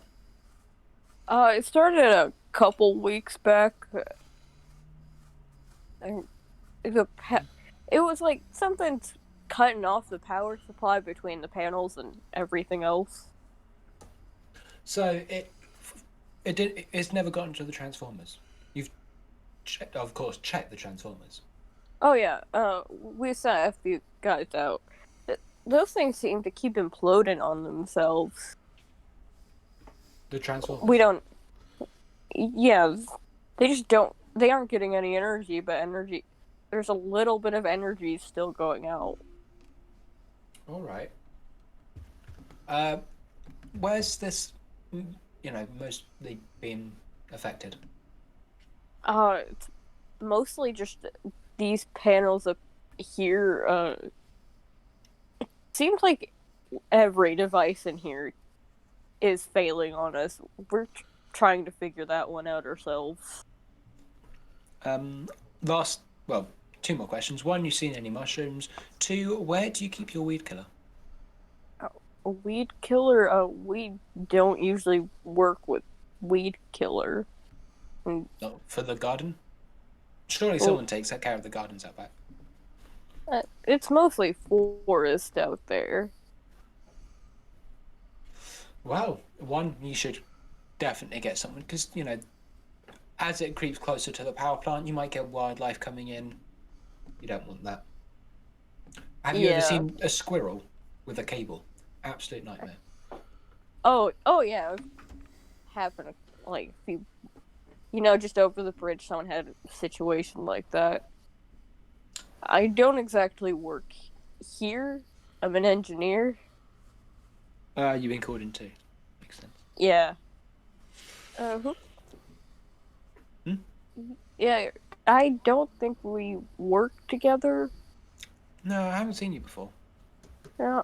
It started a couple weeks back. It was like something's cutting off the power supply between the panels and everything else.
So it's never gotten to the transformers. You've of course checked the transformers.
Oh yeah, we sent a few guys out. Those things seem to keep imploding on themselves.
The transformers?
We don't... Yeah, they just don't... They aren't getting any energy, but energy... there's a little bit of energy still going out.
All right. Where's this, mostly been affected?
It's mostly just these panels up here. Seems like every device in here is failing on us. We're trying to figure that one out ourselves.
Two more questions. One, you seen any mushrooms? Two, where do you keep your weed killer?
A weed killer? We don't usually work with weed killer.
Not for the garden? Surely someone takes care of the gardens out back.
It's mostly forest out there.
Well, one, you should definitely get someone, because, as it creeps closer to the power plant, you might get wildlife coming in. You don't want that. Have you ever seen a squirrel with a cable? Absolute nightmare.
Oh yeah. Happened like a few, just over the bridge. Someone had a situation like that. I don't exactly work here. I'm an engineer.
You've been called in too. Makes sense.
Yeah. Yeah, I don't think we work together.
No, I haven't seen you before.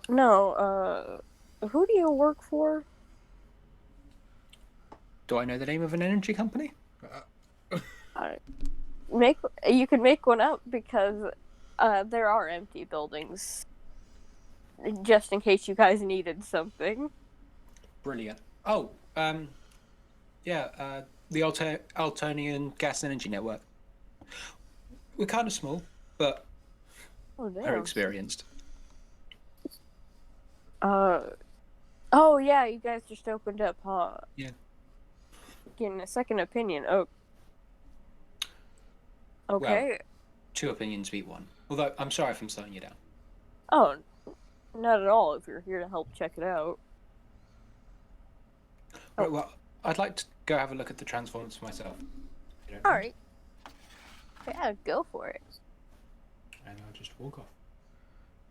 No, who do you work for?
Do I know the name of an energy company?
You can make one up because there are empty buildings, just in case you guys needed something.
Brilliant. Oh, the Altonian Gas and Energy Network. We're kind of small, but very experienced.
Oh yeah, you guys just opened up, huh?
Yeah.
Getting a second opinion. Oh. Okay.
Well, 2 opinions beat 1. Although, I'm sorry if I'm slowing you down.
Oh, not at all, if you're here to help check it out.
Right, well, I'd like to go have a look at the transformers for myself.
Alright. Yeah, go for it.
And I'll just walk off.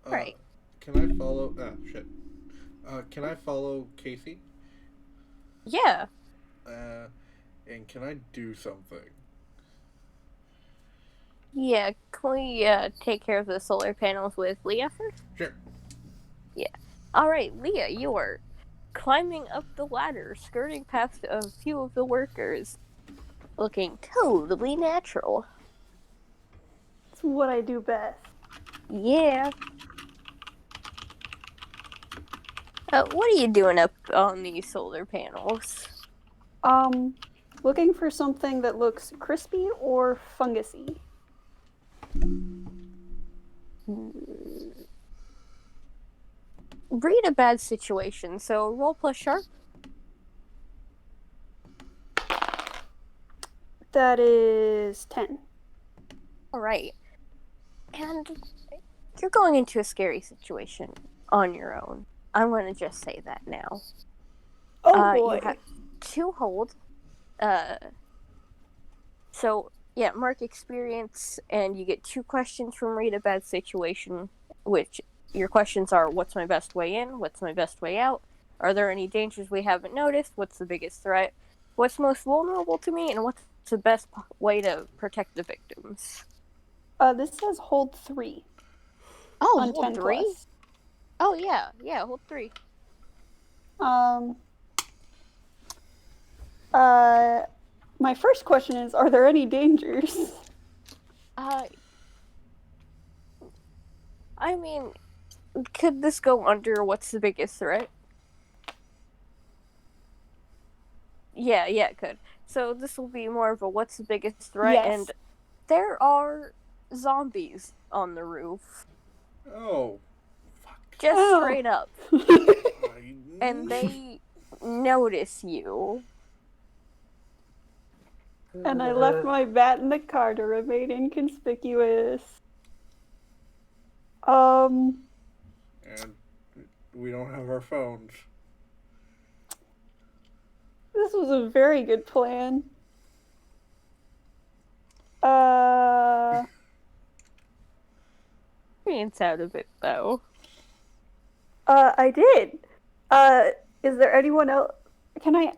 Right.
Can I follow... shit. Can I follow Casey?
Yeah.
And can I do something?
Yeah, can we take care of the solar panels with Leah first?
Sure.
Yeah. Alright, Leah, you are climbing up the ladder, skirting past a few of the workers, looking totally natural.
It's what I do best.
Yeah. What are you doing up on these solar panels?
Looking for something that looks crispy or fungusy.
Read a bad situation, so roll plus sharp.
That is 10.
Alright. And you're going into a scary situation on your own. I'm going to just say that now.
Oh boy.
You have 2 hold. So, yeah, mark experience, and you get 2 questions from Read a Bad Situation, which your questions are, what's my best way in? What's my best way out? Are there any dangers we haven't noticed? What's the biggest threat? What's most vulnerable to me? And what's the best way to protect the victims?
This says hold 3.
Oh,
on
hold
10
3?
plus.
Oh, yeah, hold 3.
My first question is, are there any dangers?
I mean, could this go under what's the biggest threat? Yeah, it could. So this will be more of a what's the biggest threat,
Yes.
and there are zombies on the roof.
Oh. Fuck.
Just straight up. And they notice you.
And I left my bat in the car to remain inconspicuous.
And we don't have our phones.
This was a very good plan.
sense out of it, though.
I did. Is there anyone else? Can I?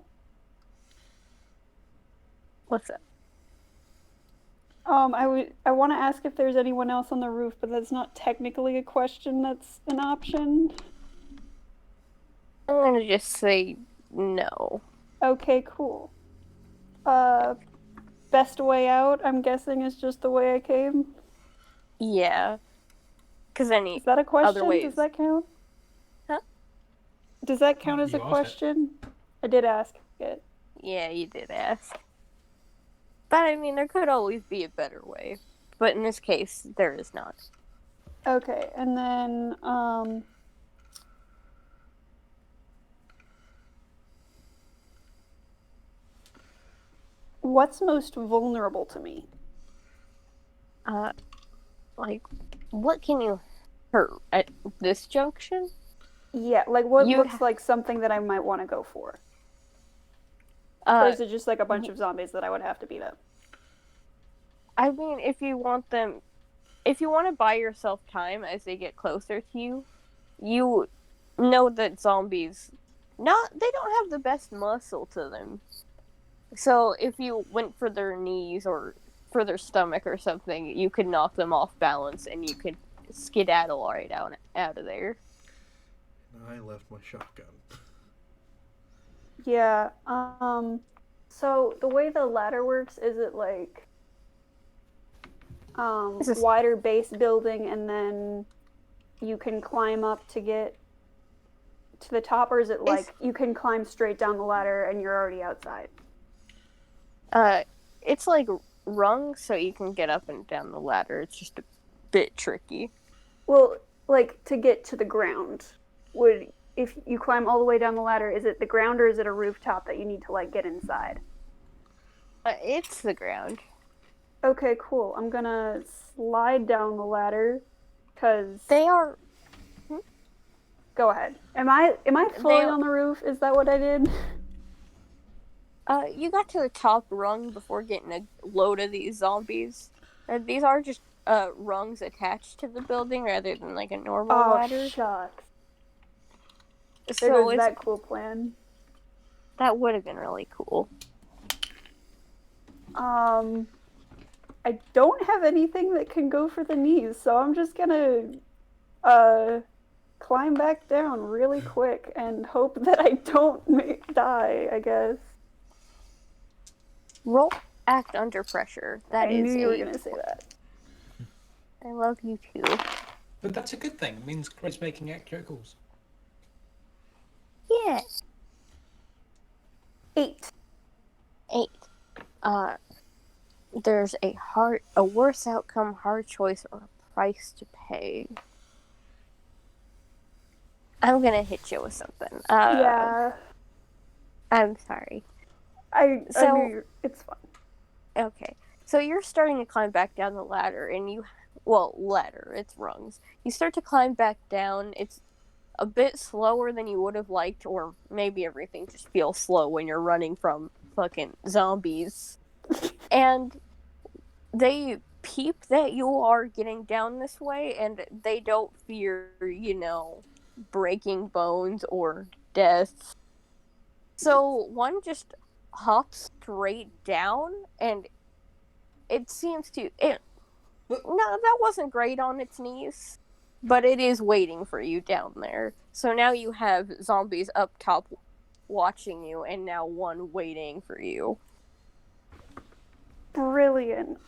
What's up?
I want to ask if there's anyone else on the roof, but that's not technically a question. That's an option.
I'm gonna just say no.
Okay, cool. Best way out, I'm guessing, is just the way I came.
Yeah. Because any
Is that a question?
ways.
Does that count?
Huh?
Does that count as a
You asked it.
question? I did ask it.
Yeah, you did ask. But I mean, there could always be a better way. But in this case, there is not.
Okay, and then, what's most vulnerable to me?
Like, what can you hurt at this junction?
Yeah, like what
You'd
looks like something that I might want to go for? Or is it just like a bunch of zombies that I would have to beat up?
I mean, if you want to buy yourself time as they get closer to you, you know that zombies, they don't have the best muscle to them. So if you went for their knees or for their stomach or something, you could knock them off balance and you could skedaddle right out of there.
I left my shotgun.
Yeah, so the way the ladder works, is it like, wider base building and then you can climb up to get to the top, or is it like you can climb straight down the ladder and you're already outside?
It's like rungs, so you can get up and down the ladder. It's just a bit tricky.
Well, like to get to the ground, if you climb all the way down the ladder, is it the ground or is it a rooftop that you need to like get inside?
It's the ground.
Okay, cool. I'm gonna slide down the ladder, cause
They are.
Go ahead. Am I floating on the roof? Is that what I did?
You got to the top rung before getting a load of these zombies. These are just rungs attached to the building rather than like a normal ladder.
Oh shucks.
So
There goes that cool plan.
That would have been really cool.
I don't have anything that can go for the knees, so I'm just gonna climb back down really quick and hope that I don't die, I guess.
Roll act under pressure.
I knew you were gonna say that.
I love you too.
But that's a good thing. It means Chris making accurate calls.
Yeah.
8.
There's a worse outcome, hard choice, or a price to pay. I'm gonna hit you with something.
Yeah.
I'm sorry.
I knew it's fine.
Okay. So you're starting to climb back down the ladder, and ladder, it's rungs. You start to climb back down. It's a bit slower than you would have liked, or maybe everything just feels slow when you're running from fucking zombies. And they peep that you are getting down this way, and they don't fear, breaking bones or death. So one just hops straight down, and it seems to... No, that wasn't great on its knees, but it is waiting for you down there. So now you have zombies up top watching you, and now one waiting for you.
Brilliant.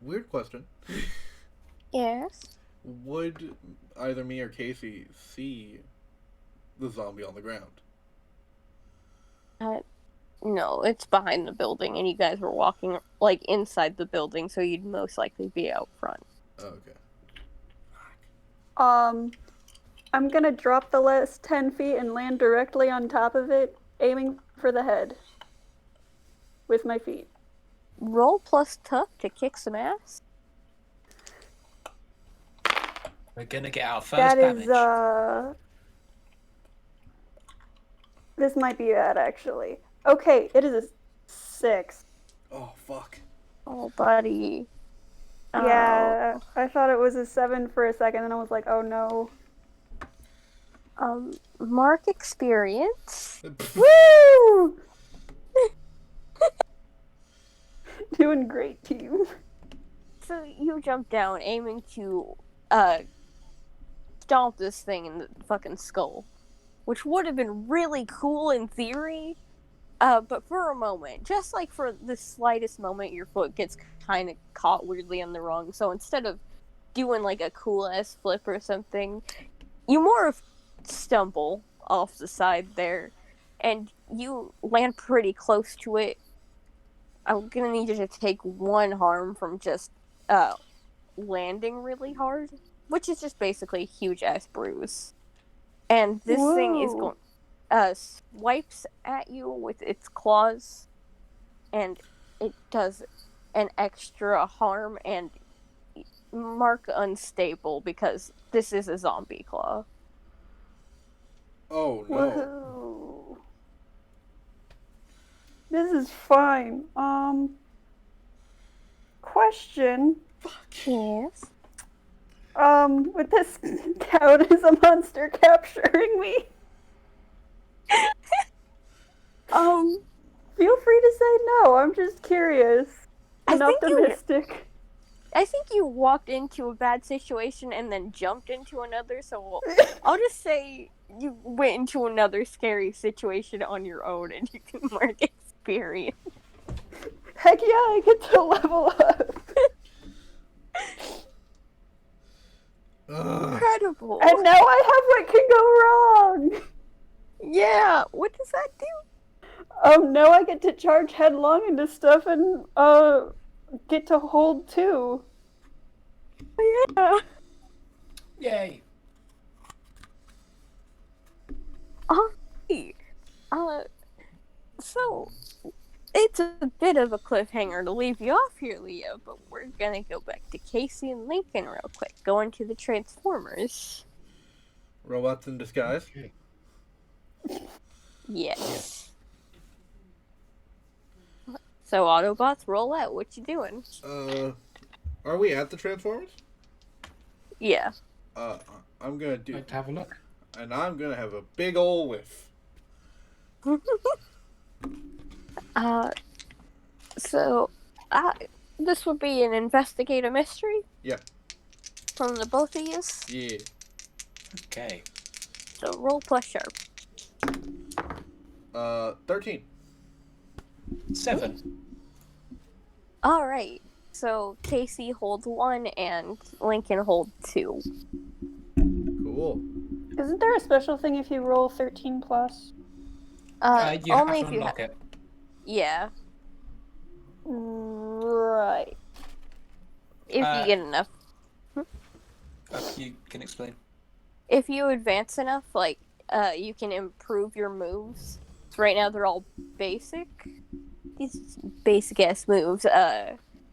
Weird question.
Yes?
Would either me or Casey see the zombie on the ground?
No, it's behind the building, and you guys were walking, inside the building, so you'd most likely be out front.
Okay.
I'm gonna drop the last 10 feet and land directly on top of it, aiming for the head. With my feet.
Roll plus tough to kick some ass.
We're gonna get our first
That
damage.
is, this might be bad, actually. Okay, it is a 6.
Oh, fuck.
Oh, buddy.
Yeah,
Oh.
I thought it was a 7 for a second, and I was like, oh no.
Mark experience.
Woo! Doing great, team.
So you jump down, aiming to uh stomp this thing in the fucking skull, which would have been really cool in theory. But for a moment, just like for the slightest moment, your foot gets kind of caught weirdly on the wrong. So instead of doing like a cool ass flip or something, you more of stumble off the side there, and you land pretty close to it. I'm gonna need you to take one harm from just landing really hard, which is just basically a huge ass bruise. And this thing is
Whoa.
going swipes at you with its claws, and it does an extra harm and mark unstable because this is a zombie claw.
Oh no.
Woohoo. This is fine. Question.
Yes.
Would this count as a monster capturing me? Feel free to say no. I'm just curious and optimistic.
I think you walked into a bad situation and then jumped into another, so I'll just say you went into another scary situation on your own and you can mark experience.
Heck yeah, I get to level up.
Incredible.
And now I have what can go wrong.
Yeah, what does that do?
Now I get to charge headlong into stuff and, get to hold too.
Yeah.
Yay!
Alright. So it's a bit of a cliffhanger to leave you off here, Leah, but we're gonna go back to Casey and Lincoln real quick. Go into the Transformers.
Robots in disguise.
Yes. So Autobots, roll out. What you doing?
Are we at the Transformers?
Yeah.
I'm gonna do,
Like to have a look.
and I'm gonna have a big ol' whiff.
So, this would be an investigate a mystery.
Yeah.
From the both of you.
Yeah.
Okay.
So roll plus sharp.
13.
7.
All right. So Casey holds 1 and Lincoln holds 2.
Cool.
Isn't there a special thing if you roll 13 plus?
You
only
have
if
to
you
unlock it.
Yeah,
Right.
if you get enough.
You can explain.
If you advance enough, like you can improve your moves. So right now they're all basic. These basic ass moves.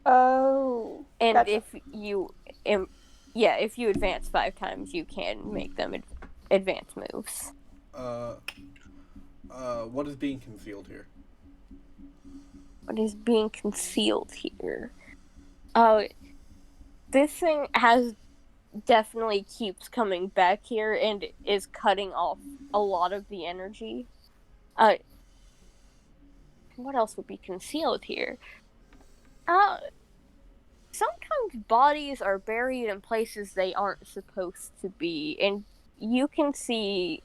Oh.
And
Gotcha.
if you if you advance 5 times, you can make them advanced moves.
What is being concealed here?
What is being concealed here? This thing definitely keeps coming back here and is cutting off a lot of the energy. What else would be concealed here? Sometimes bodies are buried in places they aren't supposed to be, and you can see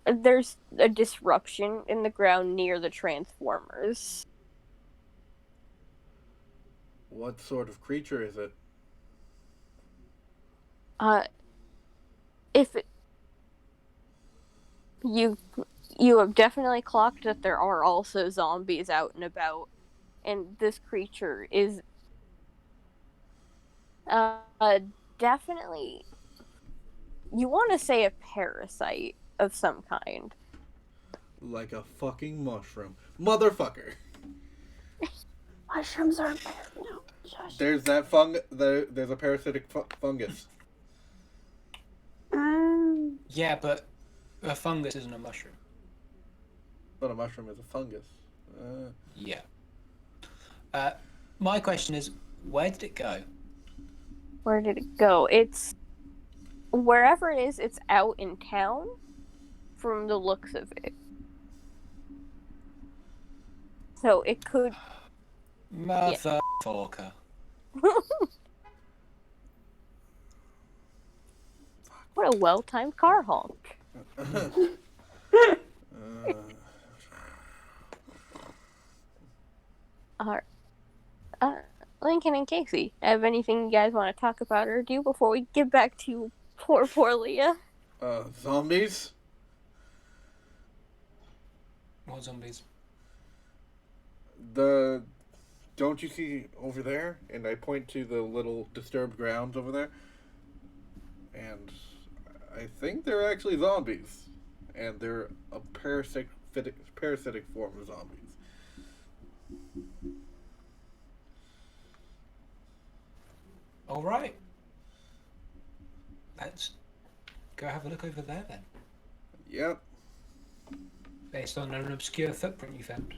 there's a disruption in the ground near the Transformers.
What sort of creature is it?
If you have definitely clocked that there are also zombies out and about, and this creature is definitely, you want to say, a parasite of some kind.
Like a fucking mushroom. Motherfucker.
Mushrooms are bad. No. Shush.
There's that there's a parasitic fungus.
Yeah, but a fungus isn't a mushroom.
But a mushroom is a fungus.
Yeah. My question is, where did it go?
Where did it go? It's wherever it is, it's out in town from the looks of it. So it could.
Motherfucker.
What a well-timed car honk. Alright. Lincoln and Casey, have anything you guys want to talk about or do before we get back to poor Leah?
Zombies?
What zombies?
Don't you see over there? And I point to the little disturbed grounds over there. And I think they're actually zombies. And they're a parasitic form of zombies.
Alright. Let's go have a look over there then.
Yep.
Based on an obscure footprint you found.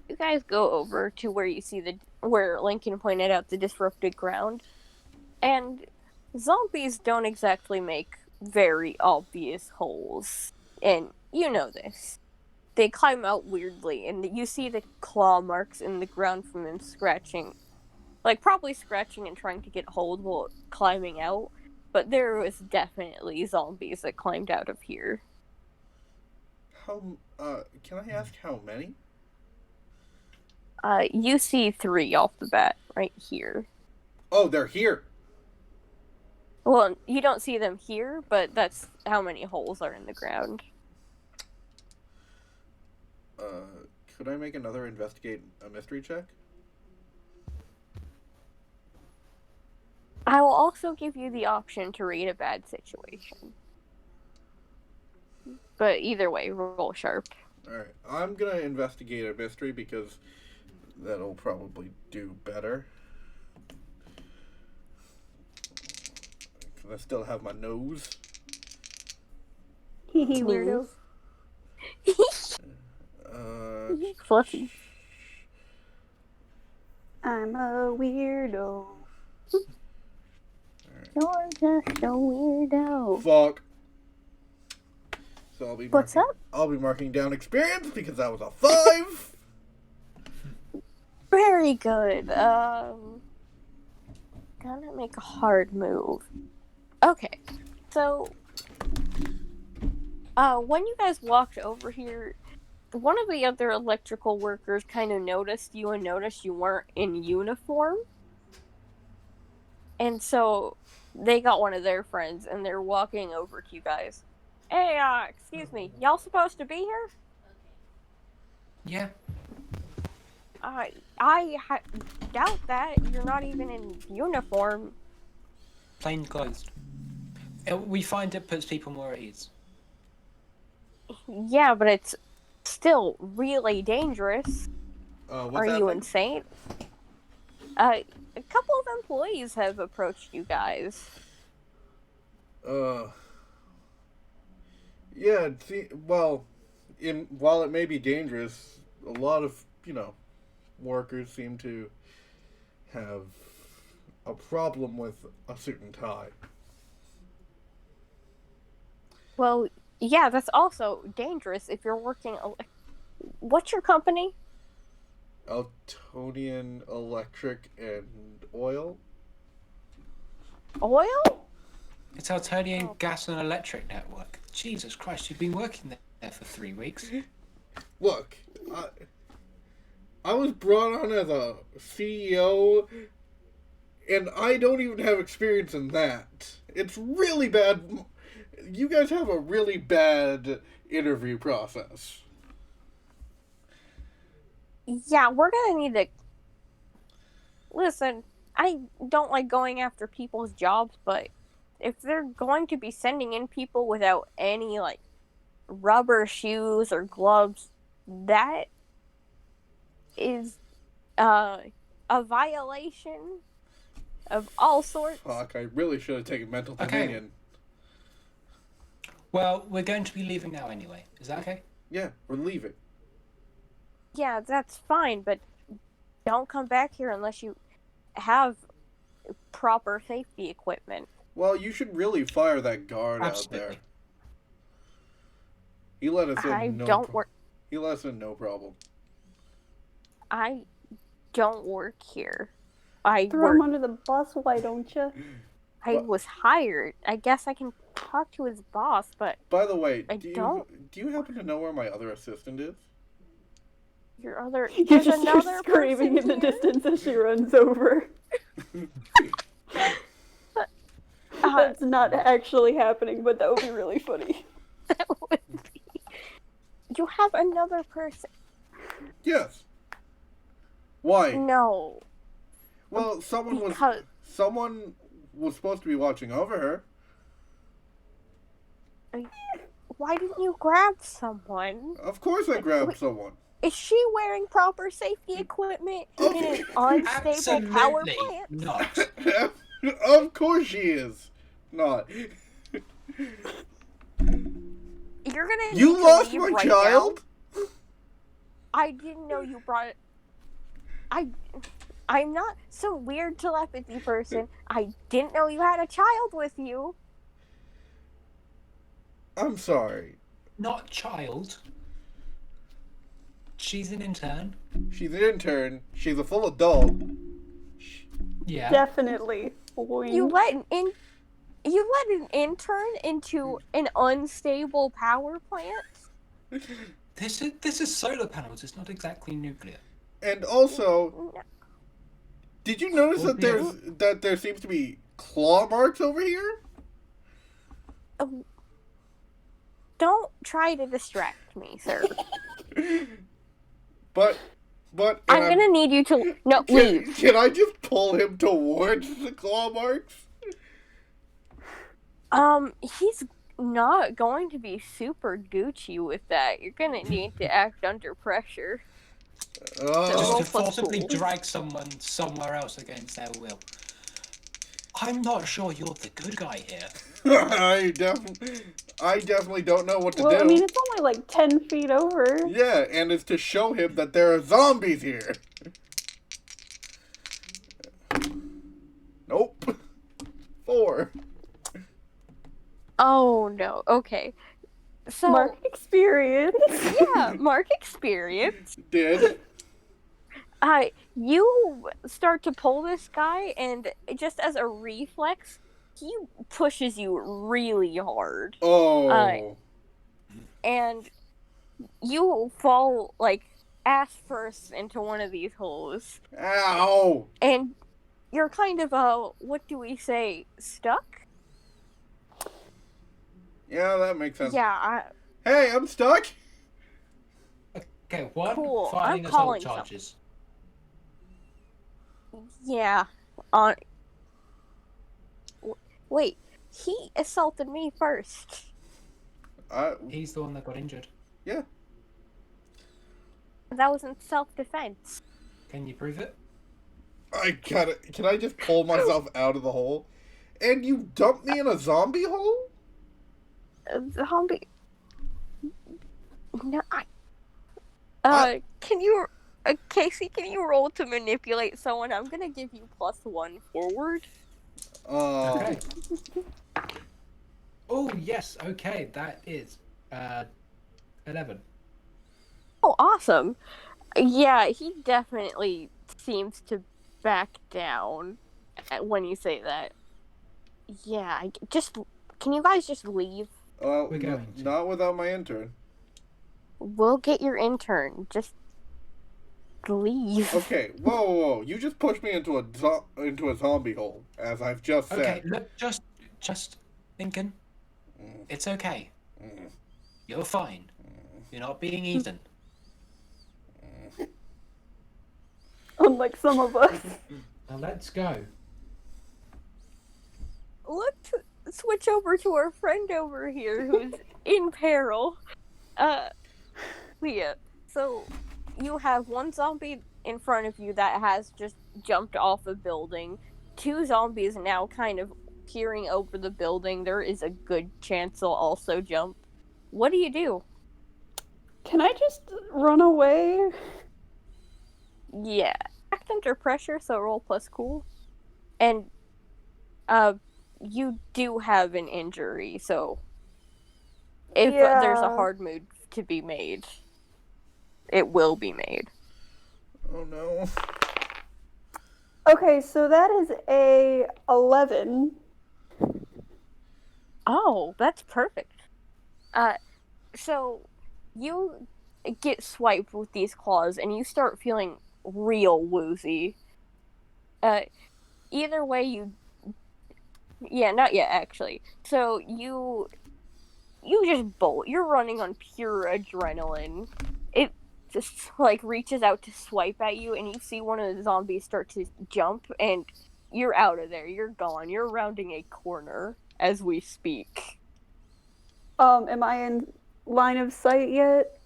You guys go over to where you see where Lincoln pointed out the disrupted ground. And zombies don't exactly make very obvious holes. And you know this. They climb out weirdly, and you see the claw marks in the ground from them scratching. Like, probably scratching and trying to get hold while climbing out. But there was definitely zombies that climbed out of here.
Can I ask how many?
You see 3 off the bat, right here.
Oh, they're here!
Well, you don't see them here, but that's how many holes are in the ground.
Could I make another investigate a mystery check?
I will also give you the option to read a bad situation. But either way, roll sharp.
Alright, I'm gonna investigate a mystery because that'll probably do better. Because I still have my nose.
Hee weirdo.
Fluffy.
I'm a weirdo.
You're just a weirdo.
Fuck. So I'll be
What's up?
I'll be marking down experience because that was a 5.
Very good. Gotta make a hard move. Okay, so when you guys walked over here, one of the other electrical workers kind of noticed you and noticed you weren't in uniform. And so they got one of their friends and they're walking over to you guys. Hey, excuse me, y'all supposed to be here?
Yeah.
I doubt that. You're not even in uniform.
Plain clothes. We find it puts people more at ease.
Yeah, but it's still really dangerous. Are you insane? A couple of employees have approached you guys.
Yeah, while it may be dangerous, a lot of, workers seem to have a problem with a suit and tie.
Well, yeah, that's also dangerous if you're working. What's your company?
Altonian Electric and Oil?
Oil?
It's Altonian Gas and Electric Network. Jesus Christ, you've been working there for 3 weeks.
Look, I was brought on as a CEO, and I don't even have experience in that. It's really bad. You guys have a really bad interview process.
Yeah, we're gonna need to... Listen, I don't like going after people's jobs, but if they're going to be sending in people without any, rubber shoes or gloves, that is a violation of all sorts.
Fuck, I really should have taken mental dominion.
Well, we're going to be leaving now anyway. Is that okay?
Yeah, we're leaving.
Yeah, that's fine, but don't come back here unless you have proper safety equipment.
Well, you should really fire that guard
Absolutely.
out there. He let us in.
I don't work.
He let us in, no problem.
I don't work here. I
Throw him
work.
under the bus, why don't you?
I was hired. I guess I can talk to his boss, but
By the way,
I
do
don't-
you happen to know where my other assistant is?
your other.
You
There's
just hear
another
screaming in
person
the
here?
distance as she runs over. That's not actually happening, but that would be really funny.
That would be. You have another person.
Yes. Why?
No,
Well, someone
because
was supposed to be watching over her.
why didn't you grab someone?
Of course I grabbed
Wait.
someone.
Is she wearing proper safety equipment in an unstable power
Absolutely
plant?
not.
Of course she is. Not.
You're gonna.
You
need to
lost
leave
my
right
child?
now. I didn't know you brought it. I'm not some weird telepathy person. I didn't know you had a child with you.
I'm sorry.
Not child. She's an intern.
She's an intern. She's a full adult.
Yeah.
Definitely. Wink.
You let an intern into an unstable power plant?
This is solar panels. It's not exactly nuclear.
And also, did you notice
Well,
that there seems to be claw marks over here?
Don't try to distract me, sir.
But
I'm gonna need you to leave.
Can I just pull him towards the claw marks?
He's not going to be super Gucci with that. You're gonna need to act under pressure.
Just
Oh,
to
plus
forcibly
cool.
drag someone somewhere else against their will. I'm not sure you're the good guy here.
I definitely don't know what to
Well,
do.
I mean, it's only like 10 feet over.
Yeah, and it's to show him that there are zombies here. Nope. 4.
Oh no. Okay. So
Mark experience.
yeah, Mark experience.
Did.
You start to pull this guy, and just as a reflex, he pushes you really hard,
Oh.
and you fall like ass first into one of these holes,
Ow.
and you're kind of what do we say, stuck?
Yeah, that makes sense.
Yeah.
Hey, I'm stuck.
Okay, one,
Cool,
filing
I'm
assault
calling
charges.
Yeah. Wait, he assaulted me first.
He's the one that got injured.
Yeah.
That was in self-defense.
Can you prove it?
Can I just pull myself out of the hole? And you dumped me in a zombie hole?
Zombie. No, can you, Casey? Can you roll to manipulate someone? I'm gonna give you +1 forward.
Okay. Oh yes. Okay, that is 11.
Oh, awesome. Yeah, he definitely seems to back down when you say that. Yeah, can you guys just leave?
Well,
We're going to.
not without my intern.
We'll get your intern. Just leave.
Okay, whoa. You just pushed me into a zombie hole, as I've just said.
Okay, look, just thinking. It's okay. You're fine. You're not being eaten.
Unlike some of us.
Now let's go.
Let's switch over to our friend over here who's in peril. Leah, so you have one zombie in front of you that has just jumped off a building. 2 zombies now kind of peering over the building. There is a good chance they'll also jump. What do you do?
Can I just run away?
Yeah, both under pressure, so roll plus cool. And you do have an injury, so if there's a
Yeah.
hard move to be made, it will be made.
Oh no.
Okay, so that is a 11.
Oh, that's perfect. So you get swiped with these claws, and you start feeling real woozy. Either way, yeah, not yet actually. So you just bolt. You're running on pure adrenaline. It just like reaches out to swipe at you, and you see one of the zombies start to jump, and you're out of there. You're gone. You're rounding a corner as we speak.
Am I in line of sight yet?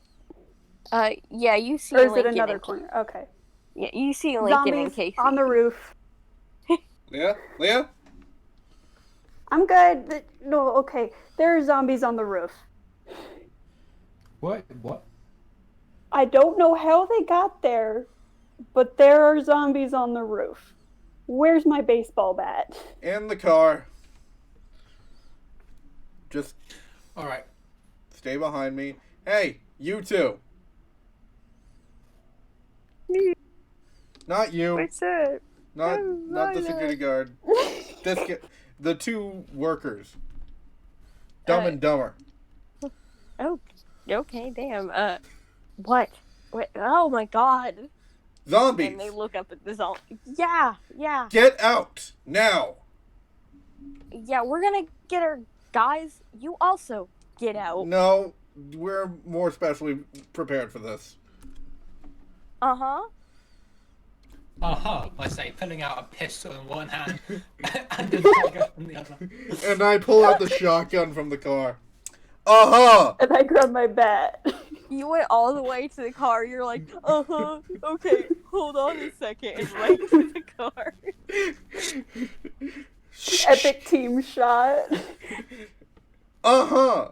Yeah, you see
Or is it
Lincoln
another
and
corner? Okay.
Yeah, you see Lincoln and
Zombies
Casey
on the roof.
Leah? Leah?
I'm good. No, okay. There are zombies on the roof.
What?
I don't know how they got there, but there are zombies on the roof. Where's my baseball bat?
In the car. Just
All right.
stay behind me. Hey, you two. Not you.
What's up?
Not the security guard. The two workers. Dumb and Dumber.
Oh, okay, damn. What? Oh my god.
Zombies.
And they look up at the zombie. Yeah.
Get out now.
Yeah, we're gonna get our guys. You also get out.
No, we're more specially prepared for this.
Uh-huh.
I say, pulling out a pistol in one hand and a dagger from the other.
And I pull out the shotgun from the car. Uh-huh.
And I grab my bat.
You went all the way to the car. You're like, uh-huh, okay, hold on a second, and right to the car.
Epic team shot.
Uh-huh.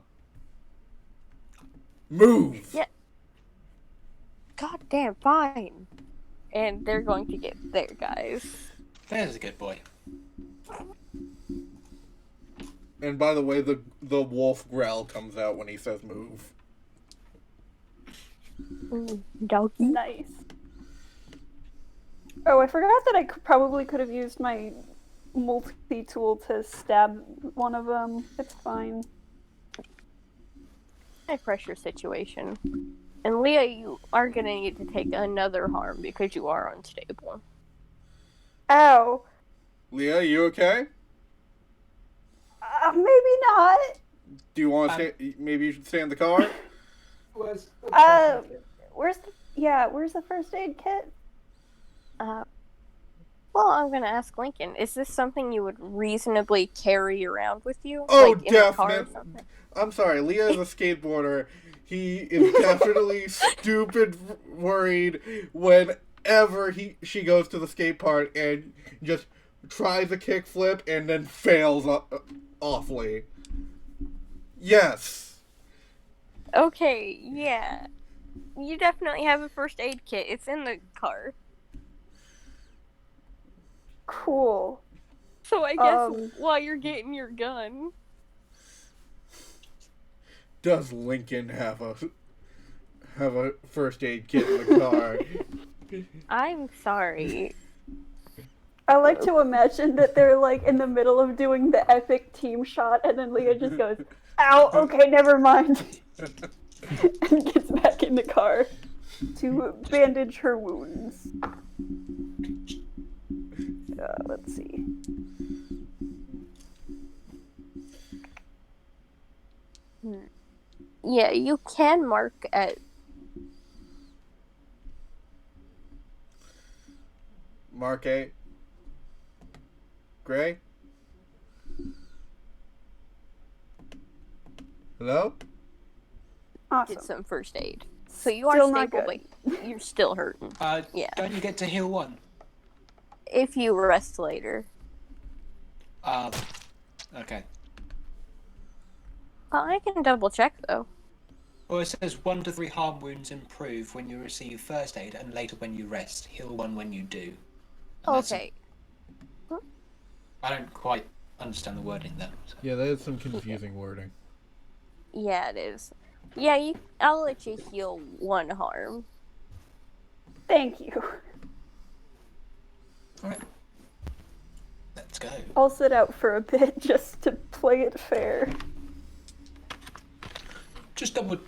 Move.
Yeah. God damn, fine. And they're going to get their guys.
There's a good boy.
And by the way, the wolf growl comes out when he says move.
Doggy.
Nice. Oh, I forgot that I probably could have used my multi-tool to stab one of them. It's fine.
High pressure situation. And Leah, you are gonna need to take another harm because you are unstable.
Ow.
Leah, you okay?
Maybe not.
Do you want to stay? Maybe you should stay in the car?
Where's the first aid kit?
Well, I'm gonna ask Lincoln. Is this something you would reasonably carry around with you?
Oh,
like in a car or
definitely.
something?
I'm sorry, Leah is a skateboarder. He is definitely stupid worried whenever she goes to the skate park and just tries a kickflip and then fails awfully. Yes.
Okay, yeah. You definitely have a first aid kit. It's in the car.
Cool.
So I guess while you're getting your gun.
Does Lincoln have a first aid kit in the car?
I'm sorry.
I like to imagine that they're like in the middle of doing the epic team shot and then Leah just goes, ow, okay, never mind. And gets back in the car to bandage her wounds. Let's see.
Yeah, you can mark at...
Mark 8. Gray? Hello?
Awesome.
Did some first aid. So you are
Still not
stable,
good.
but you're still hurting. Yeah.
Don't you get to heal one?
If you rest later.
Okay.
I can double check, though.
Or it says 1 to 3 harm wounds improve when you receive first aid and later when you rest. Heal 1 when you do. And that's
Okay.
I don't quite understand the wording there. So.
Yeah, that is some confusing wording.
Yeah, it is. Yeah, I'll let you heal 1 harm.
Thank you.
Alright. Let's go.
I'll sit out for a bit just to play it fair.
Just double.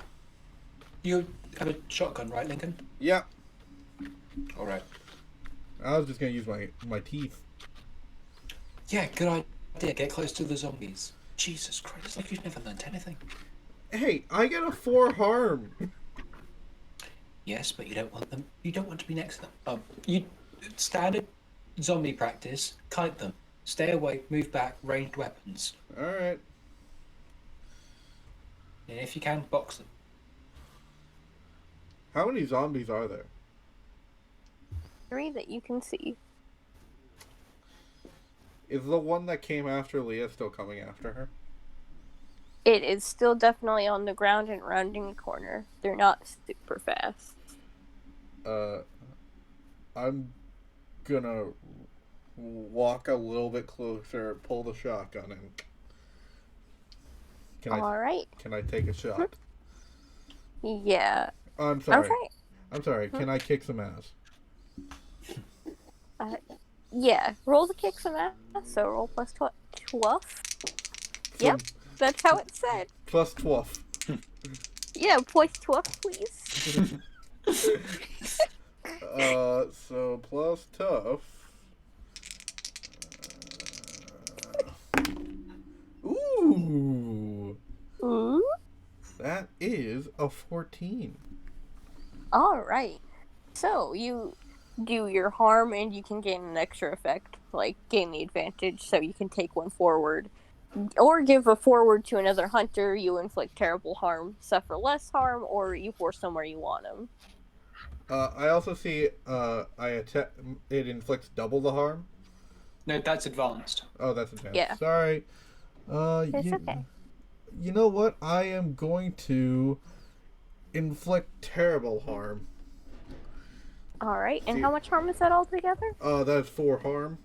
You have a shotgun, right, Lincoln?
Yeah.
Alright.
I was just gonna use my teeth.
Yeah, good idea. Get close to the zombies. Jesus Christ, it's like you've never learned anything.
Hey, I get a 4 harm.
Yes, but you don't want them. You don't want to be next to them. You standard zombie practice. Kite them. Stay away. Move back. Ranged weapons.
All right.
And if you can, box them.
How many zombies are there?
3 that you can see.
Is the one that came after Leah still coming after her?
It is still definitely on the ground and rounding a corner. They're not super fast.
I'm gonna walk a little bit closer, pull the shotgun, and
Alright.
can I take a shot?
Yeah.
Oh, I'm sorry.
Okay.
I'm sorry. Can I kick some ass?
Yeah. Roll to kick some ass. So roll plus 12. Yep. That's how it said.
Plus 12.
Yeah, plus 12, please.
So plus tough. Ooh.
Ooh.
That is a 14.
Alright. So, you do your harm and you can gain an extra effect, like gain the advantage so you can take 1 forward. Or give a forward to another hunter, you inflict terrible harm, suffer less harm, or you force them where you want them.
I also see it inflicts double the harm.
No, that's advanced.
Oh, that's advanced.
Yeah.
Sorry.
It's okay.
You know what? I am going to inflict terrible harm.
Alright, and how much harm is that altogether?
That's 4 harm.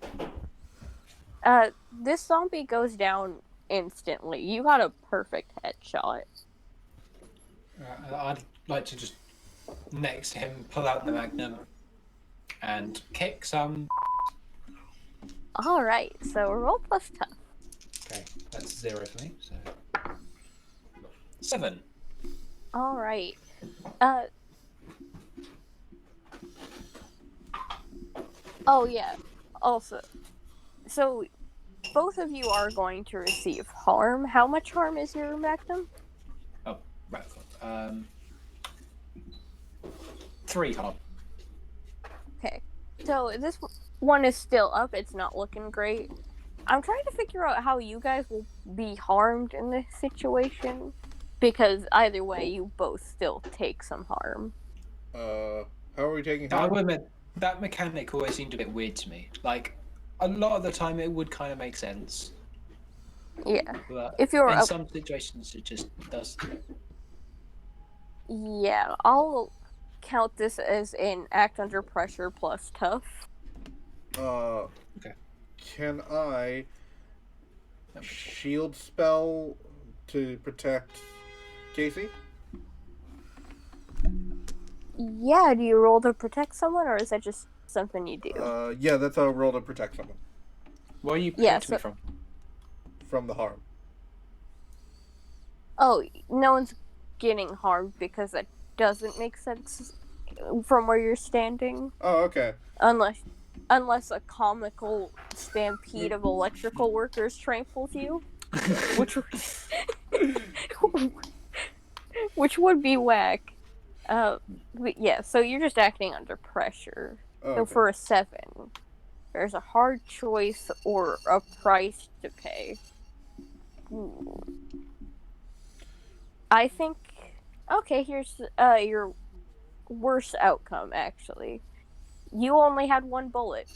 This zombie goes down instantly. You got a perfect headshot.
I'd like to just next to him pull out the magnum and kick some.
Alright, so roll plus tough.
Okay, that's 0 for me. So 7.
Alright. Oh yeah. Also, so both of you are going to receive harm. How much harm is your magnum?
Oh, right. 3 harm.
Okay. So this one is still up. It's not looking great. I'm trying to figure out how you guys will be harmed in this situation. Because either way, you both still take some harm.
How are we taking
I
harm?
will admit, that mechanic always seemed a bit weird to me. Like, a lot of the time it would kind of make sense.
Yeah.
But
If you're
in
up,
some situations it just does.
yeah, I'll count this as an act under pressure plus tough.
Okay.
Can I shield spell to protect Casey?
Yeah, do you roll to protect someone, or is that just something you do?
Yeah, that's a roll to protect someone
Where are you
Yeah,
protecting me
so-
from the harm.
Oh, no one's getting harmed because that doesn't make sense from where you're standing.
Oh, okay.
Unless a comical stampede of electrical workers tramples you, which which would be whack. But yeah, so you're just acting under pressure.
Oh,
So
okay.
for a 7, there's a hard choice or a price to pay. I think. Okay, here's your worst outcome. Actually, you only had 1 bullet.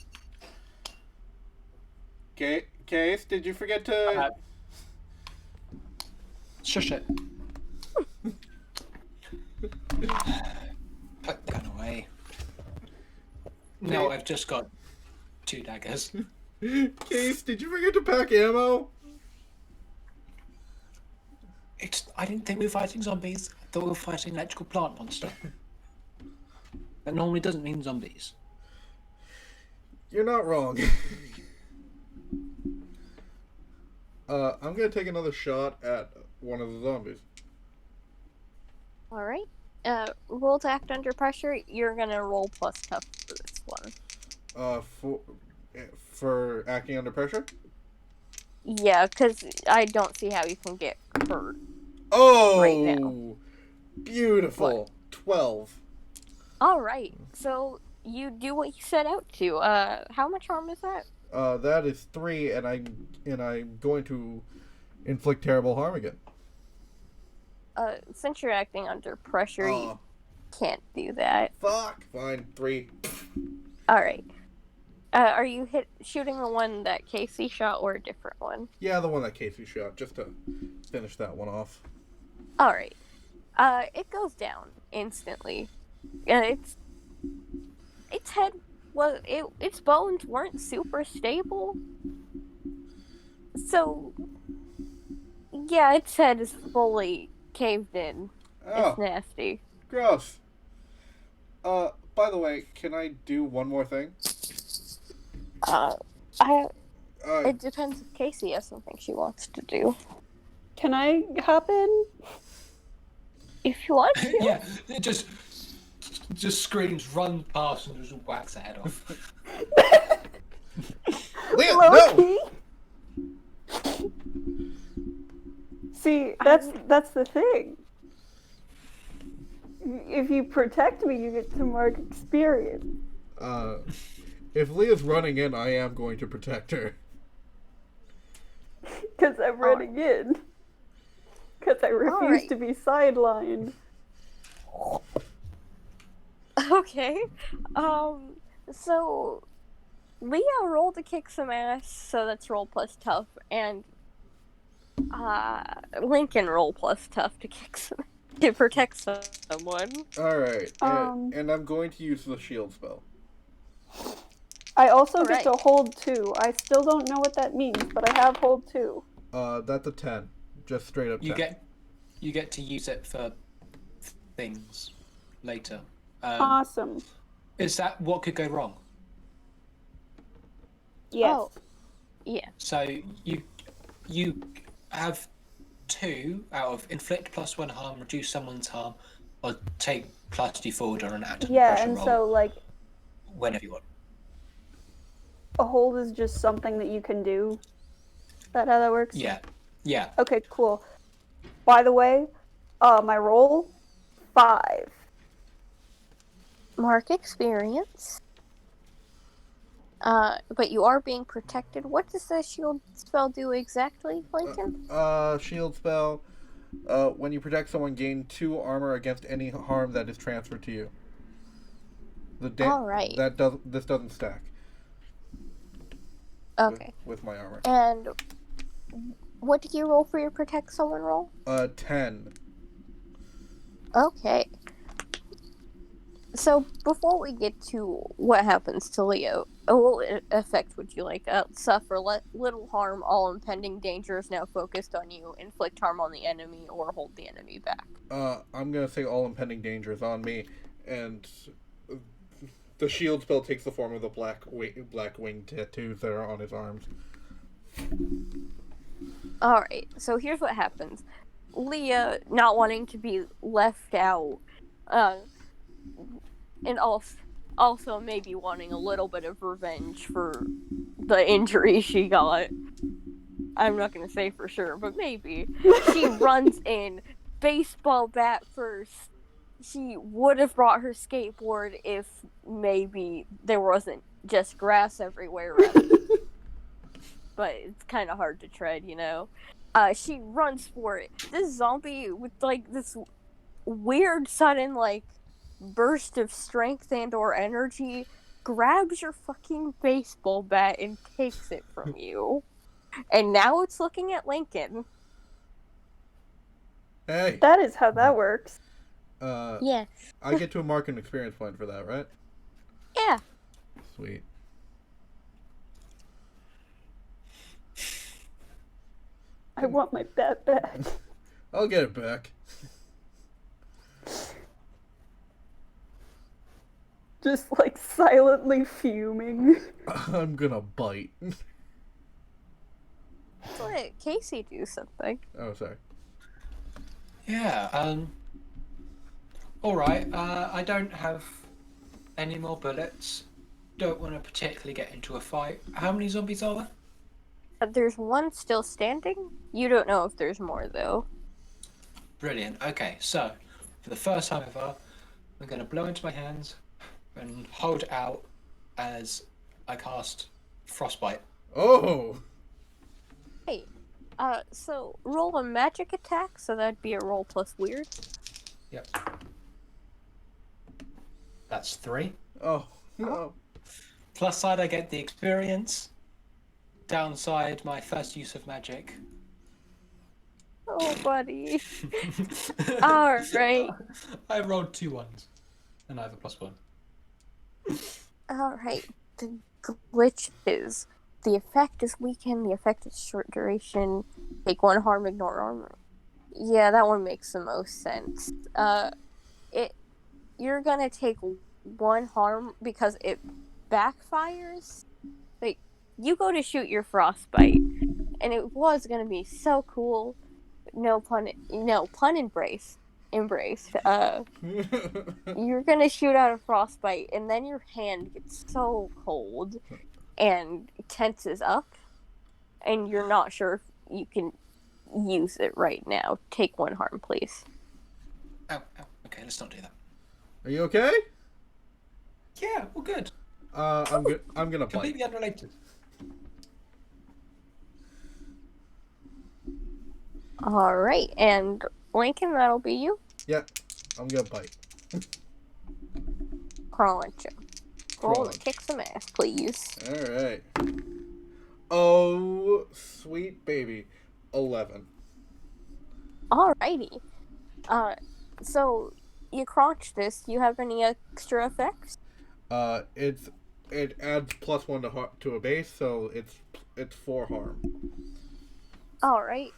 Case, did you forget to?
Shush it. Put the gun away. No, I've just got 2 daggers.
Case, did you forget to pack ammo?
I didn't think we were fighting zombies. I thought we were fighting an electrical plant monster. That normally doesn't mean zombies.
You're not wrong. I'm gonna take another shot at one of the zombies.
All right. Roll to act under pressure. You're gonna roll plus tough for this one.
For acting under pressure?
Yeah, because I don't see how you can get hurt.
Oh!
Right now.
Beautiful.
What?
12.
All right. So you do what you set out to. How much harm is that?
That is 3, and I'm going to inflict terrible harm again.
Since you're acting under pressure, you can't do that.
Fuck. Fine. 3.
All right. Are you shooting the one that Casey shot or a different one?
Yeah, the one that Casey shot, just to finish that one off.
All right. It goes down instantly. Its head its bones weren't super stable. So yeah, its head is fully caved in.
Oh,
It's nasty.
gross. By the way, can I do one more thing?
It depends if Casey has something she wants to do.
Can I hop in?
If you want to.
Yeah, it just screams, run past, and just whacks the head off.
Leah, no!
Low-key? See, that's the thing. If you protect me, you get to mark experience.
If Leah's running in, I am going to protect her.
Because I'm running in. Because I refuse to be sidelined.
Okay. So Leah rolled to kick some ass, so that's roll plus tough, and Lincoln roll plus tough to protect someone.
Alright, and I'm going to use the shield spell.
I also get to hold 2. I still don't know what that means, but I have hold 2.
That's a 10. Just straight up 10.
You get to use it for things later.
Awesome.
Is that what could go wrong?
Yes.
Oh, yeah.
So you have 2 out of inflict plus 1 harm, reduce someone's harm, or take plus d4 on an act under pressure
and
roll.
so like
Whenever you want.
a hold is just something that you can do. Is that how that works?
Yeah. Yeah.
Okay, cool. By the way, my roll 5.
Mark experience. But you are being protected. What does the shield spell do exactly, Lincoln?
Shield spell. When you protect someone, gain 2 armor against any harm that is transferred to you.
All right.
This doesn't stack.
Okay.
With my armor.
And what did you roll for your protect someone roll?
10.
Okay. So before we get to what happens to Leo, what effect would you like? Suffer little harm, all impending danger is now focused on you, inflict harm on the enemy, or hold the enemy back.
I'm gonna say all impending danger is on me, and the shield spell takes the form of the black wing tattoos that are on his arms.
Alright, so here's what happens. Leah, not wanting to be left out, and also maybe wanting a little bit of revenge for the injury she got. I'm not gonna say for sure, but maybe. She runs in, baseball bat first. She would have brought her skateboard if maybe there wasn't just grass everywhere. But it's kind of hard to tread, you know? She runs for it. This zombie with, like, this weird sudden, like, burst of strength and or energy grabs your fucking baseball bat and takes it from you. And now it's looking at Lincoln.
Hey.
That is how that works.
Yeah.
I get to mark an experience point for that, right?
Yeah.
Sweet.
I want my bat back.
I'll get it back.
Just like silently fuming.
I'm gonna bite.
Let Casey do something.
Oh, sorry.
Yeah. All right. I don't have any more bullets. Don't want to particularly get into a fight. How many zombies are there?
There's one still standing. You don't know if there's more, though.
Brilliant. Okay, so for the first time ever, I'm going to blow into my hands and hold out as I cast Frostbite.
Oh!
Hey, so roll a magic attack, so that'd be a roll plus weird.
Yep. That's 3.
Oh, no.
Plus side, I get the experience. Downside, my first use of magic.
Oh, buddy. All right.
I rolled 2 ones, and I have a +1.
All right. The glitch is the effect is weakened. The effect is short duration. Take 1 harm, ignore armor. Yeah, that one makes the most sense. You're gonna take 1 harm because it backfires. Like, you go to shoot your frostbite, and it was gonna be so cool. No pun embrace. You're gonna shoot out a frostbite, and then your hand gets so cold and tenses up, and you're not sure if you can use it right now. Take 1 harm, please.
Ow, ow. Okay, let's not do that.
Are you okay?
Yeah, well, good.
I'm gonna bite.
Completely unrelated.
All right, and Lincoln, that'll be you.
Yeah, I'm gonna bite.
Crunch. Roll
Crunch.
to kick some ass, please.
Alright. Oh, sweet baby. 11.
Alrighty. So you crunch this. Do you have any extra effects?
It adds +1 to a base, so it's 4 harm.
All right.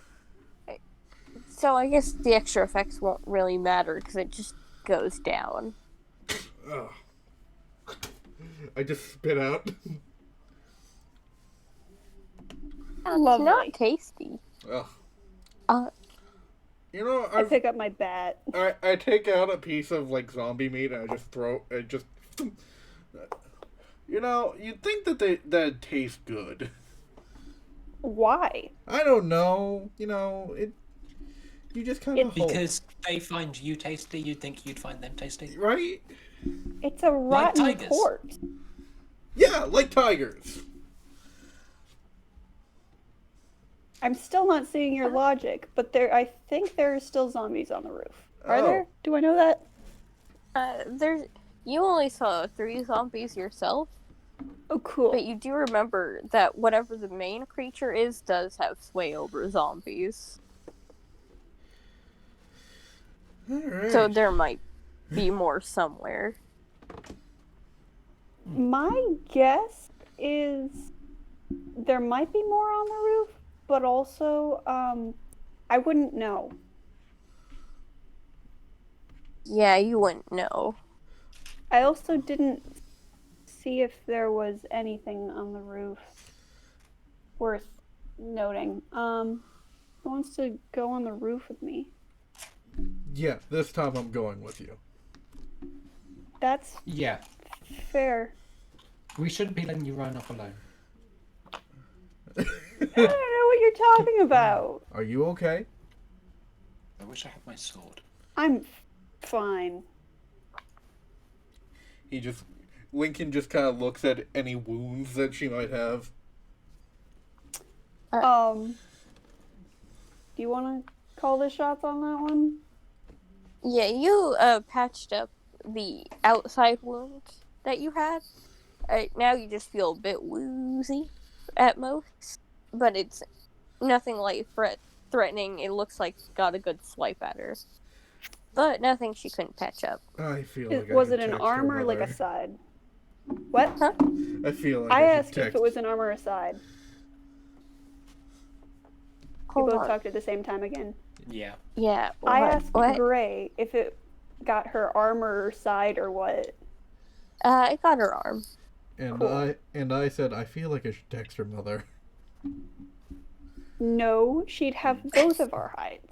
So I guess the extra effects won't really matter because it just goes down.
Ugh. I just spit out.
It's
Lovely.
not tasty.
Ugh. You know,
I pick up my bat.
I take out a piece of like zombie meat and I just throw it. Just you know, you'd think that tastes good.
Why?
I don't know. You know, it. You just kind of
Because they find you tasty, you'd think you'd find them tasty.
right?
It's a rotten
tigers.
corpse.
Yeah, like tigers.
I'm still not seeing your logic, but I think there are still zombies on the roof. Are
Oh.
there? Do I know that?
You only saw 3 zombies yourself,
Oh, cool.
but you do remember that whatever the main creature is does have sway over zombies.
All right.
So there might be more somewhere.
My guess is there might be more on the roof, but also I wouldn't know.
Yeah, you wouldn't know.
I also didn't see if there was anything on the roof worth noting. Who wants to go on the roof with me?
Yeah, this time I'm going with you.
That's
Yeah,
fair.
we shouldn't be letting you run off alone.
I don't know what you're talking about.
Are you okay?
I wish I had my sword.
I'm fine.
Lincoln just kind of looks at any wounds that she might have.
Do you want to call the shots on that one?
Yeah, you patched up the outside wound that you had. Now you just feel a bit woozy at most, but it's nothing like threatening. It looks like you got a good swipe at her. but nothing she couldn't patch up.
I feel like
Was
I
it
should
an
text her
arm or like a
mother.
side? What?
Huh?
I feel like
I
I should
asked if
text.
it was an arm or a side. We
Hold
both
on.
talked at the same time again.
Yeah.
Yeah.
I
What?
asked
What?
Gray if it got her arm or side or what.
It got her arm.
And
Cool.
I said I feel like I should text her mother.
No, she'd have both of our hides.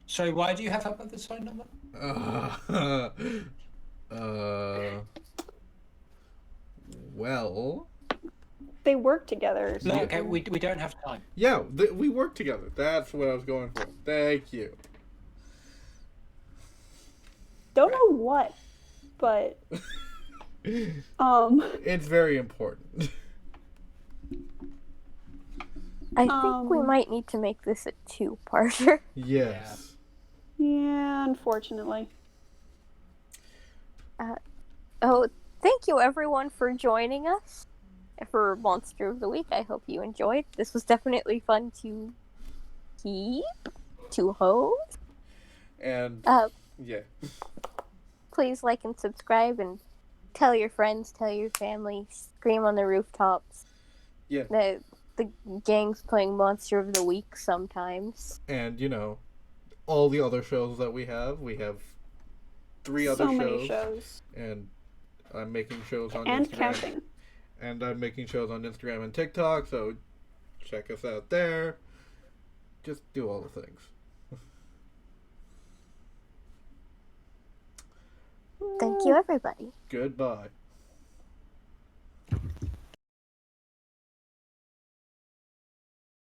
So why do you have her mother's phone number?
Well,
They work together. So
No, okay, we don't have time.
yeah, we work together. That's what I was going for. Thank you.
don't know what, but
It's very important.
I think we might need to make this a two-parter.
Yes.
yeah, unfortunately.
Oh, thank you everyone for joining us for Monster of the Week. I hope you enjoyed. This was definitely fun to host.
And yeah.
Please like and subscribe and tell your friends, tell your family, scream on the rooftops.
Yeah.
The gang's playing Monster of the Week sometimes.
And all the other shows that we have 3 other
So
shows.
many shows.
And I'm making shows on
And
Instagram.
counting.
And I'm making shows on Instagram and TikTok, so check us out there. Just do all the things.
Thank you, everybody.
Goodbye.